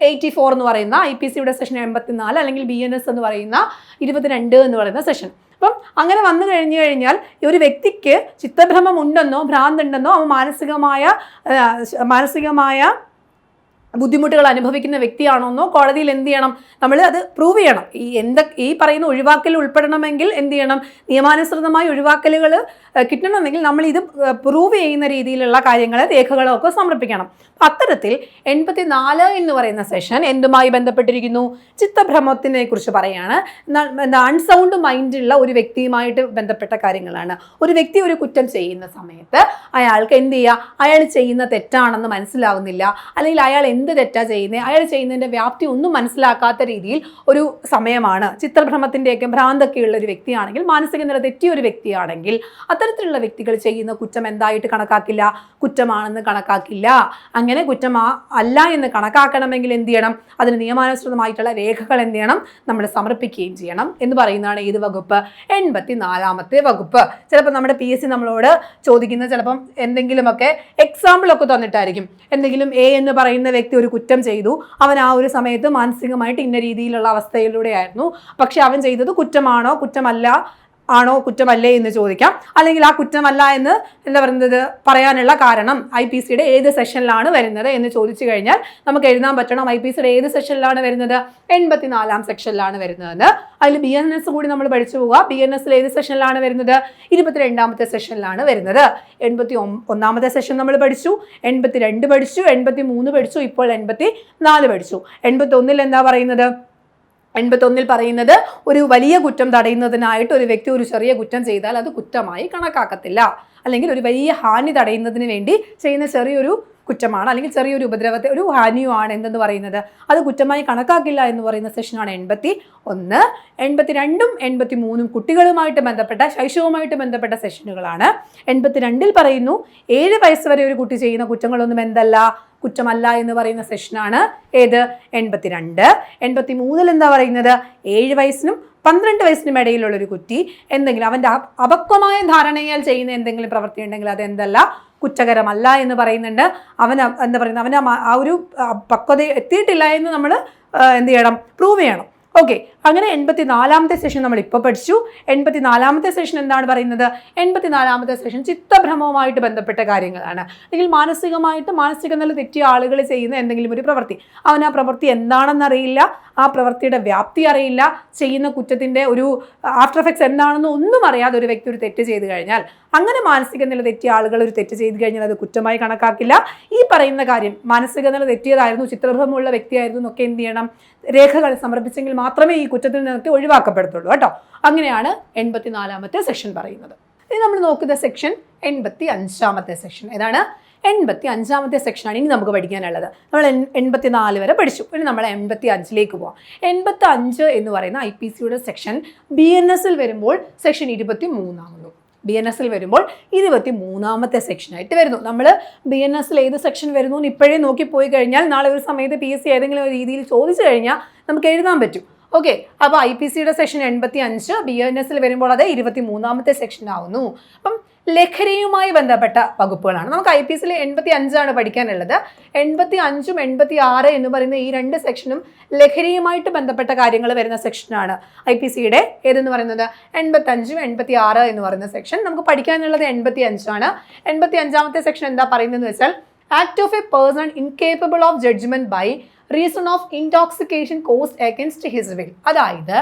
84 എന്ന് പറയുന്ന IPCയുടെ സെഷൻ 84, അല്ലെങ്കിൽ BNS എന്ന് പറയുന്ന 22 എന്ന് പറയുന്ന സെഷൻ. അപ്പം അങ്ങനെ വന്നു കഴിഞ്ഞാൽ ഒരു വ്യക്തിക്ക് ചിത്തഭ്രമം ഉണ്ടെന്നോ ഭ്രാന്തുണ്ടെന്നോ അവൻ മാനസികമായ ബുദ്ധിമുട്ടുകൾ അനുഭവിക്കുന്ന വ്യക്തിയാണോന്നോ കോടതിയിൽ എന്ത് ചെയ്യണം, നമ്മൾ അത് പ്രൂവ് ചെയ്യണം. ഈ പറയുന്ന ഒഴിവാക്കൽ ഉൾപ്പെടണമെങ്കിൽ എന്ത് ചെയ്യണം, നിയമാനുസൃതമായ ഒഴിവാക്കലുകൾ കിട്ടണമെങ്കിൽ നമ്മൾ ഇത് പ്രൂവ് ചെയ്യുന്ന രീതിയിലുള്ള കാര്യങ്ങൾ, രേഖകളോ ഒക്കെ സമർപ്പിക്കണം. അത്തരത്തിൽ 84 എന്ന് പറയുന്ന സെഷൻ എന്തുമായി ബന്ധപ്പെട്ടിരിക്കുന്നു, ചിത്തഭ്രമത്തിനെ കുറിച്ച് പറയാണ്. അൺസൗണ്ട് മൈൻഡുള്ള ഒരു വ്യക്തിയുമായിട്ട് ബന്ധപ്പെട്ട കാര്യങ്ങളാണ്. ഒരു വ്യക്തി ഒരു കുറ്റം ചെയ്യുന്ന സമയത്ത് അയാൾക്ക് എന്ത് ചെയ്യുക, അയാൾ ചെയ്യുന്ന തെറ്റാണെന്ന് മനസ്സിലാവുന്നില്ല, അല്ലെങ്കിൽ അയാൾ എന്ത് തെറ്റാ ചെയ്യുന്നത്, അയാൾ ചെയ്യുന്നതിൻ്റെ വ്യാപ്തി ഒന്നും മനസ്സിലാക്കാത്ത രീതിയിൽ ഒരു സമയമാണ്. ചിത്രഭ്രമത്തിൻ്റെയൊക്കെ ഭ്രാന്തൊക്കെയുള്ള ഒരു വ്യക്തിയാണെങ്കിൽ, മാനസിക നില തെറ്റിയ ഒരു വ്യക്തിയാണെങ്കിൽ അത്തരത്തിലുള്ള വ്യക്തികൾ ചെയ്യുന്ന കുറ്റം എന്തായിട്ട് കണക്കാക്കില്ല, കുറ്റമാണെന്ന് കണക്കാക്കില്ല. അങ്ങനെ കുറ്റം അല്ല എന്ന് കണക്കാക്കണമെങ്കിൽ എന്ത് ചെയ്യണം, അതിന് നിയമാനുസൃതമായിട്ടുള്ള രേഖകൾ എന്ത് ചെയ്യണം, നമ്മൾ സമർപ്പിക്കുകയും ചെയ്യണം എന്ന് പറയുന്നതാണ് ഏത് വകുപ്പ്, 84ാമത്തെ വകുപ്പ്. ചിലപ്പോൾ നമ്മുടെ PSC നമ്മളോട് ചോദിക്കുന്ന ചിലപ്പം എന്തെങ്കിലുമൊക്കെ എക്സാമ്പിളൊക്കെ തന്നിട്ടായിരിക്കും. എന്തെങ്കിലും A എന്ന് പറയുന്ന വ്യക്തി ഒരു കുറ്റം ചെയ്തു, അവൻ ആ ഒരു സമയത്ത് മാനസികമായിട്ട് ഇന്ന രീതിയിലുള്ള അവസ്ഥയിലൂടെ ആയിരുന്നു, പക്ഷെ അവൻ ചെയ്തത് കുറ്റമാണോ കുറ്റമല്ലേ എന്ന് ചോദിക്കാം. അല്ലെങ്കിൽ ആ കുറ്റമല്ല എന്ന് എന്താ പറയുന്നത് പറയാനുള്ള കാരണം IPCയുടെ ഏത് സെഷനിലാണ് വരുന്നത് എന്ന് ചോദിച്ചു കഴിഞ്ഞാൽ നമുക്ക് എഴുതാൻ പറ്റണം IPCയുടെ ഏത് സെഷനിലാണ് വരുന്നത്, 84ാം സെക്ഷനിലാണ് വരുന്നതെന്ന്. അതിൽ BNS കൂടി നമ്മൾ പഠിച്ചു പോവുക. BNSൽ ഏത് സെഷനിലാണ് വരുന്നത്, 22ാമത്തെ സെഷനിലാണ് വരുന്നത്. 81ാമത്തെ സെഷൻ നമ്മൾ പഠിച്ചു, 82 പഠിച്ചു, 83 പഠിച്ചു, ഇപ്പോൾ 84 പഠിച്ചു. 81ൽ എന്താ പറയുന്നത്, 81ൽ പറയുന്നത് ഒരു വലിയ കുറ്റം തടയുന്നതിനായിട്ട് ഒരു വ്യക്തി ഒരു ചെറിയ കുറ്റം ചെയ്താൽ അത് കുറ്റമായി കണക്കാക്കത്തില്ല. അല്ലെങ്കിൽ ഒരു വലിയ ഹാനി തടയുന്നതിന് വേണ്ടി ചെയ്യുന്ന ചെറിയൊരു കുറ്റമാണ്, അല്ലെങ്കിൽ ചെറിയൊരു ഉപദ്രവത്തെ ഒരു ഹാനിയുമാണ് എന്തെന്ന് പറയുന്നത്, അത് കുറ്റമായി കണക്കാക്കില്ല എന്ന് പറയുന്ന സെഷനാണ് 81. 82ഉം 83ഉം കുട്ടികളുമായിട്ട് ബന്ധപ്പെട്ട, ശൈശവവുമായിട്ട് ബന്ധപ്പെട്ട സെഷനുകളാണ്. 82ൽ പറയുന്നു 7 വയസ്സ് വരെ ഒരു കുട്ടി ചെയ്യുന്ന കുറ്റങ്ങളൊന്നും എന്തല്ല, കുറ്റമല്ല എന്ന് പറയുന്ന സെഷനാണ് ഏത്, 82. 83ൽ എന്താ പറയുന്നത്, 7 വയസ്സിനും 12 വയസ്സിനും ഇടയിലുള്ളൊരു കുട്ടി എന്തെങ്കിലും അവൻ്റെ അപക്വമായ ധാരണയാൽ ചെയ്യുന്ന എന്തെങ്കിലും പ്രവൃത്തി ഉണ്ടെങ്കിൽ അതെന്തല്ല, കുറ്റകരമല്ല എന്ന് പറയുന്നുണ്ട്. എന്താ പറയുന്നത്, അവന് ആ ഒരു പക്വത എത്തിയിട്ടില്ല എന്ന് നമ്മൾ എന്ത് ചെയ്യണം, പ്രൂവ് ചെയ്യണം. ഓക്കെ, അങ്ങനെ 84ാമത്തെ സെഷൻ നമ്മൾ ഇപ്പോൾ പഠിച്ചു. 84ാമത്തെ സെഷൻ എന്താണ് പറയുന്നത്, 84ാമത്തെ സെഷൻ ചിത്തഭ്രമവുമായിട്ട് ബന്ധപ്പെട്ട കാര്യങ്ങളാണ്. അല്ലെങ്കിൽ മാനസിക നില തെറ്റിയ ആളുകൾ ചെയ്യുന്ന എന്തെങ്കിലും ഒരു പ്രവൃത്തി, അവൻ ആ പ്രവൃത്തി എന്താണെന്നറിയില്ല, ആ പ്രവൃത്തിയുടെ വ്യാപ്തി അറിയില്ല, ചെയ്യുന്ന കുറ്റത്തിൻ്റെ ഒരു ആഫ്റ്റർ എഫക്ട്സ് എന്താണെന്ന് ഒന്നും അറിയാതെ ഒരു വ്യക്തി ഒരു തെറ്റ് ചെയ്ത് കഴിഞ്ഞാൽ, അങ്ങനെ മാനസിക നില തെറ്റിയ ആളുകൾ ഒരു തെറ്റ് ചെയ്ത് കഴിഞ്ഞാൽ അത് കുറ്റമായി കണക്കാക്കില്ല. ഈ പറയുന്ന കാര്യം മാനസിക നില തെറ്റിയതായിരുന്നു, ചിത്രഭ്രമമുള്ള വ്യക്തിയായിരുന്നു എന്നൊക്കെ എന്ത് ചെയ്യണം, രേഖകൾ സമർപ്പിച്ചെങ്കിൽ മാത്രമേ ഈ കുറ്റത്തിൽ നിന്നൊക്കെ ഒഴിവാക്കപ്പെടുത്തുള്ളൂ കേട്ടോ. അങ്ങനെയാണ് 84ാമത്തെ സെഷൻ പറയുന്നത്. ഇനി നമ്മൾ നോക്കുന്ന സെക്ഷൻ 85ാമത്തെ സെഷൻ ഏതാണ്, 85ാമത്തെ സെക്ഷനാണ് ഇനി നമുക്ക് പഠിക്കാനുള്ളത്. നമ്മൾ 84 വരെ പഠിച്ചു, ഇനി നമ്മൾ 85ലേക്ക് പോവാം. 85 എന്ന് പറയുന്ന IPCയുടെ സെക്ഷൻ BNSൽ വരുമ്പോൾ സെക്ഷൻ 23 ആകുന്നു. BNSൽ വരുമ്പോൾ 23ാമത്തെ സെക്ഷനായിട്ട് വരുന്നു. നമ്മൾ BNSൽ ഏത് സെക്ഷൻ വരുന്നു എന്ന് ഇപ്പോഴേ നോക്കിപ്പോയി കഴിഞ്ഞാൽ നാളെ ഒരു സമയത്ത് PSC ഏതെങ്കിലും ഒരു രീതിയിൽ ചോദിച്ചു കഴിഞ്ഞാൽ നമുക്ക് എഴുതാൻ പറ്റും. ഓക്കെ, അപ്പോൾ IPCയുടെ സെക്ഷൻ 85, BNSൽ വരുമ്പോൾ അത് 23ാമത്തെ സെക്ഷൻ ആവുന്നു. അപ്പം ലഹരിയുമായി ബന്ധപ്പെട്ട വകുപ്പുകളാണ് നമുക്ക് IPCയിൽ 85 പഠിക്കാനുള്ളത്. 85ഉം 86 എന്ന് പറയുന്ന ഈ 2 സെക്ഷനും ലഹരിയുമായിട്ട് ബന്ധപ്പെട്ട കാര്യങ്ങൾ വരുന്ന സെക്ഷനാണ് IPCയുടെ ഏതെന്ന് പറയുന്നത് 85ഉം 86 എന്ന് പറയുന്ന സെക്ഷൻ. നമുക്ക് പഠിക്കാനുള്ളത് 85 ആണ്. 85ാമത്തെ സെക്ഷൻ എന്താ പറയുന്നതെന്ന് വെച്ചാൽ, act of a person incapable of judgement by reason of intoxication caused against his will. അതായത്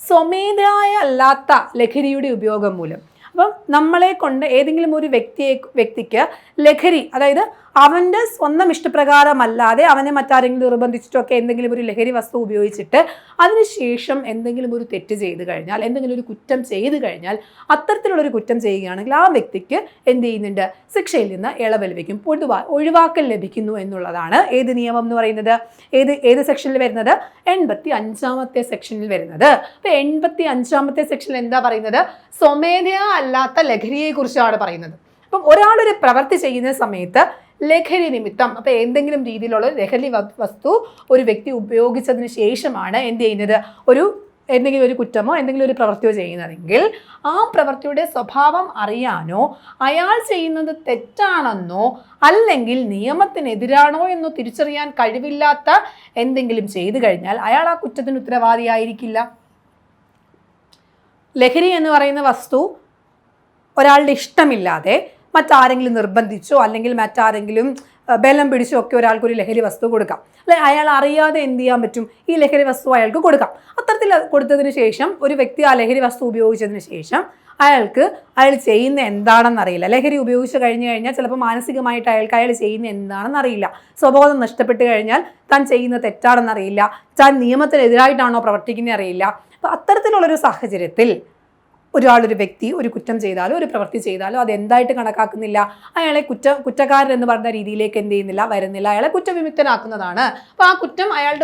സ്വമേധയായ അല്ലാത്ത ലഹരിയുടെ ഉപയോഗം മൂലം, അപ്പം നമ്മളെ കൊണ്ട് ഏതെങ്കിലും ഒരു വ്യക്തിക്ക് ലഹരി, അതായത് അവൻ്റെ സ്വന്തം ഇഷ്ടപ്രകാരമല്ലാതെ അവനെ മറ്റാരെങ്കിലും നിർബന്ധിച്ചിട്ടൊക്കെ എന്തെങ്കിലും ഒരു ലഹരി വസ്തു ഉപയോഗിച്ചിട്ട് അതിനുശേഷം എന്തെങ്കിലും ഒരു തെറ്റ് ചെയ്ത് കഴിഞ്ഞാൽ, എന്തെങ്കിലും ഒരു കുറ്റം ചെയ്ത് കഴിഞ്ഞാൽ, അത്തരത്തിലുള്ളൊരു കുറ്റം ചെയ്യുകയാണെങ്കിൽ ആ വ്യക്തിക്ക് എന്ത് ചെയ്യുന്നുണ്ട്, ശിക്ഷയിൽ നിന്ന് ഇളവ് ലഭിക്കും, പൊതുവായി ഒഴിവാക്കൽ ലഭിക്കുന്നു എന്നുള്ളതാണ് ഏത് നിയമം എന്ന് പറയുന്നത്, ഏത് സെക്ഷനിൽ വരുന്നത്, 85ാമത്തെ സെക്ഷനിൽ വരുന്നത്. അപ്പോൾ 85ാമത്തെ സെക്ഷനിൽ എന്താ പറയുന്നത്, സ്വമേധയാ അല്ലാത്ത ലഹരിയെക്കുറിച്ചാണ് പറയുന്നത്. അപ്പം ഒരാളൊരു പ്രവൃത്തി ചെയ്യുന്ന സമയത്ത് ലഹരി നിമിത്തം, അപ്പോൾ എന്തെങ്കിലും രീതിയിലുള്ള ലഹരി വസ്തു ഒരു വ്യക്തി ഉപയോഗിച്ചതിന് ശേഷമാണ് എന്ത് ചെയ്യുന്നത്, എന്തെങ്കിലും ഒരു കുറ്റമോ എന്തെങ്കിലും ഒരു പ്രവൃത്തിയോ ചെയ്യുന്നതെങ്കിൽ ആ പ്രവൃത്തിയുടെ സ്വഭാവം അറിയാനോ അയാൾ ചെയ്യുന്നത് തെറ്റാണെന്നോ അല്ലെങ്കിൽ നിയമത്തിനെതിരാണോ എന്നോ തിരിച്ചറിയാൻ കഴിവില്ലാത്ത എന്തെങ്കിലും ചെയ്തു കഴിഞ്ഞാൽ അയാൾ ആ കുറ്റത്തിന് ഉത്തരവാദിയായിരിക്കില്ല. ലഹരി എന്ന് പറയുന്ന വസ്തു ഒരാളുടെ ഇഷ്ടമില്ലാതെ മറ്റാരെങ്കിലും നിർബന്ധിച്ചോ അല്ലെങ്കിൽ മറ്റാരെങ്കിലും ബലം പിടിച്ചോ ഒക്കെ ഒരാൾക്ക് ഒരു ലഹരി വസ്തു കൊടുക്കാം, അല്ലെ അയാൾ അറിയാതെ എന്ത് ചെയ്യാൻ പറ്റും, ഈ ലഹരി വസ്തു അയാൾക്ക് കൊടുക്കാം. അത്തരത്തിൽ കൊടുത്തതിന് ശേഷം ഒരു വ്യക്തി ആ ലഹരി വസ്തു ഉപയോഗിച്ചതിന് ശേഷം അയാൾ ചെയ്യുന്ന എന്താണെന്ന് അറിയില്ല. ലഹരി ഉപയോഗിച്ച് കഴിഞ്ഞു കഴിഞ്ഞാൽ ചിലപ്പോൾ മാനസികമായിട്ട് അയാൾ ചെയ്യുന്ന എന്താണെന്ന് അറിയില്ല. സ്വബോധം നഷ്ടപ്പെട്ട് കഴിഞ്ഞാൽ താൻ ചെയ്യുന്ന തെറ്റാണെന്ന് അറിയില്ല, താൻ നിയമത്തിനെതിരായിട്ടാണോ പ്രവർത്തിക്കുന്നത് അറിയില്ല. അപ്പോൾ അത്തരത്തിലുള്ളൊരു സാഹചര്യത്തിൽ ഒരു വ്യക്തി ഒരു കുറ്റം ചെയ്താലോ ഒരു പ്രവൃത്തി ചെയ്താലോ അതെന്തായിട്ട് കണക്കാക്കുന്നില്ല, അയാളെ കുറ്റക്കാരൻ എന്ന് പറഞ്ഞ രീതിയിലേക്ക് എന്ത് ചെയ്യുന്നില്ല, വരുന്നില്ല, അയാളെ കുറ്റവിമുക്തനാക്കുന്നതാണ്. അപ്പോൾ ആ കുറ്റം അയാൾ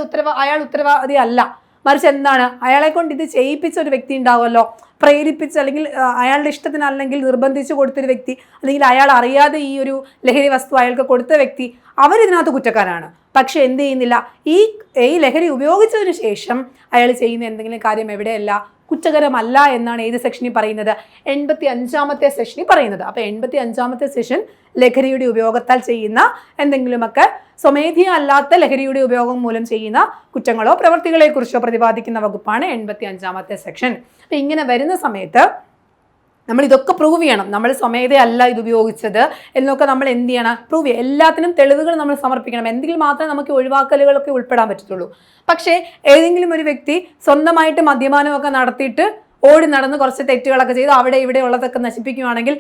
ഉത്തരവാദി അല്ല, മറിച്ച് എന്താണ്, അയാളെ കൊണ്ട് ഇത് ചെയ്യിപ്പിച്ച ഒരു വ്യക്തി ഉണ്ടാവുമല്ലോ, പ്രേരിപ്പിച്ച് അല്ലെങ്കിൽ അയാളുടെ ഇഷ്ടത്തിനല്ലെങ്കിൽ നിർബന്ധിച്ച് കൊടുത്തൊരു വ്യക്തി, അല്ലെങ്കിൽ അയാൾ അറിയാതെ ഈ ഒരു ലഹരി വസ്തു അയാൾക്ക് കൊടുത്ത വ്യക്തി, അവരിതിനകത്ത് കുറ്റക്കാരാണ്. പക്ഷെ എന്ത് ചെയ്യുന്നില്ല, ഈ ലഹരി ഉപയോഗിച്ചതിന് ശേഷം അയാൾ ചെയ്യുന്ന എന്തെങ്കിലും കാര്യം എവിടെയല്ല, കുറ്റകരമല്ല എന്നാണ് ഏത് സെക്ഷനിൽ പറയുന്നത്, 85ാമത്തെ സെക്ഷനിൽ പറയുന്നത്. അപ്പോൾ 85ാമത്തെ സെഷൻ ലഹരിയുടെ ഉപയോഗത്താൽ ചെയ്യുന്ന എന്തെങ്കിലുമൊക്കെ സ്വമേധയാ അല്ലാത്ത ലഹരിയുടെ ഉപയോഗം മൂലം ചെയ്യുന്ന കുറ്റങ്ങളോ പ്രവൃത്തികളെ കുറിച്ചോ പ്രതിപാദിക്കുന്ന വകുപ്പാണ് 85ാമത്തെ സെക്ഷൻ. അപ്പം ഇങ്ങനെ വരുന്ന സമയത്ത് നമ്മൾ ഇതൊക്കെ പ്രൂവ് ചെയ്യണം. നമ്മൾ സ്വമേധയല്ല ഇത് ഉപയോഗിച്ചത് എന്നൊക്കെ നമ്മൾ എന്ത് ചെയ്യണം, പ്രൂവ് ചെയ്യുക. എല്ലാത്തിനും തെളിവുകൾ നമ്മൾ സമർപ്പിക്കണം. എന്തെങ്കിലും മാത്രമേ നമുക്ക് ഒഴിവാക്കലുകളൊക്കെ ഉൾപ്പെടാൻ പറ്റത്തുള്ളൂ. പക്ഷേ ഏതെങ്കിലും ഒരു വ്യക്തി സ്വന്തമായിട്ട് മദ്യപാനമൊക്കെ നടത്തിയിട്ട് ഓടി നടന്ന് കുറച്ച് തെറ്റുകളൊക്കെ ചെയ്ത് അവിടെ ഇവിടെ ഉള്ളതൊക്കെ നശിപ്പിക്കുകയാണെങ്കിൽ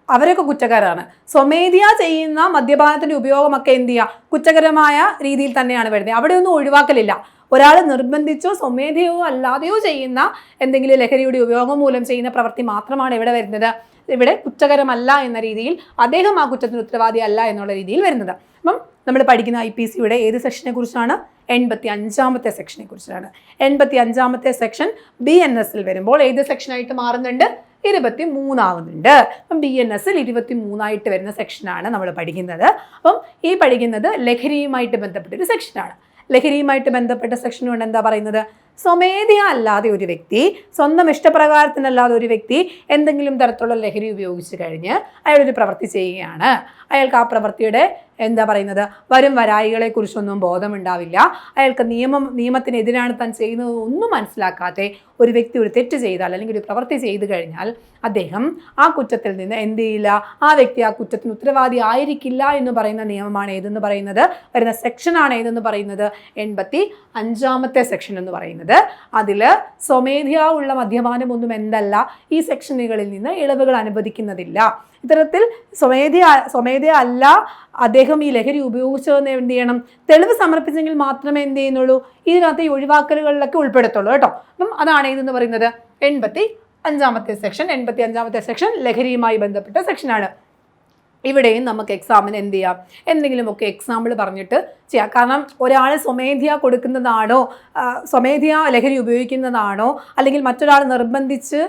അവരൊക്കെ കുറ്റക്കാരാണ്. സ്വമേധയാ ചെയ്യുന്ന മദ്യപാനത്തിൻ്റെ ഉപയോഗമൊക്കെ എന്ത് ചെയ്യുക, കുറ്റകരമായ രീതിയിൽ തന്നെയാണ് വരുന്നത്. അവിടെയൊന്നും ഒഴിവാക്കലില്ല. ഒരാൾ നിർബന്ധിച്ചോ സ്വമേധയോ അല്ലാതെയോ ചെയ്യുന്ന എന്തെങ്കിലും ലഹരിയുടെ ഉപയോഗം മൂലം ചെയ്യുന്ന പ്രവൃത്തി മാത്രമാണ് ഇവിടെ വരുന്നത്. ഇവിടെ കുറ്റകരമല്ല എന്ന രീതിയിൽ അദ്ദേഹം ആ കുറ്റത്തിന് ഉത്തരവാദി അല്ല എന്നുള്ള രീതിയിൽ വരുന്നത്. അപ്പം നമ്മൾ പഠിക്കുന്ന IPCയുടെ ഏത് സെക്ഷനെ കുറിച്ചാണ്, 85ാമത്തെ സെക്ഷനെ കുറിച്ചാണ്. 85ാമത്തെ സെക്ഷൻ BNS വരുമ്പോൾ ഏത് സെക്ഷനായിട്ട് മാറുന്നുണ്ട്, 23 ആവുന്നുണ്ട്. അപ്പം BNS 23 വരുന്ന സെക്ഷനാണ് നമ്മൾ പഠിക്കുന്നത്. അപ്പം ഈ പഠിക്കുന്നത് ലഹരിയുമായിട്ട് ബന്ധപ്പെട്ടൊരു സെക്ഷനാണ്. ലഹരിയുമായിട്ട് ബന്ധപ്പെട്ട സെക്ഷൻ കൊണ്ട് എന്താ പറയുന്നത്, സ്വമേധയാ അല്ലാതെ ഒരു വ്യക്തി, സ്വന്തം ഇഷ്ടപ്രകാരത്തിനല്ലാതെ ഒരു വ്യക്തി എന്തെങ്കിലും തരത്തിലുള്ള ലഹരി ഉപയോഗിച്ച് കഴിഞ്ഞ് അയാളൊരു പ്രവൃത്തി ചെയ്യുകയാണ്. അയാൾക്ക് ആ പ്രവൃത്തിയുടെ എന്താ പറയുന്നത്, വരും വരായികളെ കുറിച്ചൊന്നും ബോധമുണ്ടാവില്ല. അയാൾക്ക് നിയമത്തിനെതിരാണ് താൻ ചെയ്യുന്നത് ഒന്നും മനസ്സിലാക്കാതെ ഒരു വ്യക്തി ഒരു തെറ്റ് ചെയ്താൽ അല്ലെങ്കിൽ ഒരു പ്രവൃത്തി ചെയ്തു കഴിഞ്ഞാൽ അദ്ദേഹം ആ കുറ്റത്തിൽ നിന്ന് എന്ത് ചെയ്യില്ല, ആ വ്യക്തി ആ കുറ്റത്തിന് ഉത്തരവാദി ആയിരിക്കില്ല എന്ന് പറയുന്ന നിയമമാണ് ഏതെന്ന് പറയുന്നത്, വരുന്ന സെക്ഷനാണ് ഏതെന്ന് പറയുന്നത്, 85ാമത്തെ സെക്ഷൻ എന്ന് പറയുന്നത്. അതിൽ സ്വമേധയാ ഉള്ള മദ്യപാനം ഒന്നും എന്തല്ല, ഈ സെക്ഷനുകളിൽ നിന്ന് ഇളവുകൾ അനുവദിക്കുന്നതില്ല. ഇത്തരത്തിൽ സ്വമേധയാ അല്ല അദ്ദേഹം ഈ ലഹരി ഉപയോഗിച്ചതെന്ന് എന്ത് ചെയ്യണം, തെളിവ് സമർപ്പിച്ചെങ്കിൽ മാത്രമേ എന്ത് ചെയ്യുന്നുള്ളൂ, ഇതിനകത്ത് ഈ ഒഴിവാക്കലുകളിലൊക്കെ ഉൾപ്പെടുത്തുള്ളൂ കേട്ടോ. അപ്പം അതാണ് ഇതെന്ന് പറയുന്നത് 85ാമത്തെ സെക്ഷൻ. 85ാമത്തെ സെക്ഷൻ ലഹരിയുമായി ബന്ധപ്പെട്ട സെക്ഷനാണ്. ഇവിടെയും നമുക്ക് എക്സാമിന് എന്ത് ചെയ്യാം, എന്തെങ്കിലുമൊക്കെ എക്സാമ്പിൾ പറഞ്ഞിട്ട് ചെയ്യാം. കാരണം ഒരാൾ സ്വമേധയാ കൊടുക്കുന്നതാണോ, സ്വമേധയാ ലഹരി ഉപയോഗിക്കുന്നതാണോ, അല്ലെങ്കിൽ മറ്റൊരാൾ നിർബന്ധിച്ച്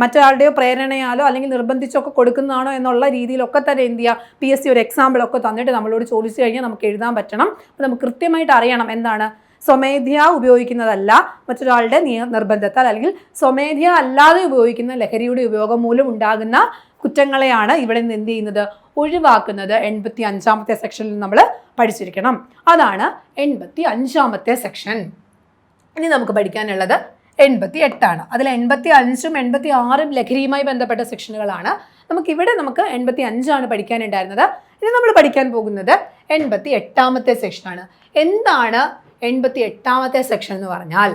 മറ്റൊരാളുടെയോ പ്രേരണയാലോ അല്ലെങ്കിൽ നിർബന്ധിച്ചൊക്കെ കൊടുക്കുന്നതാണോ എന്നുള്ള രീതിയിലൊക്കെ തന്നെ എന്ത് ചെയ്യുക, PSC ഒരു എക്സാമ്പിളൊക്കെ തന്നിട്ട് നമ്മളോട് ചോദിച്ചു കഴിഞ്ഞാൽ നമുക്ക് എഴുതാൻ പറ്റണം. അപ്പോൾ നമുക്ക് കൃത്യമായിട്ട് അറിയണം എന്താണ്, സ്വമേധയാ ഉപയോഗിക്കുന്നതല്ല, മറ്റൊരാളുടെ നിർബന്ധത്താൽ അല്ലെങ്കിൽ സ്വമേധയാ അല്ലാതെ ഉപയോഗിക്കുന്ന ലഹരിയുടെ ഉപയോഗം മൂലം ഉണ്ടാകുന്ന കുറ്റങ്ങളെയാണ് ഇവിടെ നിന്ന് എന്ത് ചെയ്യുന്നത്, ഒഴിവാക്കുന്നത്. 85ാമത്തെ സെക്ഷനിൽ നമ്മൾ പഠിച്ചിരിക്കണം. അതാണ് 85ാമത്തെ സെക്ഷൻ. ഇനി നമുക്ക് പഠിക്കാനുള്ളത് 88 അതിൽ 85ഉം 86ഉം ലഹരിയുമായി ബന്ധപ്പെട്ട സെക്ഷനുകളാണ്. നമുക്ക് 85 പഠിക്കാനുണ്ടായിരുന്നത്. ഇനി നമ്മൾ പഠിക്കാൻ പോകുന്നത് 88ാമത്തെ സെക്ഷനാണ്. എന്താണ് 88ാമത്തെ സെക്ഷൻ എന്ന് പറഞ്ഞാൽ,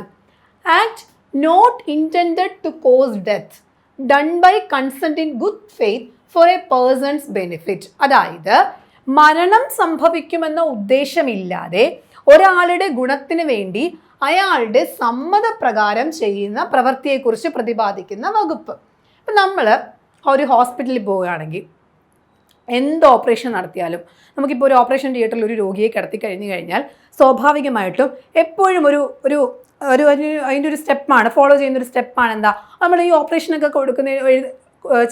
act not intended to cause death done by consent in good faith for a person's benefit. അതായത് മരണം സംഭവിക്കുമെന്ന ഉദ്ദേശമില്ലാതെ ഒരാളുടെ ഗുണത്തിന് വേണ്ടി അയാളുടെ സമ്മതപ്രകാരം ചെയ്യുന്ന പ്രവൃത്തിയെക്കുറിച്ച് പ്രതിപാദിക്കുന്ന വകുപ്പ്. ഇപ്പം നമ്മൾ ഒരു ഹോസ്പിറ്റലിൽ പോവുകയാണെങ്കിൽ എന്ത് ഓപ്പറേഷൻ നടത്തിയാലും, നമുക്കിപ്പോൾ ഒരു ഓപ്പറേഷൻ തിയേറ്ററിൽ ഒരു രോഗിയെ കിടത്തി കഴിഞ്ഞാൽ സ്വാഭാവികമായിട്ടും എപ്പോഴും അതിൻ്റെ ഒരു സ്റ്റെപ്പാണ്, ഫോളോ ചെയ്യുന്നൊരു സ്റ്റെപ്പാണ് എന്താ, നമ്മൾ ഈ ഓപ്പറേഷനൊക്കെ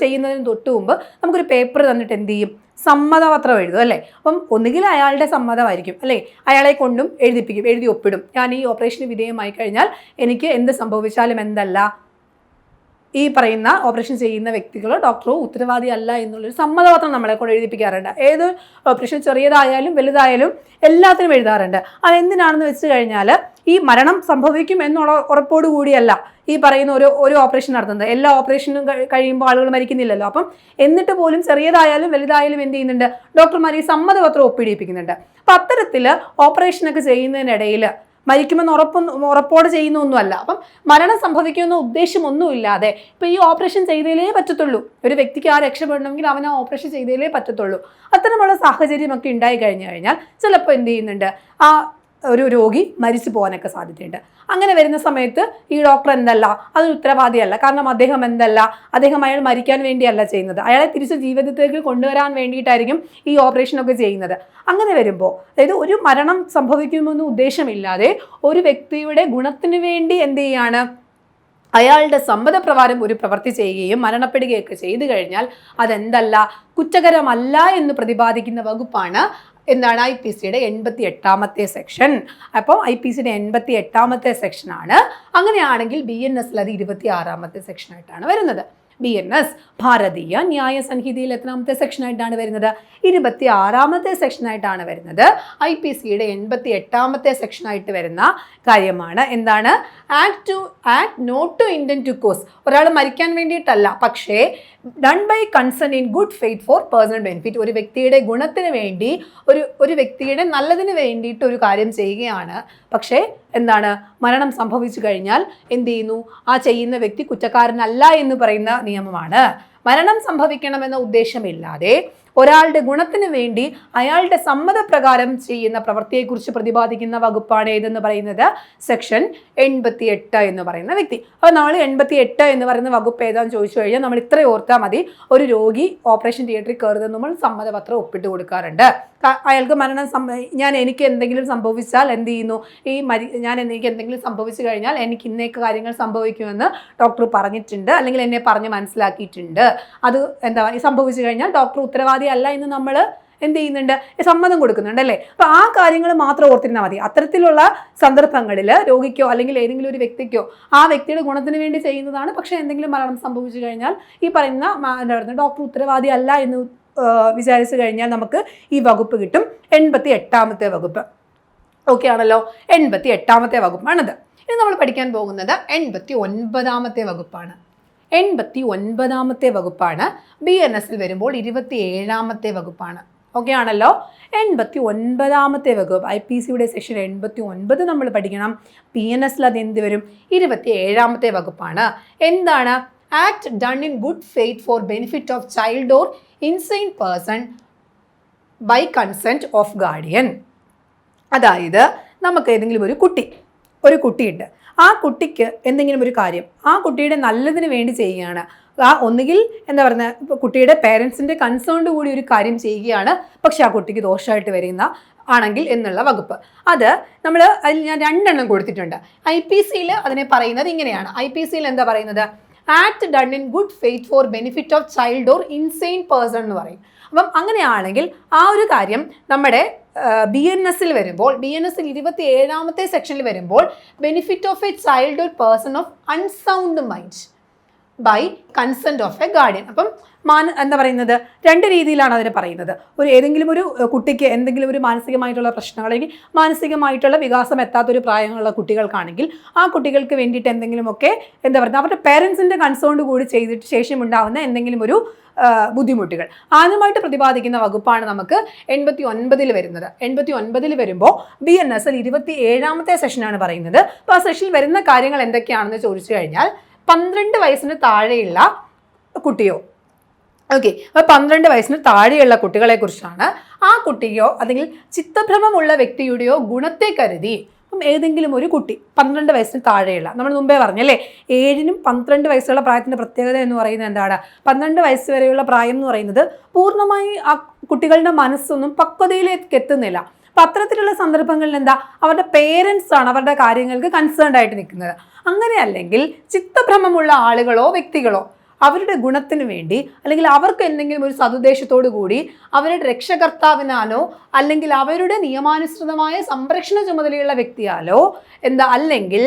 ചെയ്യുന്നതിന് തൊട്ട് മുമ്പ് നമുക്കൊരു പേപ്പർ തന്നിട്ട് എന്ത് ചെയ്യും, സമ്മതപത്രം എഴുതും അല്ലേ. അപ്പം ഒന്നുകിൽ അയാളുടെ സമ്മതമായിരിക്കും അല്ലേ, അയാളെ കൊണ്ടും എഴുതി ഒപ്പിടും. ഞാൻ ഈ ഓപ്പറേഷന് വിധേയമായി കഴിഞ്ഞാൽ എനിക്ക് എന്ത് സംഭവിച്ചാലും എന്തല്ല, ഈ പറയുന്ന ഓപ്പറേഷൻ ചെയ്യുന്ന വ്യക്തികളോ ഡോക്ടറോ ഉത്തരവാദിയല്ല എന്നുള്ളൊരു സമ്മതപത്രം നമ്മളെ കൊണ്ട് എഴുതിപ്പിക്കാറുണ്ട്. ഏത് ഓപ്പറേഷൻ ചെറിയതായാലും വലുതായാലും എല്ലാത്തിനും എഴുതാറുണ്ട്. അതെന്തിനാണെന്ന് വെച്ച് കഴിഞ്ഞാൽ ഈ മരണം സംഭവിക്കും എന്നുള്ള ഉറപ്പോടു കൂടിയല്ല ഈ പറയുന്ന ഒരു ഓപ്പറേഷൻ നടത്തുന്നത്. എല്ലാ ഓപ്പറേഷനും കഴിയുമ്പോൾ ആളുകൾ മരിക്കുന്നില്ലല്ലോ. അപ്പം എന്നിട്ട് പോലും ചെറിയതായാലും വലുതായാലും എന്ത് ചെയ്യുന്നുണ്ട്, ഡോക്ടർമാർ ഈ സമ്മതപത്രം ഒപ്പിടിപ്പിക്കുന്നുണ്ട്. അപ്പം അത്തരത്തിൽ ഓപ്പറേഷനൊക്കെ ചെയ്യുന്നതിനിടയിൽ മരിക്കുമെന്ന് ഉറപ്പോടെ ചെയ്യുന്നൊന്നുമല്ല. അപ്പം മരണം സംഭവിക്കുമെന്ന ഉദ്ദേശമൊന്നുമില്ലാതെ ഇപ്പം ഈ ഓപ്പറേഷൻ ചെയ്തതിലേ പറ്റത്തുള്ളൂ, ഒരു വ്യക്തിക്ക് ആ രക്ഷപ്പെടണമെങ്കിൽ അവൻ ആ ഓപ്പറേഷൻ ചെയ്തതിലേ പറ്റത്തുള്ളൂ. അത്തരമുള്ള സാഹചര്യമൊക്കെ ഉണ്ടായി കഴിഞ്ഞാൽ ചിലപ്പോൾ എന്ത് ചെയ്യുന്നുണ്ട്, ആ ഒരു രോഗി മരിച്ചു പോകാനൊക്കെ സാധ്യതയുണ്ട്. അങ്ങനെ വരുന്ന സമയത്ത് ഈ ഡോക്ടർ എന്തല്ല, അതിന് ഉത്തരവാദിയല്ല. കാരണം അദ്ദേഹം അയാൾ മരിക്കാൻ വേണ്ടിയല്ല ചെയ്യുന്നത്, അയാളെ തിരിച്ച് ജീവിതത്തിലേക്ക് കൊണ്ടുവരാൻ വേണ്ടിയിട്ടായിരിക്കും ഈ ഓപ്പറേഷനൊക്കെ ചെയ്യുന്നത്. അങ്ങനെ വരുമ്പോൾ അതായത് ഒരു മരണം സംഭവിക്കുമെന്ന് ഉദ്ദേശമില്ലാതെ ഒരു വ്യക്തിയുടെ ഗുണത്തിന് വേണ്ടി എന്ത് ചെയ്യാണ്, അയാളുടെ സമ്മതപ്രകാരം ഒരു പ്രവൃത്തി ചെയ്യുകയും മരണപ്പെടുകയൊക്കെ ചെയ്തു കഴിഞ്ഞാൽ അതെന്തല്ല, കുറ്റകരമല്ല എന്ന് പ്രതിപാദിക്കുന്ന വകുപ്പാണ് എന്താണ് IPCയുടെ 88ാമത്തെ സെക്ഷൻ. അപ്പോൾ IPCയുടെ 88ാമത്തെ സെക്ഷനാണ്. അങ്ങനെയാണെങ്കിൽ BNSൽ അത് 26ാമത്തെ സെക്ഷനായിട്ടാണ് വരുന്നത്. BNS ഭാരതീയ ന്യായ സംഹിതയിൽ എത്രാമത്തെ സെക്ഷനായിട്ടാണ് വരുന്നത്, 26ാമത്തെ സെക്ഷനായിട്ടാണ് വരുന്നത്. IPCയുടെ 88ാമത്തെ സെക്ഷനായിട്ട് വരുന്ന കാര്യമാണ് എന്താണ്, act not to intent to cause, ഒരാൾ മരിക്കാൻ വേണ്ടിയിട്ടല്ല, പക്ഷേ done by consent in good faith for personal benefit, ഒരു വ്യക്തിയുടെ ഗുണത്തിന് വേണ്ടി ഒരു വ്യക്തിയുടെ നല്ലതിന് വേണ്ടിയിട്ട് ഒരു കാര്യം ചെയ്യുകയാണ്. പക്ഷേ എന്താണ്, മരണം സംഭവിച്ചു കഴിഞ്ഞാൽ എന്ത് ചെയ്യുന്നു, ആ ചെയ്യുന്ന വ്യക്തി കുറ്റക്കാരനല്ല എന്ന് പറയുന്ന നിയമമാണ്. മരണം സംഭവിക്കണമെന്ന ഉദ്ദേശമില്ലാതെ ഒരാളുടെ ഗുണത്തിന് വേണ്ടി അയാളുടെ സമ്മതപ്രകാരം ചെയ്യുന്ന പ്രവൃത്തിയെക്കുറിച്ച് പ്രതിപാദിക്കുന്ന വകുപ്പാണ് ഏതെന്ന് പറയുന്നത് സെക്ഷൻ 88 എന്ന് പറയുന്ന വ്യക്തി. അപ്പോൾ നമ്മൾ 88 എന്ന് പറയുന്ന വകുപ്പ് ഏതാണെന്ന് ചോദിച്ചു കഴിഞ്ഞാൽ നമ്മൾ ഇത്രയും ഓർത്താൽ മതി, ഒരു രോഗി ഓപ്പറേഷൻ തിയേറ്ററിൽ കയറുന്നത് നമ്മൾ സമ്മതപത്രം ഒപ്പിട്ട് കൊടുക്കാറുണ്ട്. അയാൾക്ക് എനിക്ക് എന്തെങ്കിലും സംഭവിച്ചാൽ എന്ത് ചെയ്യുന്നു, എനിക്ക് എന്തെങ്കിലും സംഭവിച്ചു കഴിഞ്ഞാൽ എനിക്ക് ഇന്നേക്ക് കാര്യങ്ങൾ സംഭവിക്കുമെന്ന് ഡോക്ടർ പറഞ്ഞിട്ടുണ്ട്, അല്ലെങ്കിൽ എന്നെ പറഞ്ഞ് മനസ്സിലാക്കിയിട്ടുണ്ട്. അത് സംഭവിച്ചു കഴിഞ്ഞാൽ ഡോക്ടർ ഉത്തരവാദി അല്ല എന്ന് നമ്മൾ എന്ത് ചെയ്യുന്നുണ്ട്, സമ്മതം കൊടുക്കുന്നുണ്ട് അല്ലേ. അപ്പൊ ആ കാര്യങ്ങൾ മാത്രം ഓർത്തിരുന്നാൽ മതി. അത്തരത്തിലുള്ള സന്ദർഭങ്ങളിൽ രോഗിക്കോ അല്ലെങ്കിൽ ഏതെങ്കിലും ഒരു വ്യക്തിക്കോ ആ വ്യക്തിയുടെ ഗുണത്തിന് വേണ്ടി ചെയ്യുന്നതാണ്, പക്ഷെ എന്തെങ്കിലും മരണം സംഭവിച്ചു കഴിഞ്ഞാൽ ഈ പറയുന്ന ഡോക്ടർ ഉത്തരവാദി അല്ല എന്ന് വിചാരിച്ചു കഴിഞ്ഞാൽ നമുക്ക് ഈ വകുപ്പ് കിട്ടും, 88ാമത്തെ വകുപ്പ്. ഓക്കെ ആണല്ലോ, 88ാമത്തെ വകുപ്പാണിത്. ഇനി നമ്മൾ പഠിക്കാൻ പോകുന്നത് 89ാമത്തെ വകുപ്പാണ്. 89ാമത്തെ വകുപ്പാണ്. BNSൽ വരുമ്പോൾ 27ാമത്തെ വകുപ്പാണ്. ഓക്കെ ആണല്ലോ, 89ാമത്തെ വകുപ്പ് IPCയുടെ സെക്ഷൻ 89 നമ്മൾ പഠിക്കണം. BNSൽ അത് എന്ത് വരും, 27ാമത്തെ വകുപ്പാണ്. എന്താണ്, act done in good faith for benefit of child or insane person by consent of guardian. അതായത് നമുക്ക് ഏതെങ്കിലും ഒരു കുട്ടിയുണ്ട്, ആ കുട്ടിക്ക് എന്തെങ്കിലും ഒരു കാര്യം ആ കുട്ടിയുടെ നല്ലതിന് വേണ്ടി ചെയ്യുകയാണ്. ഒന്നുകിൽ കുട്ടിയുടെ പേരൻസിൻ്റെ കൺസേൺഡ് കൂടി ഒരു കാര്യം ചെയ്യുകയാണ്, പക്ഷെ ആ കുട്ടിക്ക് ദോഷമായിട്ട് വരുന്ന ആണെങ്കിൽ എന്നുള്ള വകുപ്പ്. അത് അതിൽ ഞാൻ 2 എണ്ണം കൊടുത്തിട്ടുണ്ട്. IPCയിൽ അതിനെ പറയുന്നത് ഇങ്ങനെയാണ്. IPCയിൽ എന്താ പറയുന്നത്, act done in good faith for benefit of child or insane person എന്ന് പറയും. അപ്പം അങ്ങനെയാണെങ്കിൽ ആ ഒരു കാര്യം നമ്മുടെ BNSൽ വരുമ്പോൾ, BNSൽ 27ാമത്തെ സെക്ഷനിൽ വരുമ്പോൾ benefit of a child or person of unsound mind by consent of a guardian. അപ്പം എന്താ പറയുന്നത്, 2 രീതിയിലാണ് അതിനെ പറയുന്നത്. ഏതെങ്കിലും ഒരു കുട്ടിക്ക് എന്തെങ്കിലും ഒരു മാനസികമായിട്ടുള്ള പ്രശ്നങ്ങൾ, അല്ലെങ്കിൽ മാനസികമായിട്ടുള്ള വികാസം എത്താത്തൊരു പ്രായമുള്ള കുട്ടികൾക്കാണെങ്കിൽ ആ കുട്ടികൾക്ക് വേണ്ടിയിട്ട് എന്തെങ്കിലുമൊക്കെ അവരുടെ പേരൻസിൻ്റെ കൺസേൺ കൂടി ചെയ്തിട്ട് ശേഷം ഉണ്ടാകുന്ന എന്തെങ്കിലും ഒരു ബുദ്ധിമുട്ടുകൾ ആദ്യമായിട്ട് പ്രതിപാദിക്കുന്ന വകുപ്പാണ് നമുക്ക് 89ൽ വരുന്നത്. 89ൽ വരുമ്പോൾ BNSൽ 27ാമത്തെ സെഷനാണ് പറയുന്നത്. അപ്പോൾ ആ സെഷനിൽ വരുന്ന കാര്യങ്ങൾ എന്തൊക്കെയാണെന്ന് ചോദിച്ചു കഴിഞ്ഞാൽ 12 വയസ്സിന് താഴെയുള്ള കുട്ടിയോ, ഓക്കെ, അപ്പോൾ 12 വയസ്സിന് താഴെയുള്ള കുട്ടികളെ കുറിച്ചാണ്. ആ കുട്ടിയോ അല്ലെങ്കിൽ ചിത്തഭ്രമമുള്ള വ്യക്തിയുടെയോ ഗുണത്തെ കരുതി ഏതെങ്കിലും ഒരു കുട്ടി 12 വയസ്സിന് താഴെയുള്ള, നമ്മൾ മുമ്പേ പറഞ്ഞല്ലേ 7നും 12 വയസ്സുള്ള പ്രായത്തിൻ്റെ പ്രത്യേകത എന്ന് പറയുന്നത് എന്താണ്, 12 വയസ്സ് വരെയുള്ള പ്രായം എന്ന് പറയുന്നത് പൂർണ്ണമായി ആ കുട്ടികളുടെ മനസ്സൊന്നും പക്വതയിലേക്ക് എത്തുന്നില്ല. അപ്പം അത്തരത്തിലുള്ള സന്ദർഭങ്ങളിൽ അവരുടെ പേരൻസ് ആണ് അവരുടെ കാര്യങ്ങൾക്ക് കൺസേൺഡ് ആയിട്ട് നിൽക്കുന്നത്. അങ്ങനെ അല്ലെങ്കിൽ ചിത്തഭ്രമമുള്ള ആളുകളോ വ്യക്തികളോ, അവരുടെ ഗുണത്തിന് വേണ്ടി അല്ലെങ്കിൽ അവർക്ക് എന്തെങ്കിലും ഒരു സതുദ്ദേശത്തോടു കൂടി അവരുടെ രക്ഷകർത്താവിനാലോ അല്ലെങ്കിൽ അവരുടെ നിയമാനുസൃതമായ സംരക്ഷണ ചുമതലയുള്ള വ്യക്തിയാലോ അല്ലെങ്കിൽ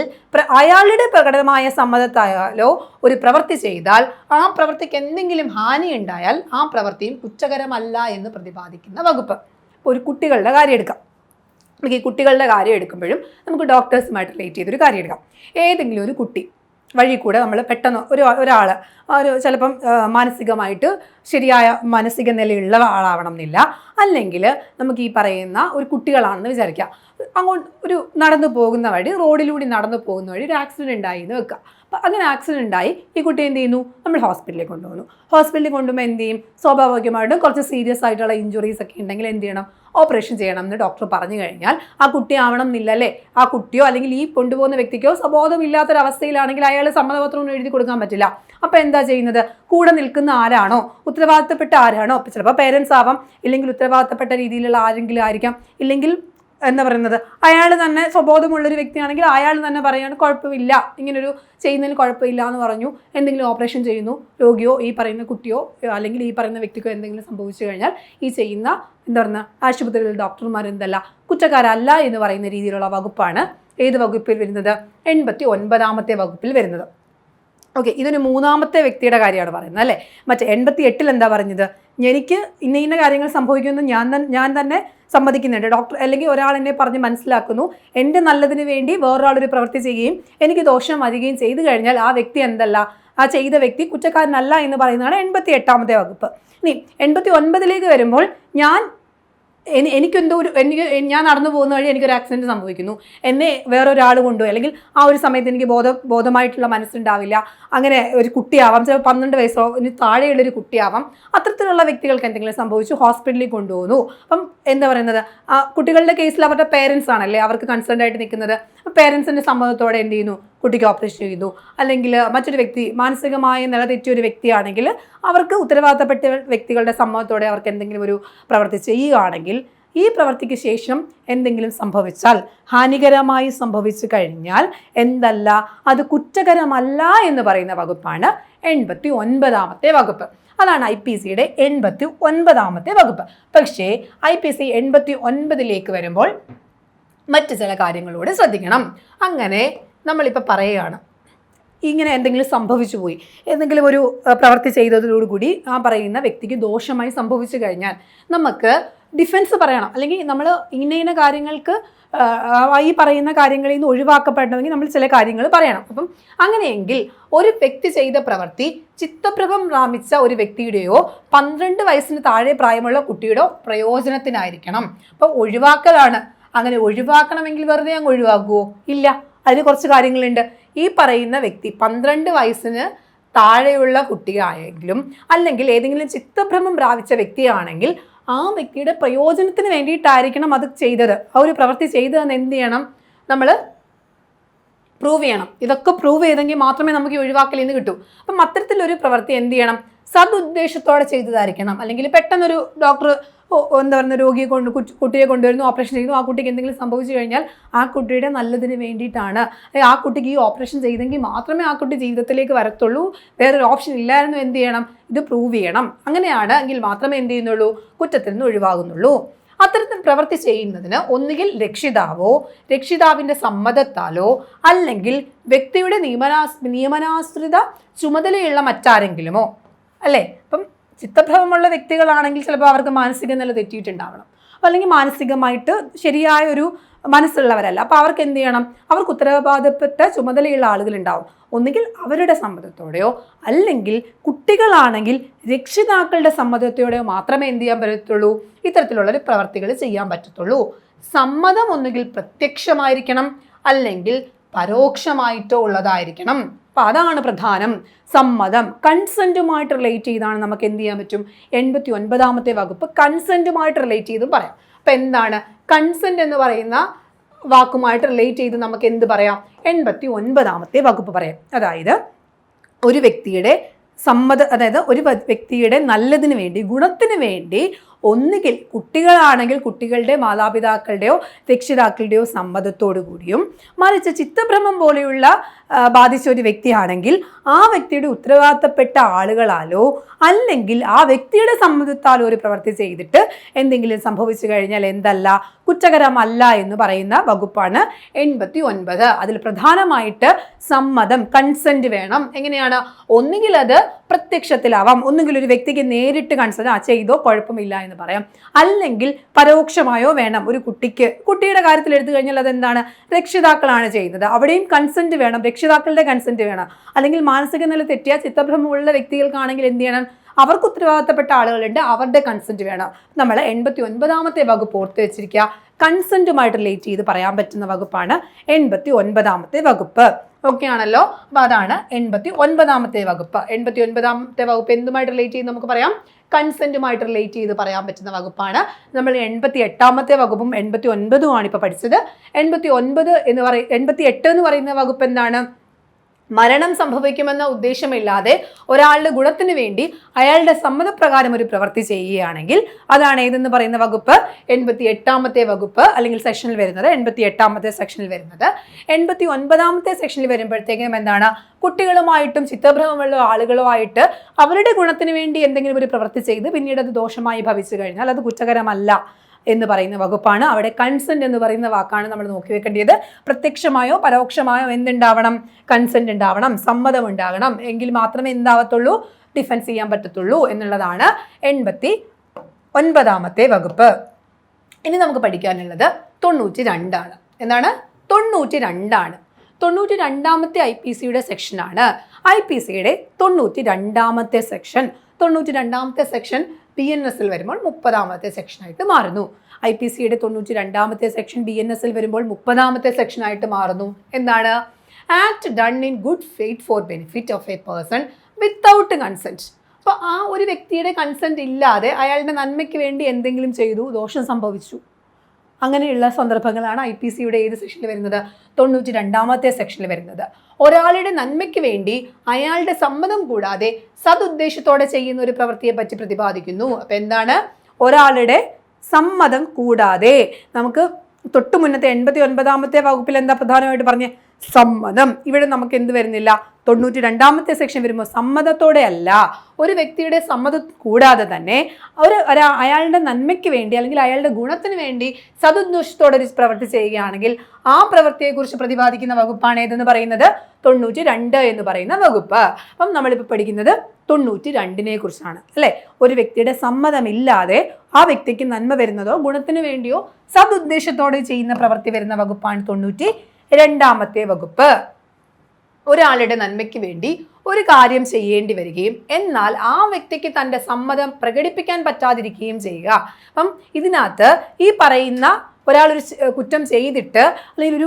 അയാളുടെ പ്രകടമായ സമ്മതത്തായാലോ ഒരു പ്രവൃത്തി ചെയ്താൽ ആ പ്രവൃത്തിക്ക് എന്തെങ്കിലും ഹാനി ഉണ്ടായാൽ ആ പ്രവൃത്തിയും കുറ്റകരമല്ല എന്ന് പ്രതിപാദിക്കുന്ന വകുപ്പ്. ഒരു കുട്ടികളുടെ കാര്യം എടുക്കാം. നമുക്ക് ഈ കുട്ടികളുടെ കാര്യം എടുക്കുമ്പോഴും നമുക്ക് ഡോക്ടേഴ്സുമായിട്ട് റിലേറ്റ് ചെയ്തൊരു കാര്യം എടുക്കാം. ഏതെങ്കിലും ഒരു കുട്ടി വഴി കൂടെ നമ്മൾ പെട്ടെന്ന് ഒരാൾ ചിലപ്പം മാനസികമായിട്ട് ശരിയായ മാനസിക നിലയുള്ള ആളാവണം എന്നില്ല, അല്ലെങ്കിൽ നമുക്ക് ഈ പറയുന്ന ഒരു കുട്ടികളാണെന്ന് വിചാരിക്കാം. അങ്ങോട്ട് ഒരു നടന്നു പോകുന്ന വഴി, റോഡിലൂടെ നടന്നു പോകുന്ന വഴി ഒരു ആക്സിഡൻറ്റ് ഉണ്ടായി എന്ന് വെക്കുക. അപ്പം അങ്ങനെ ആക്സിഡൻറ്റ് ഉണ്ടായി ഈ കുട്ടി എന്ത് ചെയ്യുന്നു, നമ്മൾ ഹോസ്പിറ്റലിൽ കൊണ്ടുപോകുന്നു. ഹോസ്പിറ്റലിൽ കൊണ്ടുപോകുമ്പോൾ എന്ത് ചെയ്യും, സ്വാഭാവികമായിട്ടും കുറച്ച് സീരിയസ് ആയിട്ടുള്ള ഇഞ്ചുറീസ് ഒക്കെ ഉണ്ടെങ്കിൽ എന്ത് ചെയ്യണം, ഓപ്പറേഷൻ ചെയ്യണം എന്ന് ഡോക്ടർ പറഞ്ഞു കഴിഞ്ഞാൽ ആ കുട്ടി ആവണം എന്നില്ല അല്ലേ. ആ കുട്ടിയോ അല്ലെങ്കിൽ ഈ കൊണ്ടുപോകുന്ന വ്യക്തിക്കോ ബോധമില്ലാത്തൊരവസ്ഥയിലാണെങ്കിൽ അയാൾ സമ്മതപത്രമൊന്നും എഴുതി കൊടുക്കാൻ പറ്റില്ല. അപ്പം എന്താ ചെയ്യുന്നത്, കൂടെ നിൽക്കുന്ന ആരാണോ, ഉത്തരവാദിത്തപ്പെട്ട ആരാണോ, ചിലപ്പോൾ പേരൻസ് ആവാം, ഇല്ലെങ്കിൽ ഉത്തരവാദിത്തപ്പെട്ട രീതിയിലുള്ള ആരെങ്കിലും ആയിരിക്കാം, ഇല്ലെങ്കിൽ എന്താ പറയുന്നത് അയാൾ തന്നെ സ്വബോധമുള്ളൊരു വ്യക്തിയാണെങ്കിൽ അയാൾ തന്നെ പറയാണ് കുഴപ്പമില്ല, ഇങ്ങനൊരു ചെയ്യുന്നതിന് കുഴപ്പമില്ല എന്ന് പറഞ്ഞു, എന്തെങ്കിലും ഓപ്പറേഷൻ ചെയ്യുന്നു, രോഗിയോ ഈ പറയുന്ന കുട്ടിയോ അല്ലെങ്കിൽ ഈ പറയുന്ന വ്യക്തിക്കോ എന്തെങ്കിലും സംഭവിച്ചു കഴിഞ്ഞാൽ ഈ ചെയ്യുന്ന എന്താ പറയുക ആശുപത്രികളിൽ ഡോക്ടർമാർ കുറ്റക്കാരല്ല എന്ന് പറയുന്ന രീതിയിലുള്ള വകുപ്പാണ് ഏത് വകുപ്പിൽ വരുന്നത്, 89ാമത്തെ വകുപ്പിൽ വരുന്നത്. ഓക്കെ, ഇതൊരു മൂന്നാമത്തെ വ്യക്തിയുടെ കാര്യമാണ് പറയുന്നത് അല്ലേ. മറ്റേ 88-ൽ എന്താ പറഞ്ഞത്, എനിക്ക് ഇന്ന കാര്യങ്ങൾ സംഭവിക്കുമെന്ന് ഞാൻ തന്നെ സമ്മതിക്കുന്നുണ്ട്. ഡോക്ടർ അല്ലെങ്കിൽ ഒരാൾ എന്നെ പറഞ്ഞ് മനസ്സിലാക്കുന്നു, എൻ്റെ നല്ലതിന് വേണ്ടി വേറൊരാളൊരു പ്രവൃത്തി ചെയ്യുകയും എനിക്ക് ദോഷം വരികയും ചെയ്തു കഴിഞ്ഞാൽ ആ വ്യക്തി ആ ചെയ്ത വ്യക്തി കുറ്റക്കാരനല്ല എന്ന് പറയുന്നതാണ് 88ാമത്തെ വകുപ്പ്. ഇനി 89ലേക്ക് വരുമ്പോൾ ഞാൻ നടന്നു പോകുന്ന വഴി എനിക്കൊരു ആക്സിഡൻറ്റ് സംഭവിക്കുന്നു, എന്നെ വേറൊരാൾ കൊണ്ടുപോയി, അല്ലെങ്കിൽ ആ ഒരു സമയത്ത് എനിക്ക് ബോധമായിട്ടുള്ള മനസ്സുണ്ടാവില്ല, അങ്ങനെ ഒരു കുട്ടിയാവാം, ചിലപ്പോൾ 12 വയസ്സോ ഇനി താഴെയുള്ളൊരു കുട്ടിയാവാം, അത്തരത്തിലുള്ള വ്യക്തികൾക്ക് എന്തെങ്കിലും സംഭവിച്ചു ഹോസ്പിറ്റലിൽ കൊണ്ടുപോകുന്നു. അപ്പം എന്താ പറയുന്നത്, കുട്ടികളുടെ കേസിൽ അവരുടെ പേരൻസ് ആണല്ലേ അവർക്ക് കൺസേൺ ആയിട്ട് നിൽക്കുന്നത്. പേരൻസിൻ്റെ സമ്മതത്തോടെ എന്ത് ചെയ്യുന്നു, കുട്ടിക്ക് ഓപ്പറേഷൻ ചെയ്യുന്നു. അല്ലെങ്കിൽ മറ്റൊരു വ്യക്തി മാനസികമായ നില തെറ്റിയ ഒരു വ്യക്തിയാണെങ്കിൽ അവർക്ക് ഉത്തരവാദിത്തപ്പെട്ട വ്യക്തികളുടെ സമ്മതത്തോടെ അവർക്ക് എന്തെങ്കിലും ഒരു പ്രവൃത്തി ചെയ്യുകയാണെങ്കിൽ ഈ പ്രവൃത്തിക്ക് ശേഷം എന്തെങ്കിലും സംഭവിച്ചാൽ, ഹാനികരമായി സംഭവിച്ചു കഴിഞ്ഞാൽ അത് കുറ്റകരമല്ല എന്ന് പറയുന്ന വകുപ്പാണ് 89ാമത്തെ വകുപ്പ്. അതാണ് IPCയുടെ 89ാമത്തെ വകുപ്പ്. പക്ഷേ IPC 89ലേക്ക് വരുമ്പോൾ മറ്റ് ചില കാര്യങ്ങളോട് ശ്രദ്ധിക്കണം. അങ്ങനെ നമ്മളിപ്പോൾ പറയുകയാണ്, ഇങ്ങനെ എന്തെങ്കിലും സംഭവിച്ചു പോയി, എന്തെങ്കിലും ഒരു പ്രവൃത്തി ചെയ്തതോടുകൂടി ആ പറയുന്ന വ്യക്തിക്ക് ദോഷമായി സംഭവിച്ചു കഴിഞ്ഞാൽ നമുക്ക് ഡിഫൻസ് പറയണം, അല്ലെങ്കിൽ നമ്മൾ ഇന്ന കാര്യങ്ങൾക്ക് ഈ പറയുന്ന കാര്യങ്ങളിൽ നിന്ന് ഒഴിവാക്കപ്പെടണമെങ്കിൽ നമ്മൾ ചില കാര്യങ്ങൾ പറയണം. അപ്പം അങ്ങനെയെങ്കിൽ ഒരു വ്യക്തി ചെയ്ത പ്രവൃത്തി ചിത്തഭ്രമം പ്രാപിച്ച ഒരു വ്യക്തിയുടെയോ 12 വയസ്സിന് താഴെ പ്രായമുള്ള കുട്ടിയുടെയോ പ്രയോജനത്തിനായിരിക്കണം. അപ്പം ഒഴിവാക്കലാണ്. അങ്ങനെ ഒഴിവാക്കണമെങ്കിൽ വെറുതെ അങ്ങ് ഒഴിവാക്കുമോ? ഇല്ല, അതിന് കുറച്ച് കാര്യങ്ങളുണ്ട്. ഈ പറയുന്ന വ്യക്തി 12 വയസ്സിന് താഴെയുള്ള കുട്ടിയായെങ്കിലും അല്ലെങ്കിൽ ഏതെങ്കിലും ചിത്തഭ്രമം പ്രാപിച്ച വ്യക്തിയാണെങ്കിൽ ആ വ്യക്തിയുടെ പ്രയോജനത്തിന് വേണ്ടിയിട്ടായിരിക്കണം അത് ചെയ്തത്, ആ ഒരു പ്രവൃത്തി ചെയ്തതെന്ന് എന്ത് ചെയ്യണം, നമ്മൾ പ്രൂവ് ചെയ്യണം. ഇതൊക്കെ പ്രൂവ് ചെയ്തെങ്കിൽ മാത്രമേ നമുക്ക് ഈ ഒഴിവാക്കലിൽ നിന്ന് കിട്ടൂ. അപ്പം അത്തരത്തിലൊരു പ്രവൃത്തി എന്ത് ചെയ്യണം, സദുദ്ദേശത്തോടെ ചെയ്തതായിരിക്കണം. അല്ലെങ്കിൽ പെട്ടെന്നൊരു ഡോക്ടർ എന്താ പറയുക കുട്ടിയെ കൊണ്ടുവരുന്നു, ഓപ്പറേഷൻ ചെയ്യുന്നു, ആ കുട്ടിക്ക് എന്തെങ്കിലും സംഭവിച്ചു കഴിഞ്ഞാൽ ആ കുട്ടിയുടെ നല്ലതിന് വേണ്ടിയിട്ടാണ്, ആ കുട്ടിക്ക് ഈ ഓപ്പറേഷൻ ചെയ്തെങ്കിൽ മാത്രമേ ആ കുട്ടി ജീവിതത്തിലേക്ക് വരത്തുള്ളൂ, വേറൊരു ഓപ്ഷൻ ഇല്ലായിരുന്നു, എന്ത് ചെയ്യണം, ഇത് പ്രൂവ് ചെയ്യണം. അങ്ങനെയാണ് എങ്കിൽ മാത്രമേ എന്ത് ചെയ്യുന്നുള്ളൂ, കുറ്റത്തിൽ നിന്ന് ഒഴിവാകുന്നുള്ളൂ. അത്തരത്തിൽ പ്രവൃത്തി ചെയ്യുന്നതിന് ഒന്നുകിൽ രക്ഷിതാവിൻ്റെ സമ്മതത്താലോ അല്ലെങ്കിൽ വ്യക്തിയുടെ നിയമനാശ്രിത ചുമതലയുള്ള മറ്റാരെങ്കിലുമോ അല്ലേ. അപ്പം ചിത്തഭ്രമമുള്ള വ്യക്തികളാണെങ്കിൽ ചിലപ്പോൾ അവർക്ക് മാനസിക നില തെറ്റിയിട്ടുണ്ടാവണം, അല്ലെങ്കിൽ മാനസികമായിട്ട് ശരിയായ ഒരു മനസ്സുള്ളവരല്ല. അപ്പോൾ അവർക്ക് എന്ത് ചെയ്യണം, അവർക്ക് ഉത്തരവാദിത്തപ്പെട്ട ചുമതലയുള്ള ആളുകളുണ്ടാവും. ഒന്നുകിൽ അവരുടെ സമ്മതത്തോടെയോ അല്ലെങ്കിൽ കുട്ടികളാണെങ്കിൽ രക്ഷിതാക്കളുടെ സമ്മതത്തോടെയോ മാത്രമേ എന്ത് ചെയ്യാൻ പറ്റത്തുള്ളൂ, ഇത്തരത്തിലുള്ളൊരു പ്രവർത്തികൾ ചെയ്യാൻ പറ്റത്തുള്ളൂ. സമ്മതം ഒന്നുകിൽ പ്രത്യക്ഷമായിരിക്കണം അല്ലെങ്കിൽ പരോക്ഷമായിട്ടോ ഉള്ളതായിരിക്കണം. അപ്പം അതാണ് പ്രധാനം. സമ്മതം കൺസെൻറ്റുമായിട്ട് റിലേറ്റ് ചെയ്താണ് നമുക്ക് എന്ത് ചെയ്യാൻ പറ്റും, 89ാമത്തെ വകുപ്പ് കൺസെൻറ്റുമായിട്ട് റിലേറ്റ് ചെയ്തും പറയാം. അപ്പം എന്താണ് കൺസെൻറ്റ് എന്ന് പറയുന്ന വാക്കുമായിട്ട് റിലേറ്റ് ചെയ്ത് നമുക്ക് എന്ത് പറയാം, 89ാമത്തെ വകുപ്പ് പറയാം. അതായത് ഒരു വ്യക്തിയുടെ ഒരു വ്യക്തിയുടെ നല്ലതിന് വേണ്ടി, ഗുണത്തിന് വേണ്ടി ഒന്നുകിൽ കുട്ടികളാണെങ്കിൽ കുട്ടികളുടെ മാതാപിതാക്കളുടെയോ രക്ഷിതാക്കളുടെയോ സമ്മതത്തോടു കൂടിയും, മറിച്ച് ചിത്തഭ്രമം പോലെയുള്ള ബാധിച്ച ഒരു വ്യക്തിയാണെങ്കിൽ ആ വ്യക്തിയുടെ ഉത്തരവാദിത്തപ്പെട്ട ആളുകളാലോ അല്ലെങ്കിൽ ആ വ്യക്തിയുടെ സമ്മതത്താലോ ഒരു പ്രവൃത്തി ചെയ്തിട്ട് എന്തെങ്കിലും സംഭവിച്ചു കഴിഞ്ഞാൽ എന്തല്ല, കുറ്റകരമല്ല എന്ന് പറയുന്ന വകുപ്പാണ് 89. അതിൽ പ്രധാനമായിട്ട് സമ്മതം, കൺസെന്റ് വേണം. എങ്ങനെയാണ്? ഒന്നുകിൽ അത് പ്രത്യക്ഷത്തിലാവാം, ഒന്നുകിൽ ഒരു വ്യക്തിക്ക് നേരിട്ട് കൺസെന്റ് ചെയ്തോ കുഴപ്പമില്ല എന്ന് പറയാം, അല്ലെങ്കിൽ പരോക്ഷമായോ വേണം. ഒരു കുട്ടിയുടെ കാര്യത്തിൽ എടുത്തു കഴിഞ്ഞാൽ അതെന്താണ്, രക്ഷിതാക്കളാണ് ചെയ്യുന്നത്, അവിടെയും കൺസെന്റ് വേണം, രക്ഷിതാക്കളുടെ കൺസെന്റ് വേണം. അല്ലെങ്കിൽ മാനസിക നില തെറ്റിയ ചിത്തഭ്രമമുള്ള വ്യക്തികൾക്കാണെങ്കിൽ എന്ത് ചെയ്യണം, അവർക്ക് ഉത്തരവാദിത്തപ്പെട്ട ആളുകളുണ്ട്, അവരുടെ കൺസെന്റ് വേണം. നമ്മൾ 89ാമത്തെ വകുപ്പ് ഓർത്ത് വെച്ചിരിക്കുക. കൺസെന്റുമായിട്ട് റിലേറ്റ് ചെയ്ത് പറയാൻ പറ്റുന്ന വകുപ്പാണ് 89ാമത്തെ വകുപ്പ്. ഓക്കെ ആണല്ലോ? അപ്പൊ അതാണ് 89ാമത്തെ വകുപ്പ്. 89ാമത്തെ വകുപ്പ് എന്തുമായിട്ട് റിലേറ്റ് ചെയ്ത് നമുക്ക് പറയാം? കൺസെന്റുമായിട്ട് റിലേറ്റ് ചെയ്ത് പറയാൻ പറ്റുന്ന വകുപ്പാണ്. നമ്മൾ 88ാമത്തെ വകുപ്പും 89ഉം ആണ് ഇപ്പൊ പഠിച്ചത്. 88 എന്ന് പറയുന്ന വകുപ്പ് എന്താണ്? മരണം സംഭവിക്കുമെന്ന ഉദ്ദേശമില്ലാതെ ഒരാളുടെ ഗുണത്തിന് വേണ്ടി അയാളുടെ സമ്മതപ്രകാരം ഒരു പ്രവൃത്തി ചെയ്യുകയാണെങ്കിൽ അതാണ് ഏതെന്ന് പറയുന്ന വകുപ്പ്? 88ാമത്തെ വകുപ്പ് അല്ലെങ്കിൽ സെക്ഷനിൽ വരുന്നത്. 88ാമത്തെ സെക്ഷനിൽ വരുന്നത്. 89ാമത്തെ സെക്ഷനിൽ വരുമ്പോഴത്തേക്കും എന്താണ്? കുട്ടികളുമായിട്ടും ചിത്തഭ്രമമുള്ള ആളുകളുമായിട്ട് അവരുടെ ഗുണത്തിന് വേണ്ടി എന്തെങ്കിലും ഒരു പ്രവൃത്തി ചെയ്ത് പിന്നീട് അത് ദോഷമായി ഭവിച്ചു കഴിഞ്ഞാൽ അത് കുറ്റകരമല്ല എന്ന് പറയുന്ന വകുപ്പാണ്. അവിടെ കൺസെന്റ് എന്ന് പറയുന്ന വാക്കാണ് നമ്മൾ നോക്കി വെക്കേണ്ടത്. പ്രത്യക്ഷമായോ പരോക്ഷമായോ എന്തുണ്ടാവണം? കൺസെന്റ് ഉണ്ടാവണം, സമ്മതം ഉണ്ടാകണം. എങ്കിൽ മാത്രമേ എന്താവത്തുള്ളൂ? ഡിഫെൻസ് ചെയ്യാൻ പറ്റത്തുള്ളൂ എന്നുള്ളതാണ് 89ാമത്തെ വകുപ്പ്. ഇനി നമുക്ക് പഠിക്കാനുള്ളത് 92 ആണ്. എന്താണ്? 92 ആണ്. 92ാമത്തെ IPCയുടെ സെക്ഷനാണ്. IPCയുടെ 92ാമത്തെ സെക്ഷൻ. 92ാമത്തെ സെക്ഷൻ BNSൽ വരുമ്പോൾ 30ാമത്തെ സെക്ഷനായിട്ട് മാറുന്നു. IPCയുടെ 92ാമത്തെ സെക്ഷൻ BNSൽ വരുമ്പോൾ 30ാമത്തെ സെക്ഷനായിട്ട് മാറുന്നു. എന്താണ്? Act done in good faith for benefit of a person without consent. അപ്പോൾ ആ ഒരു വ്യക്തിയുടെ കൺസെന്റ് ഇല്ലാതെ അയാളുടെ നന്മയ്ക്ക് വേണ്ടി എന്തെങ്കിലും ചെയ്തു, ദോഷം സംഭവിച്ചു. അങ്ങനെയുള്ള സന്ദർഭങ്ങളാണ് IPCയുടെ ഏത് സെക്ഷനിൽ വരുന്നത്? 92ാമത്തെ സെക്ഷനിൽ വരുന്നത്. ഒരാളുടെ നന്മയ്ക്ക് വേണ്ടി അയാളുടെ സമ്മതം കൂടാതെ സതുദ്ദേശത്തോടെ ചെയ്യുന്ന ഒരു പ്രവൃത്തിയെ പറ്റി പ്രതിപാദിക്കുന്നു. അപ്പൊ എന്താണ്? ഒരാളുടെ സമ്മതം കൂടാതെ. നമുക്ക് തൊട്ടു മുന്നത്തെ 89ാമത്തെ വകുപ്പിൽ എന്താ പ്രധാനമായിട്ട് പറഞ്ഞ? സമ്മതം. ഇവിടെ നമുക്ക് എന്ത് വരുന്നില്ല? 92ാമത്തെ സെക്ഷൻ വരുമ്പോൾ സമ്മതത്തോടെ അല്ല, ഒരു വ്യക്തിയുടെ സമ്മതം കൂടാതെ തന്നെ അയാളുടെ നന്മയ്ക്ക് വേണ്ടി അല്ലെങ്കിൽ അയാളുടെ ഗുണത്തിന് വേണ്ടി സതുദ്ദേശത്തോടെ ഒരു പ്രവൃത്തി ചെയ്യുകയാണെങ്കിൽ ആ പ്രവൃത്തിയെക്കുറിച്ച് പ്രതിപാദിക്കുന്ന വകുപ്പാണ് ഏതെന്ന് പറയുന്നത്? 92 എന്ന് പറയുന്ന വകുപ്പ്. അപ്പം നമ്മളിപ്പോൾ പഠിക്കുന്നത് 92നെ കുറിച്ചാണ് അല്ലേ? ഒരു വ്യക്തിയുടെ സമ്മതമില്ലാതെ ആ വ്യക്തിക്ക് നന്മ വരുന്നതോ ഗുണത്തിന് വേണ്ടിയോ സതുദ്ദേശത്തോടെ ചെയ്യുന്ന പ്രവൃത്തി വരുന്ന വകുപ്പാണ് 92ാമത്തെ വകുപ്പ്. ഒരാളുടെ നന്മയ്ക്ക് വേണ്ടി ഒരു കാര്യം ചെയ്യേണ്ടി വരികയും എന്നാൽ ആ വ്യക്തിക്ക് തൻ്റെ സമ്മതം പ്രകടിപ്പിക്കാൻ പറ്റാതിരിക്കുകയും ചെയ്യുക. അപ്പം ഇതിനകത്ത് ഈ പറയുന്ന ഒരാളൊരു കുറ്റം ചെയ്തിട്ട് അല്ലെങ്കിൽ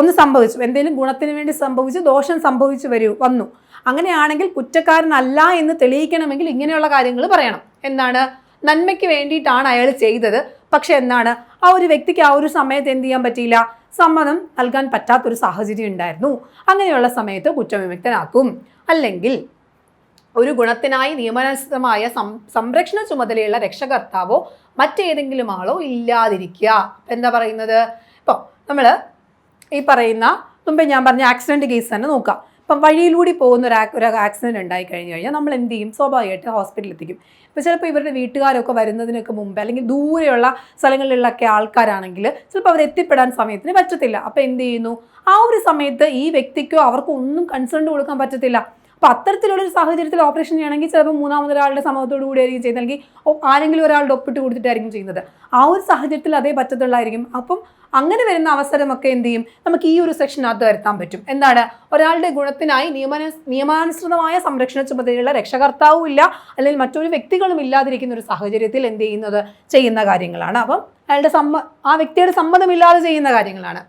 ഒന്ന് സംഭവിച്ചു, എന്തെങ്കിലും ഗുണത്തിന് വേണ്ടി സംഭവിച്ചു, ദോഷം സംഭവിച്ചു വന്നു. അങ്ങനെയാണെങ്കിൽ കുറ്റക്കാരനല്ല എന്ന് തെളിയിക്കണമെങ്കിൽ ഇങ്ങനെയുള്ള കാര്യങ്ങൾ പറയണം. എന്താണ്? നന്മയ്ക്ക് വേണ്ടിയിട്ടാണ് അയാൾ ചെയ്തത്, പക്ഷെ എന്താണ്, ആ ഒരു വ്യക്തിക്ക് ആ ഒരു സമയത്ത് എന്ത് ചെയ്യാൻ പറ്റിയില്ല, സമ്മതം നൽകാൻ പറ്റാത്തൊരു സാഹചര്യം ഉണ്ടായിരുന്നു. അങ്ങനെയുള്ള സമയത്ത് കുറ്റവിമുക്തനാക്കും. അല്ലെങ്കിൽ ഒരു ഗുണത്തിനായി നിയമാനുസൃതമായ സംരക്ഷണ ചുമതലയുള്ള രക്ഷകർത്താവോ മറ്റേതെങ്കിലും ആളോ ഇല്ലാതിരിക്കുക. എന്താ പറയുന്നത്? ഇപ്പോൾ നമ്മൾ ഈ പറയുന്ന മുമ്പേ ഞാൻ പറഞ്ഞ ആക്സിഡൻറ്റ് കേസ് തന്നെ നോക്കാം. ഇപ്പം വഴിയിലൂടെ പോകുന്ന ഒരു ആക്സിഡൻറ്റ് ഉണ്ടായി കഴിഞ്ഞാൽ നമ്മൾ എന്ത് ചെയ്യും? സ്വാഭാവികമായിട്ട് ഹോസ്പിറ്റലിൽ എത്തിക്കും. ഇപ്പോൾ ചിലപ്പോൾ ഇവരുടെ വീട്ടുകാരൊക്കെ വരുന്നതിനൊക്കെ മുമ്പ് അല്ലെങ്കിൽ ദൂരെയുള്ള സ്ഥലങ്ങളിലൊക്കെ ആൾക്കാരാണെങ്കിൽ ചിലപ്പോൾ അവർ എത്തിപ്പെടാൻ സമയത്തിന് പറ്റത്തില്ല. അപ്പോൾ എന്ത് ചെയ്യുന്നു? ആ ഒരു സമയത്ത് ഈ വ്യക്തിക്കോ അവർക്കോ ഒന്നും കൺസേൺ കൊടുക്കാൻ പറ്റത്തില്ല. അപ്പോൾ അത്തരത്തിലുള്ളൊരു സാഹചര്യത്തിൽ ഓപ്പറേഷൻ ചെയ്യണമെങ്കിൽ ചിലപ്പോൾ മൂന്നാമതൊരാളുടെ സമ്മതത്തോടു കൂടി ആയിരിക്കും ചെയ്യുന്നത്, അല്ലെങ്കിൽ ആരെങ്കിലും ഒരാളുടെ ഒപ്പിട്ട് കൊടുത്തിട്ടായിരിക്കും ചെയ്യുന്നത്. ആ ഒരു സാഹചര്യത്തിൽ അതേ പറ്റത്തുള്ളായിരിക്കും. അപ്പം അങ്ങനെ വരുന്ന അവസരമൊക്കെ എന്ത് ചെയ്യും? നമുക്ക് ഈ ഒരു സെക്ഷനകത്ത് വരുത്താൻ പറ്റും. എന്താണ്? ഒരാളുടെ ഗുണത്തിനായി നിയമാനുസൃതമായ സംരക്ഷണ ചുമതലയുള്ള രക്ഷകർത്താവും ഇല്ല അല്ലെങ്കിൽ മറ്റൊരു വ്യക്തികളും ഇല്ലാതിരിക്കുന്ന ഒരു സാഹചര്യത്തിൽ എന്ത് ചെയ്യുന്ന കാര്യങ്ങളാണ്. അപ്പം അയാളുടെ ആ വ്യക്തിയുടെ സമ്മതമില്ലാതെ ചെയ്യുന്ന കാര്യങ്ങളാണ്.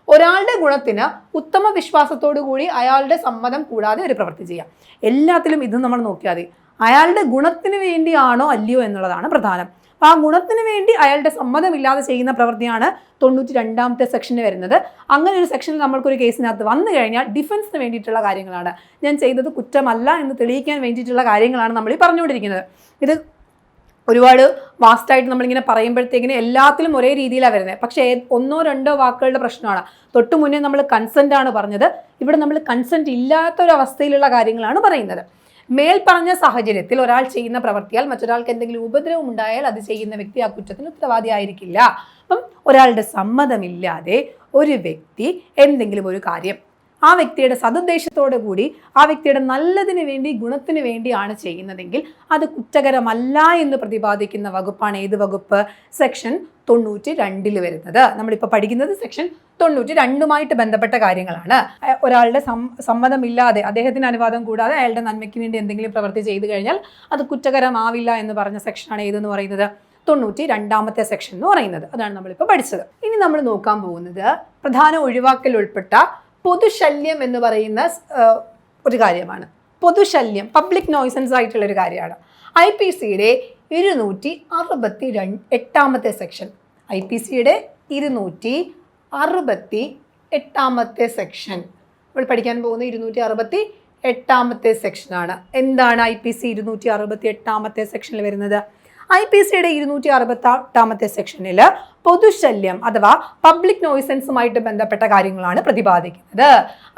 ഒരാളുടെ ഗുണത്തിന് ഉത്തമ വിശ്വാസത്തോടു കൂടി അയാളുടെ സമ്മതം കൂടാതെ ഒരു പ്രവൃത്തി ചെയ്യാം. എല്ലാത്തിലും ഇത് നമ്മൾ നോക്കിയാൽ മതി. അയാളുടെ ഗുണത്തിന് വേണ്ടിയാണോ അല്ലയോ എന്നുള്ളതാണ് പ്രധാനം. അപ്പോൾ ആ ഗുണത്തിന് വേണ്ടി അയാളുടെ സമ്മതമില്ലാതെ ചെയ്യുന്ന പ്രവൃത്തിയാണ് 92ാമത്തെ സെക്ഷന് വരുന്നത്. അങ്ങനെ ഒരു സെക്ഷനിൽ നമ്മൾക്കൊരു കേസിനകത്ത് വന്നു കഴിഞ്ഞാൽ ഡിഫൻസിന് വേണ്ടിയിട്ടുള്ള കാര്യങ്ങളാണ്, ഞാൻ ചെയ്തത് കുറ്റമല്ല എന്ന് തെളിയിക്കാൻ വേണ്ടിയിട്ടുള്ള കാര്യങ്ങളാണ് നമ്മൾ ഈ പറഞ്ഞുകൊണ്ടിരിക്കുന്നത്. ഇത് ഒരുപാട് വാസ്റ്റായിട്ട് നമ്മളിങ്ങനെ പറയുമ്പോഴത്തേക്കിന് എല്ലാത്തിലും ഒരേ രീതിയിലാണ് വരുന്നത്. പക്ഷേ ഒന്നോ രണ്ടോ വാക്കുകളുടെ പ്രശ്നമാണ്. തൊട്ടു മുന്നേ നമ്മൾ കൺസെന്റ് ആണ് പറഞ്ഞത്, ഇവിടെ നമ്മൾ കൺസെന്റ് ഇല്ലാത്തൊരവസ്ഥയിലുള്ള കാര്യങ്ങളാണ് പറയുന്നത്. മേൽ പറഞ്ഞ സാഹചര്യത്തിൽ ഒരാൾ ചെയ്യുന്ന പ്രവൃത്തിയാൽ മറ്റൊരാൾക്ക് എന്തെങ്കിലും ഉപദ്രവം ഉണ്ടായാൽ അത് ചെയ്യുന്ന വ്യക്തി ആ കുറ്റത്തിന് ഉത്തരവാദിയായിരിക്കില്ല. അപ്പം ഒരാളുടെ സമ്മതമില്ലാതെ ഒരു വ്യക്തി എന്തെങ്കിലും ഒരു കാര്യം ആ വ്യക്തിയുടെ സതുദ്ദേശത്തോടു കൂടി ആ വ്യക്തിയുടെ നല്ലതിന് വേണ്ടി ഗുണത്തിന് വേണ്ടിയാണ് ചെയ്യുന്നതെങ്കിൽ അത് കുറ്റകരമല്ല എന്ന് പ്രതിപാദിക്കുന്ന വകുപ്പാണ് ഏത് വകുപ്പ്? സെക്ഷൻ 92 വരുന്നത്. നമ്മളിപ്പോൾ പഠിക്കുന്നത് സെക്ഷൻ 92 ബന്ധപ്പെട്ട കാര്യങ്ങളാണ്. ഒരാളുടെ സമ്മതമില്ലാതെ, അദ്ദേഹത്തിന് അനുവാദം കൂടാതെ അയാളുടെ നന്മയ്ക്ക് വേണ്ടി എന്തെങ്കിലും പ്രവൃത്തി ചെയ്തു കഴിഞ്ഞാൽ അത് കുറ്റകരമാവില്ല എന്ന് പറഞ്ഞ സെക്ഷനാണ് ഏതെന്ന് പറയുന്നത്? 92 സെക്ഷൻ എന്ന് പറയുന്നത്. അതാണ് നമ്മളിപ്പോൾ പഠിച്ചത്. ഇനി നമ്മൾ നോക്കാൻ പോകുന്നത് പ്രധാന ഒഴിവാക്കൽ ഉൾപ്പെട്ട പൊതുശല്യം എന്ന് പറയുന്ന ഒരു കാര്യമാണ്. പൊതുശല്യം, പബ്ലിക് നോയ്സൻസ് ആയിട്ടുള്ള ഒരു കാര്യമാണ്. IPCയുടെ 268 സെക്ഷൻ, IPCയുടെ 268 സെക്ഷൻ നമ്മൾ പഠിക്കാൻ പോകുന്ന 268 സെക്ഷനാണ്. എന്താണ് IPC 268 സെക്ഷനിൽ വരുന്നത്? IPCയുടെ 268 സെക്ഷനിൽ പൊതുശല്യം അഥവാ പബ്ലിക് നോയ്സൻസുമായിട്ട് ബന്ധപ്പെട്ട കാര്യങ്ങളാണ് പ്രതിപാദിക്കുന്നത്.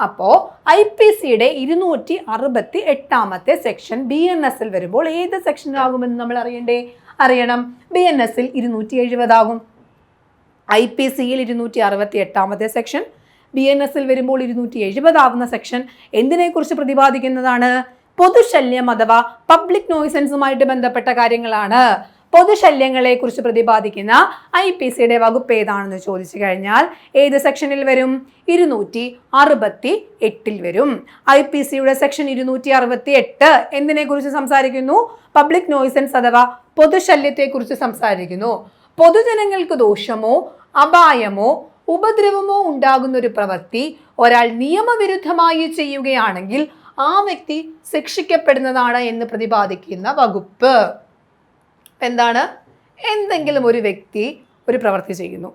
അപ്പോൾ IPCയുടെ 268 സെക്ഷൻ BNSൽ വരുമ്പോൾ ഏത് സെക്ഷനിലാകുമെന്ന് നമ്മൾ അറിയണം. BNSൽ 270 ആകും. IPCയിൽ 268 സെക്ഷൻ, BNSൽ വരുമ്പോൾ 270 ആവുന്ന സെക്ഷൻ എന്തിനെക്കുറിച്ച് പ്രതിപാദിക്കുന്നതാണ്? പൊതുശല്യം അഥവാ പബ്ലിക് നോയ്സൻസുമായിട്ട് ബന്ധപ്പെട്ട കാര്യങ്ങളാണ്. പൊതുശല്യങ്ങളെ കുറിച്ച് പ്രതിപാദിക്കുന്ന IPCയുടെ വകുപ്പ് ഏതാണെന്ന് ചോദിച്ചു കഴിഞ്ഞാൽ ഏത് സെക്ഷനിൽ വരും? 268 വരും. IPCയുടെ സെക്ഷൻ 268 എന്തിനെ കുറിച്ച് സംസാരിക്കുന്നു? പബ്ലിക് നോയ്സൻസ് അഥവാ പൊതുശല്യത്തെ കുറിച്ച് സംസാരിക്കുന്നു. പൊതുജനങ്ങൾക്ക് ദോഷമോ അപായമോ ഉപദ്രവമോ ഉണ്ടാകുന്ന ഒരു പ്രവൃത്തി ഒരാൾ നിയമവിരുദ്ധമായി ചെയ്യുകയാണെങ്കിൽ ആ വ്യക്തി ശിക്ഷിക്കപ്പെടുന്നതാണ് എന്ന് പ്രതിപാദിക്കുന്ന വകുപ്പ്. എന്താണ്? എന്തെങ്കിലും ഒരു വ്യക്തി ഒരു പ്രവൃത്തി ചെയ്യുന്നു,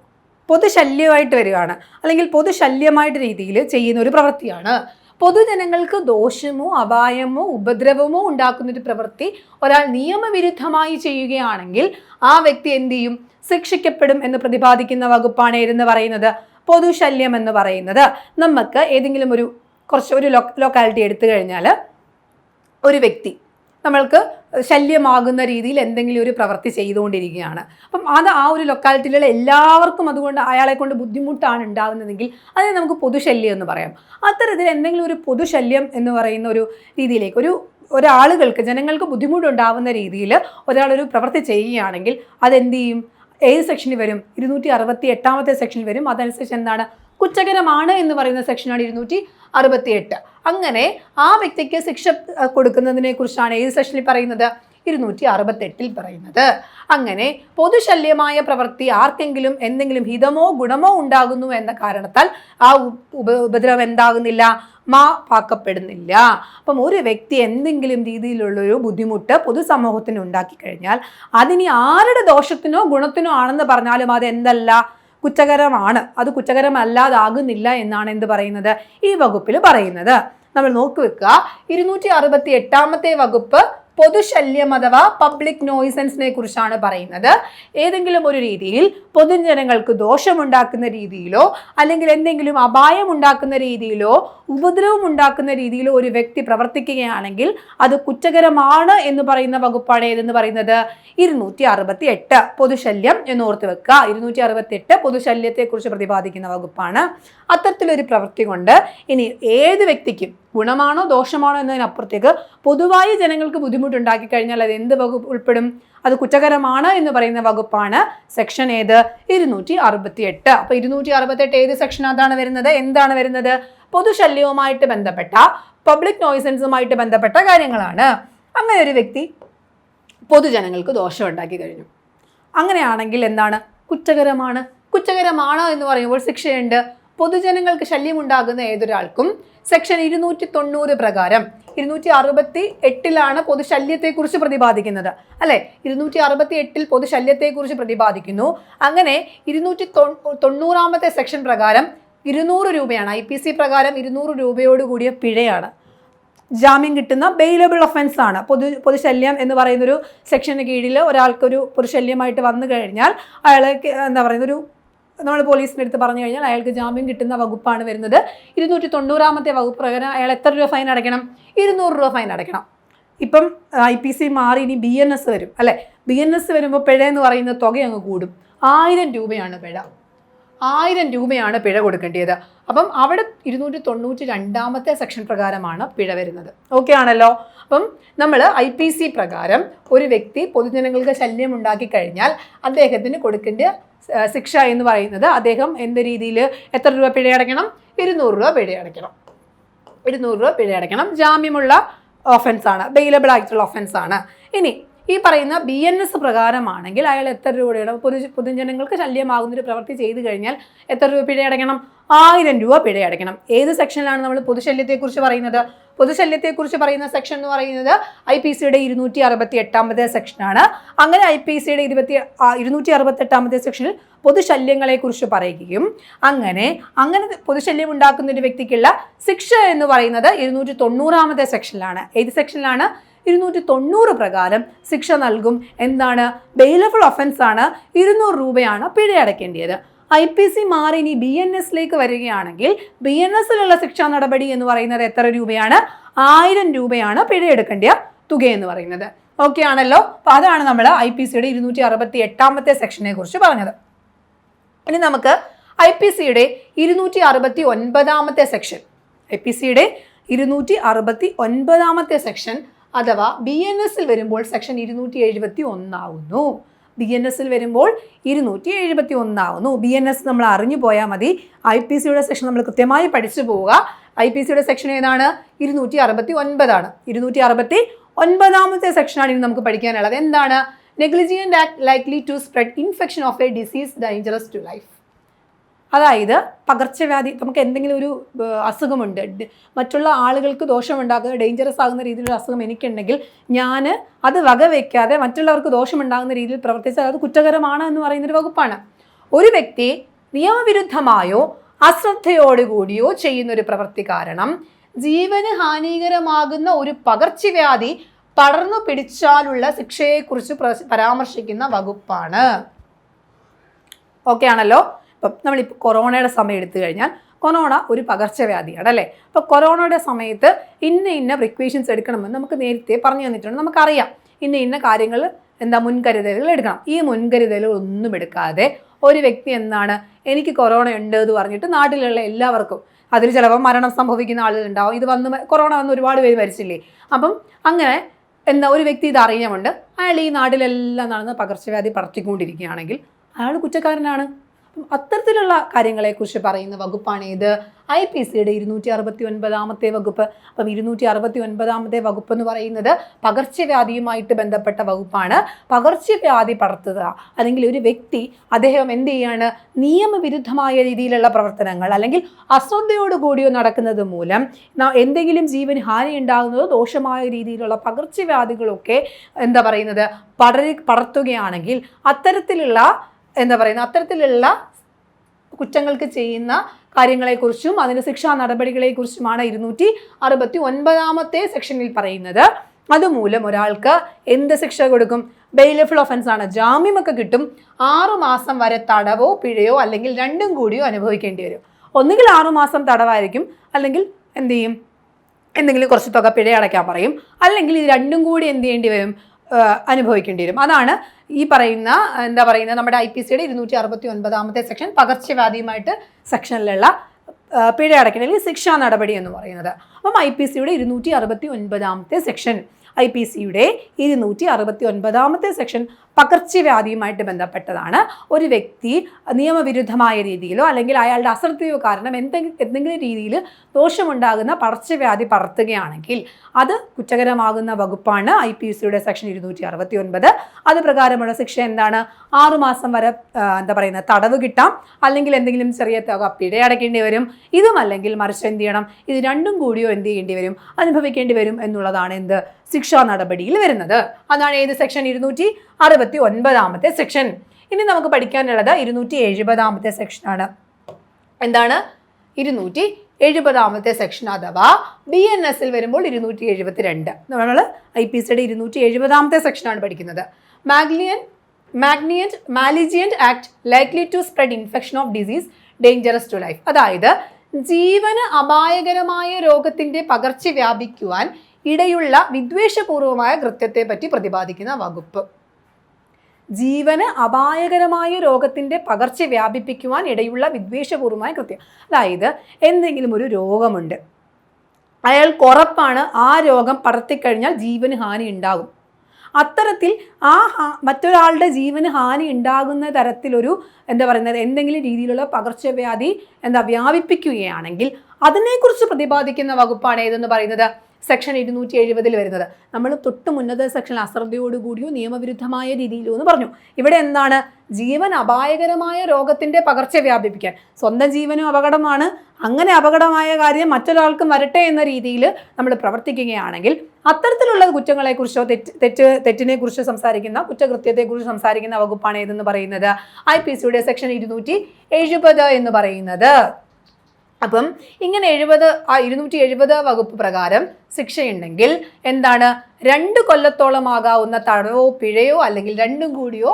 പൊതുശല്യമായിട്ട് വരികയാണ്, അല്ലെങ്കിൽ പൊതുശല്യമായിട്ട് രീതിയിൽ ചെയ്യുന്ന ഒരു പ്രവൃത്തിയാണ്. പൊതുജനങ്ങൾക്ക് ദോഷമോ അപായമോ ഉപദ്രവമോ ഉണ്ടാക്കുന്ന ഒരു പ്രവൃത്തി ഒരാൾ നിയമവിരുദ്ധമായി ചെയ്യുകയാണെങ്കിൽ ആ വ്യക്തി എന്ത് ചെയ്യും? ശിക്ഷിക്കപ്പെടും എന്ന് പ്രതിപാദിക്കുന്ന വകുപ്പാണ് ഏതെന്ന് പറയുന്നത്? പൊതുശല്യം എന്ന് പറയുന്നത്. നമുക്ക് ഏതെങ്കിലും ഒരു ലൊക്കാലിറ്റി എടുത്തു കഴിഞ്ഞാൽ ഒരു വ്യക്തി നമ്മൾക്ക് ശല്യമാകുന്ന രീതിയിൽ എന്തെങ്കിലും ഒരു പ്രവൃത്തി ചെയ്തുകൊണ്ടിരിക്കുകയാണ്. അപ്പം അത് ആ ഒരു ലൊക്കാലിറ്റിയിലുള്ള എല്ലാവർക്കും അതുകൊണ്ട് അയാളെ കൊണ്ട് ബുദ്ധിമുട്ടാണ് ഉണ്ടാകുന്നതെങ്കിൽ അതിനെ നമുക്ക് പൊതുശല്യം എന്ന് പറയാം. അത്തരത്തിൽ എന്തെങ്കിലും ഒരു പൊതുശല്യം എന്ന് പറയുന്ന ഒരു രീതിയിലേക്ക് ഒരാളുകൾക്ക് ജനങ്ങൾക്ക് ബുദ്ധിമുട്ടുണ്ടാവുന്ന രീതിയിൽ ഒരാളൊരു പ്രവൃത്തി ചെയ്യുകയാണെങ്കിൽ അതെന്ത് ചെയ്യും? ഏത് സെക്ഷനിൽ വരും? 268 സെക്ഷനിൽ വരും. അതനുസരിച്ച് എന്താണ്? കുറ്റകരമാണ് എന്ന് പറയുന്ന സെക്ഷനാണ് 268. അങ്ങനെ ആ വ്യക്തിക്ക് ശിക്ഷ കൊടുക്കുന്നതിനെ കുറിച്ചാണ് ഏത് സെക്ഷനിൽ പറയുന്നത്? 268 പറയുന്നത്. അങ്ങനെ പൊതുശല്യമായ പ്രവൃത്തി ആർക്കെങ്കിലും എന്തെങ്കിലും ഹിതമോ ഗുണമോ ഉണ്ടാകുന്നു എന്ന കാരണത്താൽ ആ ഉപദ്രവം എന്താകുന്നില്ല? മാപ്പാക്കപ്പെടുന്നില്ല. അപ്പം ഒരു വ്യക്തി എന്തെങ്കിലും രീതിയിലുള്ളൊരു ബുദ്ധിമുട്ട് പൊതുസമൂഹത്തിന് ഉണ്ടാക്കി കഴിഞ്ഞാൽ അതിനി ആരുടെ ദോഷത്തിനോ ഗുണത്തിനോ ആണെന്ന് പറഞ്ഞാലും അത് എന്തല്ല? കുറ്റകരമാണ്. അത് കുറ്റകരമല്ലാതാകുന്നില്ല എന്നാണ് എന്ത് പറയുന്നത്? ഈ വകുപ്പിൽ പറയുന്നത്. നമ്മൾ നോക്കിവെക്കുക, 268 വകുപ്പ് പൊതുശല്യം അഥവാ പബ്ലിക് നോയ്സൻസിനെ കുറിച്ചാണ് പറയുന്നത്. ഏതെങ്കിലും ഒരു രീതിയിൽ പൊതുജനങ്ങൾക്ക് ദോഷമുണ്ടാക്കുന്ന രീതിയിലോ അല്ലെങ്കിൽ എന്തെങ്കിലും അപായം ഉണ്ടാക്കുന്ന രീതിയിലോ ഉപദ്രവം ഉണ്ടാക്കുന്ന രീതിയിലോ ഒരു വ്യക്തി പ്രവർത്തിക്കുകയാണെങ്കിൽ അത് കുറ്റകരമാണ് എന്ന് പറയുന്ന വകുപ്പാണ് ഏതെന്ന് പറയുന്നത്? 268 പൊതുശല്യം എന്ന് ഓർത്ത് വെക്കുക. 268 പൊതുശല്യത്തെ കുറിച്ച് പ്രതിപാദിക്കുന്ന വകുപ്പാണ്. അത്തരത്തിലൊരു പ്രവൃത്തി കൊണ്ട് ഇനി ഏത് വ്യക്തിക്കും ഗുണമാണോ ദോഷമാണോ എന്നതിനപ്പുറത്തേക്ക് പൊതുവായി ജനങ്ങൾക്ക് ബുദ്ധിമുട്ടുണ്ടാക്കി കഴിഞ്ഞാൽ അത് എന്ത് വകുപ്പ് ഉൾപ്പെടും? അത് കുറ്റകരമാണ് എന്ന് പറയുന്ന വകുപ്പാണ് സെക്ഷൻ ഏത്? 268. അപ്പൊ 268 ഏത് സെക്ഷൻ അതാണ് വരുന്നത്? എന്താണ് വരുന്നത്? പൊതുശല്യവുമായിട്ട് ബന്ധപ്പെട്ട പബ്ലിക് നോയ്സൻസുമായിട്ട് ബന്ധപ്പെട്ട കാര്യങ്ങളാണ്. അങ്ങനെ ഒരു വ്യക്തി പൊതുജനങ്ങൾക്ക് ദോഷം ഉണ്ടാക്കി കഴിഞ്ഞു. അങ്ങനെയാണെങ്കിൽ എന്താണ്? കുറ്റകരമാണ്. കുറ്റകരമാണ് എന്ന് പറയുമ്പോൾ ശിക്ഷയുണ്ട്. പൊതുജനങ്ങൾക്ക് ശല്യമുണ്ടാകുന്ന ഏതൊരാൾക്കും സെക്ഷൻ 290 പ്രകാരം 268 പൊതുശല്യത്തെക്കുറിച്ച് പ്രതിപാദിക്കുന്നത് അല്ലെ. 268 പൊതുശല്യത്തെക്കുറിച്ച് പ്രതിപാദിക്കുന്നു. അങ്ങനെ 290 സെക്ഷൻ പ്രകാരം 200 രൂപയാണ്. IPC പ്രകാരം 200 രൂപയോട് കൂടിയ പിഴയാണ്. ജാമ്യം കിട്ടുന്ന ബെയിലബിൾ ഒഫൻസ് ആണ്. പൊതുശല്യം എന്ന് പറയുന്നൊരു സെക്ഷന് കീഴിൽ ഒരാൾക്കൊരു പൊതുശല്യമായിട്ട് വന്നു കഴിഞ്ഞാൽ അയാൾക്ക് എന്താ പറയുന്നൊരു നമ്മൾ പോലീസിൻ്റെ അടുത്ത് പറഞ്ഞു കഴിഞ്ഞാൽ അയാൾക്ക് ജാമ്യം കിട്ടുന്ന വകുപ്പാണ് വരുന്നത്. 290 വകുപ്പ് പ്രകാരം അയാൾ എത്ര രൂപ ഫൈൻ അടയ്ക്കണം? 200 രൂപ ഫൈൻ അടയ്ക്കണം. ഇപ്പം IPC മാറി ഇനി BNS വരും അല്ലേ? BNS വരുമ്പോൾ പിഴ എന്ന് പറയുന്ന തുക അങ്ങ് കൂടും. 1000 രൂപയാണ് പിഴ. 1000 രൂപയാണ് പിഴ കൊടുക്കേണ്ടത്. അപ്പം അവിടെ 292 സെക്ഷൻ പ്രകാരമാണ് പിഴ വരുന്നത്. ഓക്കെ ആണല്ലോ? അപ്പം നമ്മൾ IPC പ്രകാരം ഒരു വ്യക്തി പൊതുജനങ്ങൾക്ക് ശല്യം ഉണ്ടാക്കി കഴിഞ്ഞാൽ അദ്ദേഹത്തിന് കൊടുക്കേണ്ട ശിക്ഷ എന്ന് പറയുന്നത് അദ്ദേഹം എന്ത് രീതിയിൽ എത്ര രൂപ പിഴ അടയ്ക്കണം? 200 രൂപ പിഴ അടയ്ക്കണം. 200 രൂപ പിഴ അടയ്ക്കണം. ജാമ്യമുള്ള ഒഫൻസ് ആണ്, ബെയിലബിൾ ആയിട്ടുള്ള ഒഫൻസ് ആണ്. ഇനി ഈ പറയുന്ന BNS പ്രകാരമാണെങ്കിൽ അയാൾ എത്ര രൂപയുടെ പൊതുജനങ്ങൾക്ക് ശല്യമാകുന്നൊരു പ്രവൃത്തി ചെയ്തു കഴിഞ്ഞാൽ എത്ര രൂപ പിഴ അടയ്ക്കണം? 1000 രൂപ പിഴ അടയ്ക്കണം. ഏത് സെക്ഷനിലാണ് നമ്മൾ പൊതുശല്യത്തെക്കുറിച്ച് പറയുന്നത്? പൊതുശല്യത്തെക്കുറിച്ച് പറയുന്ന സെക്ഷൻ എന്ന് പറയുന്നത് IPCയുടെ 268 സെക്ഷനാണ്. അങ്ങനെ IPCയുടെ 268 സെക്ഷനിൽ പൊതുശല്യങ്ങളെക്കുറിച്ച് പറയുകയും അങ്ങനെ പൊതുശല്യം ഉണ്ടാക്കുന്ന ഒരു വ്യക്തിക്കുള്ള ശിക്ഷ എന്ന് പറയുന്നത് 290 സെക്ഷനിലാണ്. ഏത് സെക്ഷനിലാണ്? 290 പ്രകാരം ശിക്ഷ നൽകും. എന്താണ്? ബെയിലബിൾ ഒഫൻസ് ആണ്. 200 രൂപയാണ് പിഴ അടയ്ക്കേണ്ടത്. IPC മാറി ഇനി BNSലേക്ക് വരികയാണെങ്കിൽ BNSലുള്ള ശിക്ഷാ നടപടി എന്ന് പറയുന്നത് എത്ര രൂപയാണ്? 1000 രൂപയാണ് പിഴ എടുക്കേണ്ട തുക എന്ന് പറയുന്നത്. ഓക്കെ ആണല്ലോ? അപ്പോൾ അതാണ് നമ്മൾ IPCയുടെ 268 സെക്ഷനെ കുറിച്ച് പറഞ്ഞത്. ഇനി നമുക്ക് IPCയുടെ 269 സെക്ഷൻ, IPCയുടെ 269 സെക്ഷൻ അഥവാ BNSൽ വരുമ്പോൾ സെക്ഷൻ 271 ആവുന്നു. BNSൽ വരുമ്പോൾ 271 ആവുന്നു. BNS നമ്മൾ അറിഞ്ഞു പോയാൽ മതി. IPCയുടെ സെക്ഷൻ നമ്മൾ കൃത്യമായി പഠിച്ചു പോവുക. IPCയുടെ സെക്ഷൻ ഏതാണ്? 269 ആണ്. 269 സെക്ഷനാണ് ഇനി നമുക്ക് പഠിക്കാനുള്ളത്. എന്താണ്? Negligent act likely to spread infection of a disease dangerous to life. അതായത് പകർച്ചവ്യാധി, നമുക്ക് എന്തെങ്കിലും ഒരു അസുഖമുണ്ട്, മറ്റുള്ള ആളുകൾക്ക് ദോഷമുണ്ടാക്കുന്ന ഡേഞ്ചറസ് ആകുന്ന രീതിയിലുള്ള അസുഖം എനിക്കുണ്ടെങ്കിൽ ഞാൻ അത് വകവയ്ക്കാതെ മറ്റുള്ളവർക്ക് ദോഷമുണ്ടാകുന്ന രീതിയിൽ പ്രവർത്തിച്ചാൽ അത് കുറ്റകരമാണ് എന്ന് പറയുന്നൊരു വകുപ്പാണ്. ഒരു വ്യക്തി നിയമവിരുദ്ധമായോ അശ്രദ്ധയോടുകൂടിയോ ചെയ്യുന്നൊരു പ്രവൃത്തി കാരണം ജീവന് ഹാനികരമാകുന്ന ഒരു പകർച്ചവ്യാധി പടർന്നു പിടിച്ചാലുള്ള ശിക്ഷയെക്കുറിച്ച് പരാമർശിക്കുന്ന വകുപ്പാണ്. ഓക്കെ ആണല്ലോ? ഇപ്പം നമ്മളിപ്പോൾ കൊറോണയുടെ സമയം എടുത്തു കഴിഞ്ഞാൽ കൊറോണ ഒരു പകർച്ചവ്യാധിയാണ് അല്ലേ? അപ്പോൾ കൊറോണയുടെ സമയത്ത് ഇന്ന പ്രിക്കോഷൻസ് എടുക്കണമെന്ന് നമുക്ക് നേരത്തെ പറഞ്ഞു തന്നിട്ടുണ്ട്. നമുക്കറിയാം ഇന്ന കാര്യങ്ങൾ മുൻകരുതലുകൾ എടുക്കണം. ഈ മുൻകരുതലുകൾ ഒന്നും എടുക്കാതെ ഒരു വ്യക്തി എനിക്ക് കൊറോണ ഉണ്ട് എന്ന് പറഞ്ഞിട്ട് നാട്ടിലുള്ള എല്ലാവർക്കും, അതിൽ ചിലപ്പോൾ മരണം സംഭവിക്കുന്ന ആളുകളുണ്ടാവും. ഇത് കൊറോണ വന്ന് ഒരുപാട് പേര് മരിച്ചില്ലേ? അപ്പം അങ്ങനെ ഒരു വ്യക്തി ഇത് അറിയാമുണ്ട്, അയാൾ ഈ നാട്ടിലെല്ലാം നടന്ന് പകർച്ചവ്യാധി പടർത്തിക്കൊണ്ടിരിക്കുകയാണെങ്കിൽ അയാൾ കുറ്റക്കാരനാണ്. അത്തരത്തിലുള്ള കാര്യങ്ങളെക്കുറിച്ച് പറയുന്ന വകുപ്പാണ് ഇത് IPCയുടെ 269 വകുപ്പ്. അപ്പം 269 വകുപ്പ് എന്ന് പറയുന്നത് പകർച്ചവ്യാധിയുമായിട്ട് ബന്ധപ്പെട്ട വകുപ്പാണ്. പകർച്ചവ്യാധി പടർത്തുക അല്ലെങ്കിൽ ഒരു വ്യക്തി അദ്ദേഹം എന്ത് ചെയ്യാണ്, നിയമവിരുദ്ധമായ രീതിയിലുള്ള പ്രവർത്തനങ്ങൾ അല്ലെങ്കിൽ അശ്രദ്ധയോടുകൂടിയോ നടക്കുന്നത് മൂലം എന്തെങ്കിലും ജീവന് ഹാനി ഉണ്ടാകുന്നതോ ദോഷമായ രീതിയിലുള്ള പകർച്ചവ്യാധികളൊക്കെ പടർത്തുകയാണെങ്കിൽ അത്തരത്തിലുള്ള കുറ്റങ്ങൾക്ക് ചെയ്യുന്ന കാര്യങ്ങളെക്കുറിച്ചും അതിൻ്റെ ശിക്ഷാ നടപടികളെക്കുറിച്ചുമാണ് 269 സെക്ഷനിൽ പറയുന്നത്. അതുമൂലം ഒരാൾക്ക് എന്ത് ശിക്ഷ കൊടുക്കും? ബെയിലബിൾ ഒഫൻസ് ആണ്. ജാമ്യമൊക്കെ കിട്ടും. 6 മാസം വരെ തടവോ പിഴയോ അല്ലെങ്കിൽ രണ്ടും കൂടിയോ അനുഭവിക്കേണ്ടി വരും. ഒന്നുകിൽ 6 മാസം തടവായിരിക്കും, അല്ലെങ്കിൽ എന്ത് ചെയ്യും, എന്തെങ്കിലും കുറച്ച് തുക പിഴ അടയ്ക്കാൻ പറയും, അല്ലെങ്കിൽ ഇത് രണ്ടും കൂടി എന്ത് ചെയ്യേണ്ടി വരും, അനുഭവിക്കേണ്ടി വരും. അതാണ് ഈ പറയുന്ന നമ്മുടെ IPCയുടെ 269 സെക്ഷൻ പകർച്ചവ്യാധിയുമായിട്ട് സെക്ഷനിലുള്ള പിഴ അടയ്ക്കണമെങ്കിൽ ശിക്ഷാ നടപടി എന്ന് പറയുന്നത്. അപ്പം IPCയുടെ 269 സെക്ഷൻ, IPCയുടെ 269 സെക്ഷൻ പകർച്ചവ്യാധിയുമായിട്ട് ബന്ധപ്പെട്ടതാണ്. ഒരു വ്യക്തി നിയമവിരുദ്ധമായ രീതിയിലോ അല്ലെങ്കിൽ അയാളുടെ അശ്രദ്ധയോ കാരണം എന്തെങ്കിലും രീതിയിൽ ദോഷമുണ്ടാകുന്ന പകർച്ചവ്യാധി പടർത്തുകയാണെങ്കിൽ അത് കുറ്റകരമാകുന്ന വകുപ്പാണ് IPCയുടെ സെക്ഷൻ 269. അത് പ്രകാരമുള്ള ശിക്ഷ എന്താണ്? 6 മാസം വരെ തടവ് കിട്ടാം, അല്ലെങ്കിൽ എന്തെങ്കിലും ചെറിയ തുക പിഴ അടയ്ക്കേണ്ടി വരും. ഇതുമല്ലെങ്കിൽ മറിച്ച് എന്ത് ചെയ്യണം, ഇത് രണ്ടും കൂടിയോ എന്ത് ചെയ്യേണ്ടി വരും, അനുഭവിക്കേണ്ടി വരും എന്നുള്ളതാണ് ശിക്ഷാ നടപടിയിൽ വരുന്നത്. അതാണ് ഏത് സെക്ഷൻ? 269 സെക്ഷൻ. ഇനി നമുക്ക് പഠിക്കാനുള്ളത് 270 സെക്ഷനാണ്. എന്താണ്? 270 70ാമത്തെ സെക്ഷൻ അഥവാ BNSൽ വരുമ്പോൾ 272. നമ്മൾ IPCയുടെ 270ാമത്തെ സെക്ഷനാണ് പഠിക്കുന്നത്. Malignant act likely to spread infection of disease dangerous to life. അതായത് ജീവന് അപായകരമായ രോഗത്തിന്റെ പകർച്ച വ്യാപിക്കുവാൻ ഇടയുള്ള വിദ്വേഷപൂർവമായ കൃത്യത്തെ പറ്റി പ്രതിപാദിക്കുന്ന വകുപ്പ്. ജീവന് അപായകരമായ രോഗത്തിന്റെ പകർച്ച വ്യാപിപ്പിക്കുവാൻ ഇടയുള്ള വിദ്വേഷപൂർവമായ കൃത്യം. അതായത് എന്തെങ്കിലും ഒരു രോഗമുണ്ട്, അയാൾക്ക് ഉറപ്പാണ് ആ രോഗം പടർത്തിക്കഴിഞ്ഞാൽ ജീവന് ഹാനി ഉണ്ടാകും. അത്തരത്തിൽ മറ്റൊരാളുടെ ജീവന് ഹാനി ഉണ്ടാകുന്ന തരത്തിലൊരു എന്തെങ്കിലും രീതിയിലുള്ള പകർച്ചവ്യാധി വ്യാപിപ്പിക്കുകയാണെങ്കിൽ അതിനെക്കുറിച്ച് പ്രതിപാദിക്കുന്ന വകുപ്പാണ് ഏതെന്ന് പറയുന്നത് സെക്ഷൻ 270 വരുന്നത്. നമ്മൾ തൊട്ട് മുന്നത്തെ സെക്ഷൻ അശ്രദ്ധയോടുകൂടിയോ നിയമവിരുദ്ധമായ രീതിയിലോ എന്ന് പറഞ്ഞു. ഇവിടെ എന്താണ്? ജീവൻ അപായകരമായ രോഗത്തിന്റെ പകർച്ച വ്യാപിപ്പിക്കാൻ. സ്വന്തം ജീവനും അപകടമാണ്, അങ്ങനെ അപകടമായ കാര്യം മറ്റൊരാൾക്കും വരട്ടെ എന്ന രീതിയിൽ നമ്മൾ പ്രവർത്തിക്കുകയാണെങ്കിൽ അത്തരത്തിലുള്ള കുറ്റങ്ങളെക്കുറിച്ചോ തെറ്റിനെ കുറിച്ച് സംസാരിക്കുന്ന കുറ്റകൃത്യത്തെക്കുറിച്ച് സംസാരിക്കുന്ന വകുപ്പാണ് ഏതെന്ന് പറയുന്നത് IPCയുടെ സെക്ഷൻ 270 എന്ന് പറയുന്നത്. അപ്പം ഇങ്ങനെ 270 വകുപ്പ് പ്രകാരം ശിക്ഷയുണ്ടെങ്കിൽ എന്താണ്? 2 കൊല്ലത്തോളമാകാവുന്ന തടവോ പിഴയോ അല്ലെങ്കിൽ രണ്ടും കൂടിയോ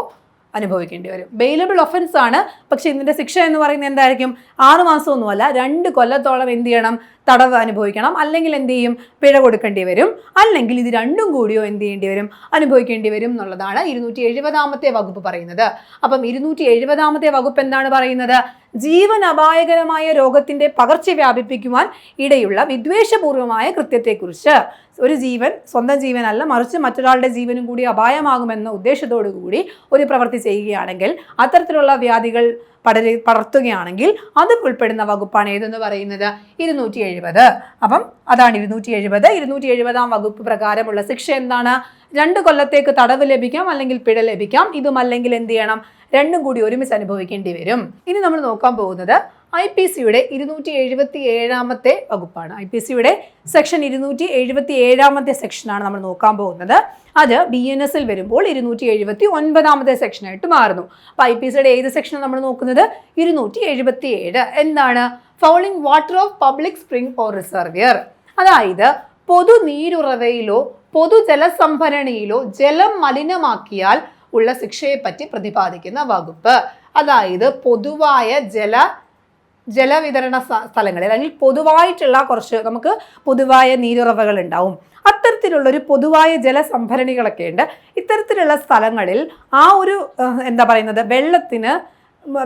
അനുഭവിക്കേണ്ടി വരും. ബെയിലബിൾ ഒഫൻസ് ആണ്. പക്ഷെ ഇതിന്റെ ശിക്ഷ എന്ന് പറയുന്നത് എന്തായിരിക്കും? 6 മാസമൊന്നുമല്ല, 2 കൊല്ലത്തോളം എന്ത് ചെയ്യണം? തടവ് അനുഭവിക്കണം, അല്ലെങ്കിൽ എന്ത് ചെയ്യും? പിഴ കൊടുക്കേണ്ടി വരും, അല്ലെങ്കിൽ ഇത് രണ്ടും കൂടിയോ എന്ത് ചെയ്യേണ്ടി വരും? അനുഭവിക്കേണ്ടി വരും എന്നുള്ളതാണ് 270ാമത്തെ വകുപ്പ് പറയുന്നത്. അപ്പം 270ാമത്തെ വകുപ്പ് എന്താണ് പറയുന്നത്? ജീവൻ അപായകരമായ രോഗത്തിന്റെ പകർച്ച വ്യാപിപ്പിക്കുവാൻ ഇടയുള്ള വിദ്വേഷപൂർവമായ കൃത്യത്തെക്കുറിച്ച്. ഒരു ജീവൻ സ്വന്തം ജീവനല്ല, മറിച്ച് മറ്റൊരാളുടെ ജീവനും കൂടി അപായമാകുമെന്ന ഉദ്ദേശത്തോടു കൂടി ഒരു പ്രവൃത്തി ചെയ്യുകയാണെങ്കിൽ, അത്തരത്തിലുള്ള വ്യാധികൾ പടർത്തുകയാണെങ്കിൽ അത് ഉൾപ്പെടുന്ന വകുപ്പാണ് ഏതെന്ന് പറയുന്നത് 270. അപ്പം അതാണ് 270. 270ാം വകുപ്പ് പ്രകാരമുള്ള ശിക്ഷ എന്താണ്? 2 കൊല്ലത്തേക്ക് തടവ് ലഭിക്കാം, അല്ലെങ്കിൽ പിഴ ലഭിക്കാം. ഇതുമല്ലെങ്കിൽ എന്ത് ചെയ്യണം? രണ്ടും കൂടി ഒരുമിച്ച് അനുഭവിക്കേണ്ടി വരും. ഇനി നമ്മൾ നോക്കാൻ പോകുന്നത് IPCയുടെ 277ാമത്തെ വകുപ്പാണ്. IPCയുടെ സെക്ഷൻ 277ാമത്തെ സെക്ഷനാണ് നമ്മൾ നോക്കാൻ പോകുന്നത്. അത് BNSൽ വരുമ്പോൾ 279ാമത്തെ സെക്ഷനായിട്ട് മാറുന്നു. അപ്പോൾ IPCയുടെ ഏത് സെക്ഷനാണ് നമ്മൾ നോക്കുന്നത്? 277. എന്താണ്? Fouling water of public spring or റിസർവിയർ. അതായത് പൊതു നീരുറവയിലോ പൊതു ജലസംഭരണിയിലോ ജലം മലിനമാക്കിയാൽ ഉള്ള ശിക്ഷയെ പറ്റി പ്രതിപാദിക്കുന്ന വകുപ്പ്. അതായത് പൊതുവായ ജലവിതരണ സ്ഥലങ്ങളിൽ, അല്ലെങ്കിൽ പൊതുവായിട്ടുള്ള നമുക്ക് പൊതുവായ നീരുറവകൾ ഉണ്ടാവും. അത്തരത്തിലുള്ളൊരു പൊതുവായ ജലസംഭരണികളൊക്കെ ഉണ്ട്. ഇത്തരത്തിലുള്ള സ്ഥലങ്ങളിൽ ആ ഒരു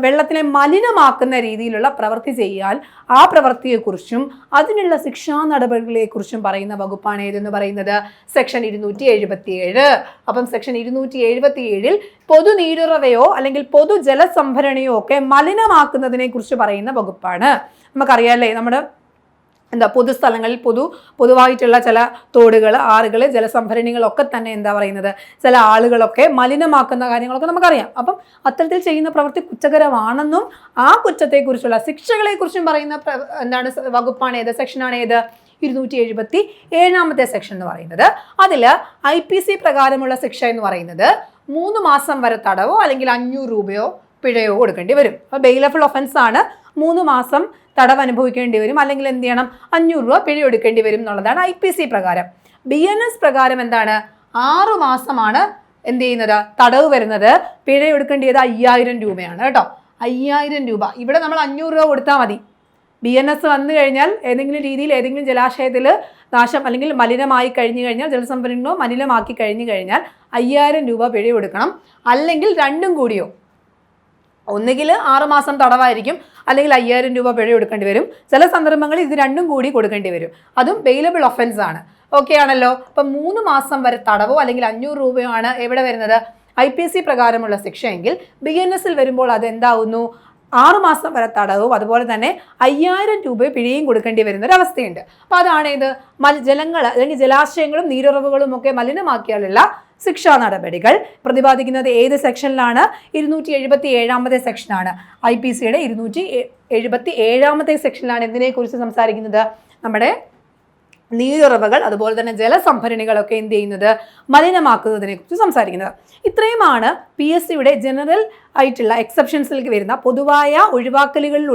വെള്ളത്തിനെ മലിനമാക്കുന്ന രീതിയിലുള്ള പ്രവൃത്തി ചെയ്യാൻ ആ പ്രവൃത്തിയെക്കുറിച്ചും അതിനുള്ള ശിക്ഷാ നടപടികളെക്കുറിച്ചും പറയുന്ന വകുപ്പാണ് ഏതെന്ന് പറയുന്നത് സെക്ഷൻ 277. അപ്പം സെക്ഷൻ 277 പൊതു നീരുറവയോ അല്ലെങ്കിൽ പൊതു ജലസംഭരണിയോ ഒക്കെ മലിനമാക്കുന്നതിനെ കുറിച്ച് പറയുന്ന വകുപ്പാണ്. നമുക്കറിയാമല്ലേ, നമ്മുടെ പൊതുസ്ഥലങ്ങളിൽ പൊതുവായിട്ടുള്ള ചില തോടുകൾ, ആറുകൾ, ജലസംഭരണികളൊക്കെ തന്നെ ചില ആളുകളൊക്കെ മലിനമാക്കുന്ന കാര്യങ്ങളൊക്കെ നമുക്കറിയാം. അപ്പം അത്തരത്തിൽ ചെയ്യുന്ന പ്രവൃത്തി കുറ്റകരമാണെന്നും ആ കുറ്റത്തെക്കുറിച്ചുള്ള ശിക്ഷകളെക്കുറിച്ചും പറയുന്ന വകുപ്പാണ് ഏത്? സെക്ഷനാണ് ഏത്? 277ാമത്തെ സെക്ഷൻ എന്ന് പറയുന്നത്. അതിൽ IPC പ്രകാരമുള്ള ശിക്ഷ എന്ന് പറയുന്നത് 3 മാസം വരെ തടവോ അല്ലെങ്കിൽ 500 രൂപയോ പിഴയോ കൊടുക്കേണ്ടി വരും. അപ്പോൾ ബെയിലബിൾ ഒഫൻസ് ആണ്. 3 മാസം തടവ് അനുഭവിക്കേണ്ടി വരും, അല്ലെങ്കിൽ എന്ത് ചെയ്യണം? 500 രൂപ പിഴ എടുക്കേണ്ടി വരും എന്നുള്ളതാണ് IPC പ്രകാരം. BNS പ്രകാരം എന്താണ്? 6 മാസമാണ് എന്ത് ചെയ്യുന്നത്? തടവ് വരുന്നത്. പിഴ എടുക്കേണ്ടത് 5000 രൂപയാണ് കേട്ടോ. 5000 രൂപ. ഇവിടെ നമ്മൾ 500 രൂപ കൊടുത്താൽ മതി. BNS വന്നു കഴിഞ്ഞാൽ ഏതെങ്കിലും രീതിയിൽ ഏതെങ്കിലും ജലാശയത്തിൽ നാശം അല്ലെങ്കിൽ മലിനമായി കഴിഞ്ഞു കഴിഞ്ഞാൽ, ജലസംഭരണികളോ മലിനമാക്കി കഴിഞ്ഞു കഴിഞ്ഞാൽ 5000 രൂപ പിഴ കൊടുക്കണം, അല്ലെങ്കിൽ രണ്ടും കൂടിയോ. ഒന്നുകിൽ 6 മാസം തടവായിരിക്കും, അല്ലെങ്കിൽ 5000 രൂപ പിഴ കൊടുക്കേണ്ടി വരും. ചില സന്ദർഭങ്ങളിൽ ഇത് രണ്ടും കൂടി കൊടുക്കേണ്ടി വരും. അതും ബെയിലബിൾ ഒഫൻസ് ആണ്. ഓക്കെ ആണല്ലോ. അപ്പം 3 മാസം വരെ തടവോ അല്ലെങ്കിൽ 500 രൂപയോ ആണ് എവിടെ വരുന്നത്? IPC പ്രകാരമുള്ള ശിക്ഷയെങ്കിൽ BNSൽ വരുമ്പോൾ അത് എന്താവുന്നു? 6 മാസം വരെ തടവും അതുപോലെ തന്നെ 5000 രൂപ പിഴയും കൊടുക്കേണ്ടി വരുന്ന ഒരു അവസ്ഥയുണ്ട്. അപ്പോൾ അതാണ് ഇത് ജലങ്ങൾ അല്ലെങ്കിൽ ജലാശയങ്ങളും നീരുറവുകളും ഒക്കെ മലിനമാക്കിയാലുള്ള ശിക്ഷാ നടപടികൾ പ്രതിപാദിക്കുന്നത് ഏത് സെക്ഷനിലാണ്? 277ാമത്തെ സെക്ഷനാണ്. IPCയുടെ 277ാമത്തെ സെക്ഷനിലാണ് എന്തിനെക്കുറിച്ച് സംസാരിക്കുന്നത്? നമ്മുടെ നീരുറവകൾ അതുപോലെ തന്നെ ജലസംഭരണികളൊക്കെ എന്ത് ചെയ്യുന്നത്? മലിനമാക്കുന്നതിനെ കുറിച്ച് സംസാരിക്കുന്നത്. ഇത്രയുമാണ് PSCയുടെ ജനറൽ ആയിട്ടുള്ള എക്സെപ്ഷൻസിലേക്ക് വരുന്ന പൊതുവായ ഒഴിവാക്കലുകളിൽ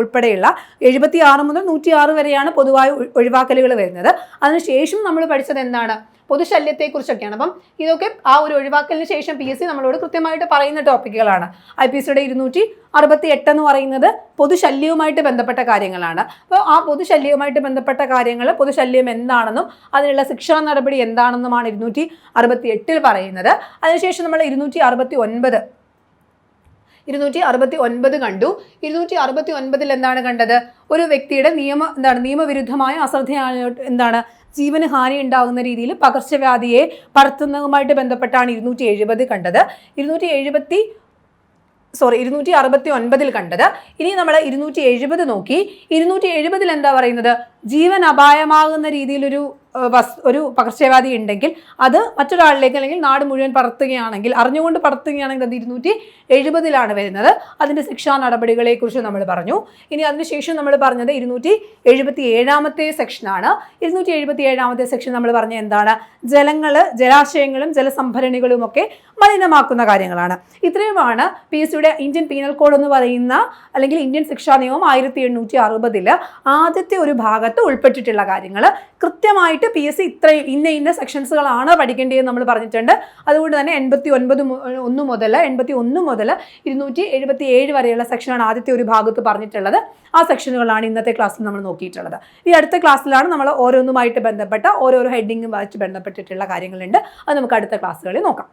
ഉൾപ്പെടെയുള്ള 76 മുതൽ 106 വരെയാണ് പൊതുവായ ഒഴിവാക്കലുകൾ വരുന്നത്. അതിനുശേഷം നമ്മൾ പഠിച്ചത് എന്താണ്? പൊതുശല്യത്തെക്കുറിച്ചൊക്കെയാണ്. അപ്പം ഇതൊക്കെ ആ ഒരു ഒഴിവാക്കലിന് ശേഷം PSC നമ്മളോട് കൃത്യമായിട്ട് പറയുന്ന ടോപ്പിക്കുകളാണ്. IPCയുടെ 268 എന്ന് പറയുന്നത് പൊതുശല്യവുമായിട്ട് ബന്ധപ്പെട്ട കാര്യങ്ങളാണ്. അപ്പോൾ ആ പൊതുശല്യവുമായിട്ട് ബന്ധപ്പെട്ട കാര്യങ്ങൾ, പൊതുശല്യം എന്താണെന്നും അതിനുള്ള ശിക്ഷാ നടപടി എന്താണെന്നുമാണ് 268 പറയുന്നത്. അതിനുശേഷം നമ്മൾ 269 കണ്ടു. 269 എന്താണ് കണ്ടത്? ഒരു വ്യക്തിയുടെ നിയമവിരുദ്ധമായ അശ്രദ്ധ ജീവന് ഹാനി ഉണ്ടാകുന്ന രീതിയിൽ പകർച്ചവ്യാധിയെ പടർത്തുന്നതുമായിട്ട് ബന്ധപ്പെട്ടാണ് 270 കണ്ടത്. 269 കണ്ടത്. ഇനി നമ്മൾ 270 നോക്കി. 270 എന്താ പറയുന്നത്? ജീവൻ അപായമാകുന്ന രീതിയിലൊരു ഒരു പകർച്ചവ്യാധി ഉണ്ടെങ്കിൽ അത് മറ്റൊരാളിലേക്ക് അല്ലെങ്കിൽ നാട് മുഴുവൻ പടർത്തുകയാണെങ്കിൽ, അറിഞ്ഞുകൊണ്ട് പടർത്തുകയാണെങ്കിൽ അത് 270 വരുന്നത്. അതിൻ്റെ ശിക്ഷാ നടപടികളെ കുറിച്ച് നമ്മൾ പറഞ്ഞു. ഇനി അതിനുശേഷം നമ്മൾ പറഞ്ഞത് 277 സെക്ഷനാണ്. 277 സെക്ഷൻ നമ്മൾ പറഞ്ഞ എന്താണ്? ജലാശയങ്ങളും ജലസംഭരണികളും ഒക്കെ മലിനമാക്കുന്ന കാര്യങ്ങളാണ്. ഇത്രയുമാണ് PSCയുടെ ഇന്ത്യൻ പീനൽ കോഡ് എന്ന് പറയുന്ന അല്ലെങ്കിൽ ഇന്ത്യൻ ശിക്ഷാ നിയമം 1860 ആദ്യത്തെ ഒരു ഭാഗത്ത് ഉൾപ്പെട്ടിട്ടുള്ള കാര്യങ്ങൾ. കൃത്യമായിട്ട് PSC ഇത്രയും ഇന്ന സെക്ഷൻസുകളാണ് പഠിക്കേണ്ടതെന്ന് നമ്മൾ പറഞ്ഞിട്ടുണ്ട്. അതുകൊണ്ട് തന്നെ 81 മുതൽ 277 വരെയുള്ള സെക്ഷനാണ് ആദ്യത്തെ ഒരു ഭാഗത്ത് പറഞ്ഞിട്ടുള്ളത്. ആ സെക്ഷനുകളാണ് ഇന്നത്തെ ക്ലാസ്സിൽ നമ്മൾ നോക്കിയിട്ടുള്ളത്. ഈ അടുത്ത ക്ലാസ്സിലാണ് നമ്മൾ ഓരോന്നുമായിട്ട് ബന്ധപ്പെട്ട ഓരോരോ ഹെഡിങ്ങുമായിട്ട് ബന്ധപ്പെട്ടിട്ടുള്ള കാര്യങ്ങളുണ്ട്. അത് നമുക്ക് അടുത്ത ക്ലാസ്സുകളിൽ നോക്കാം.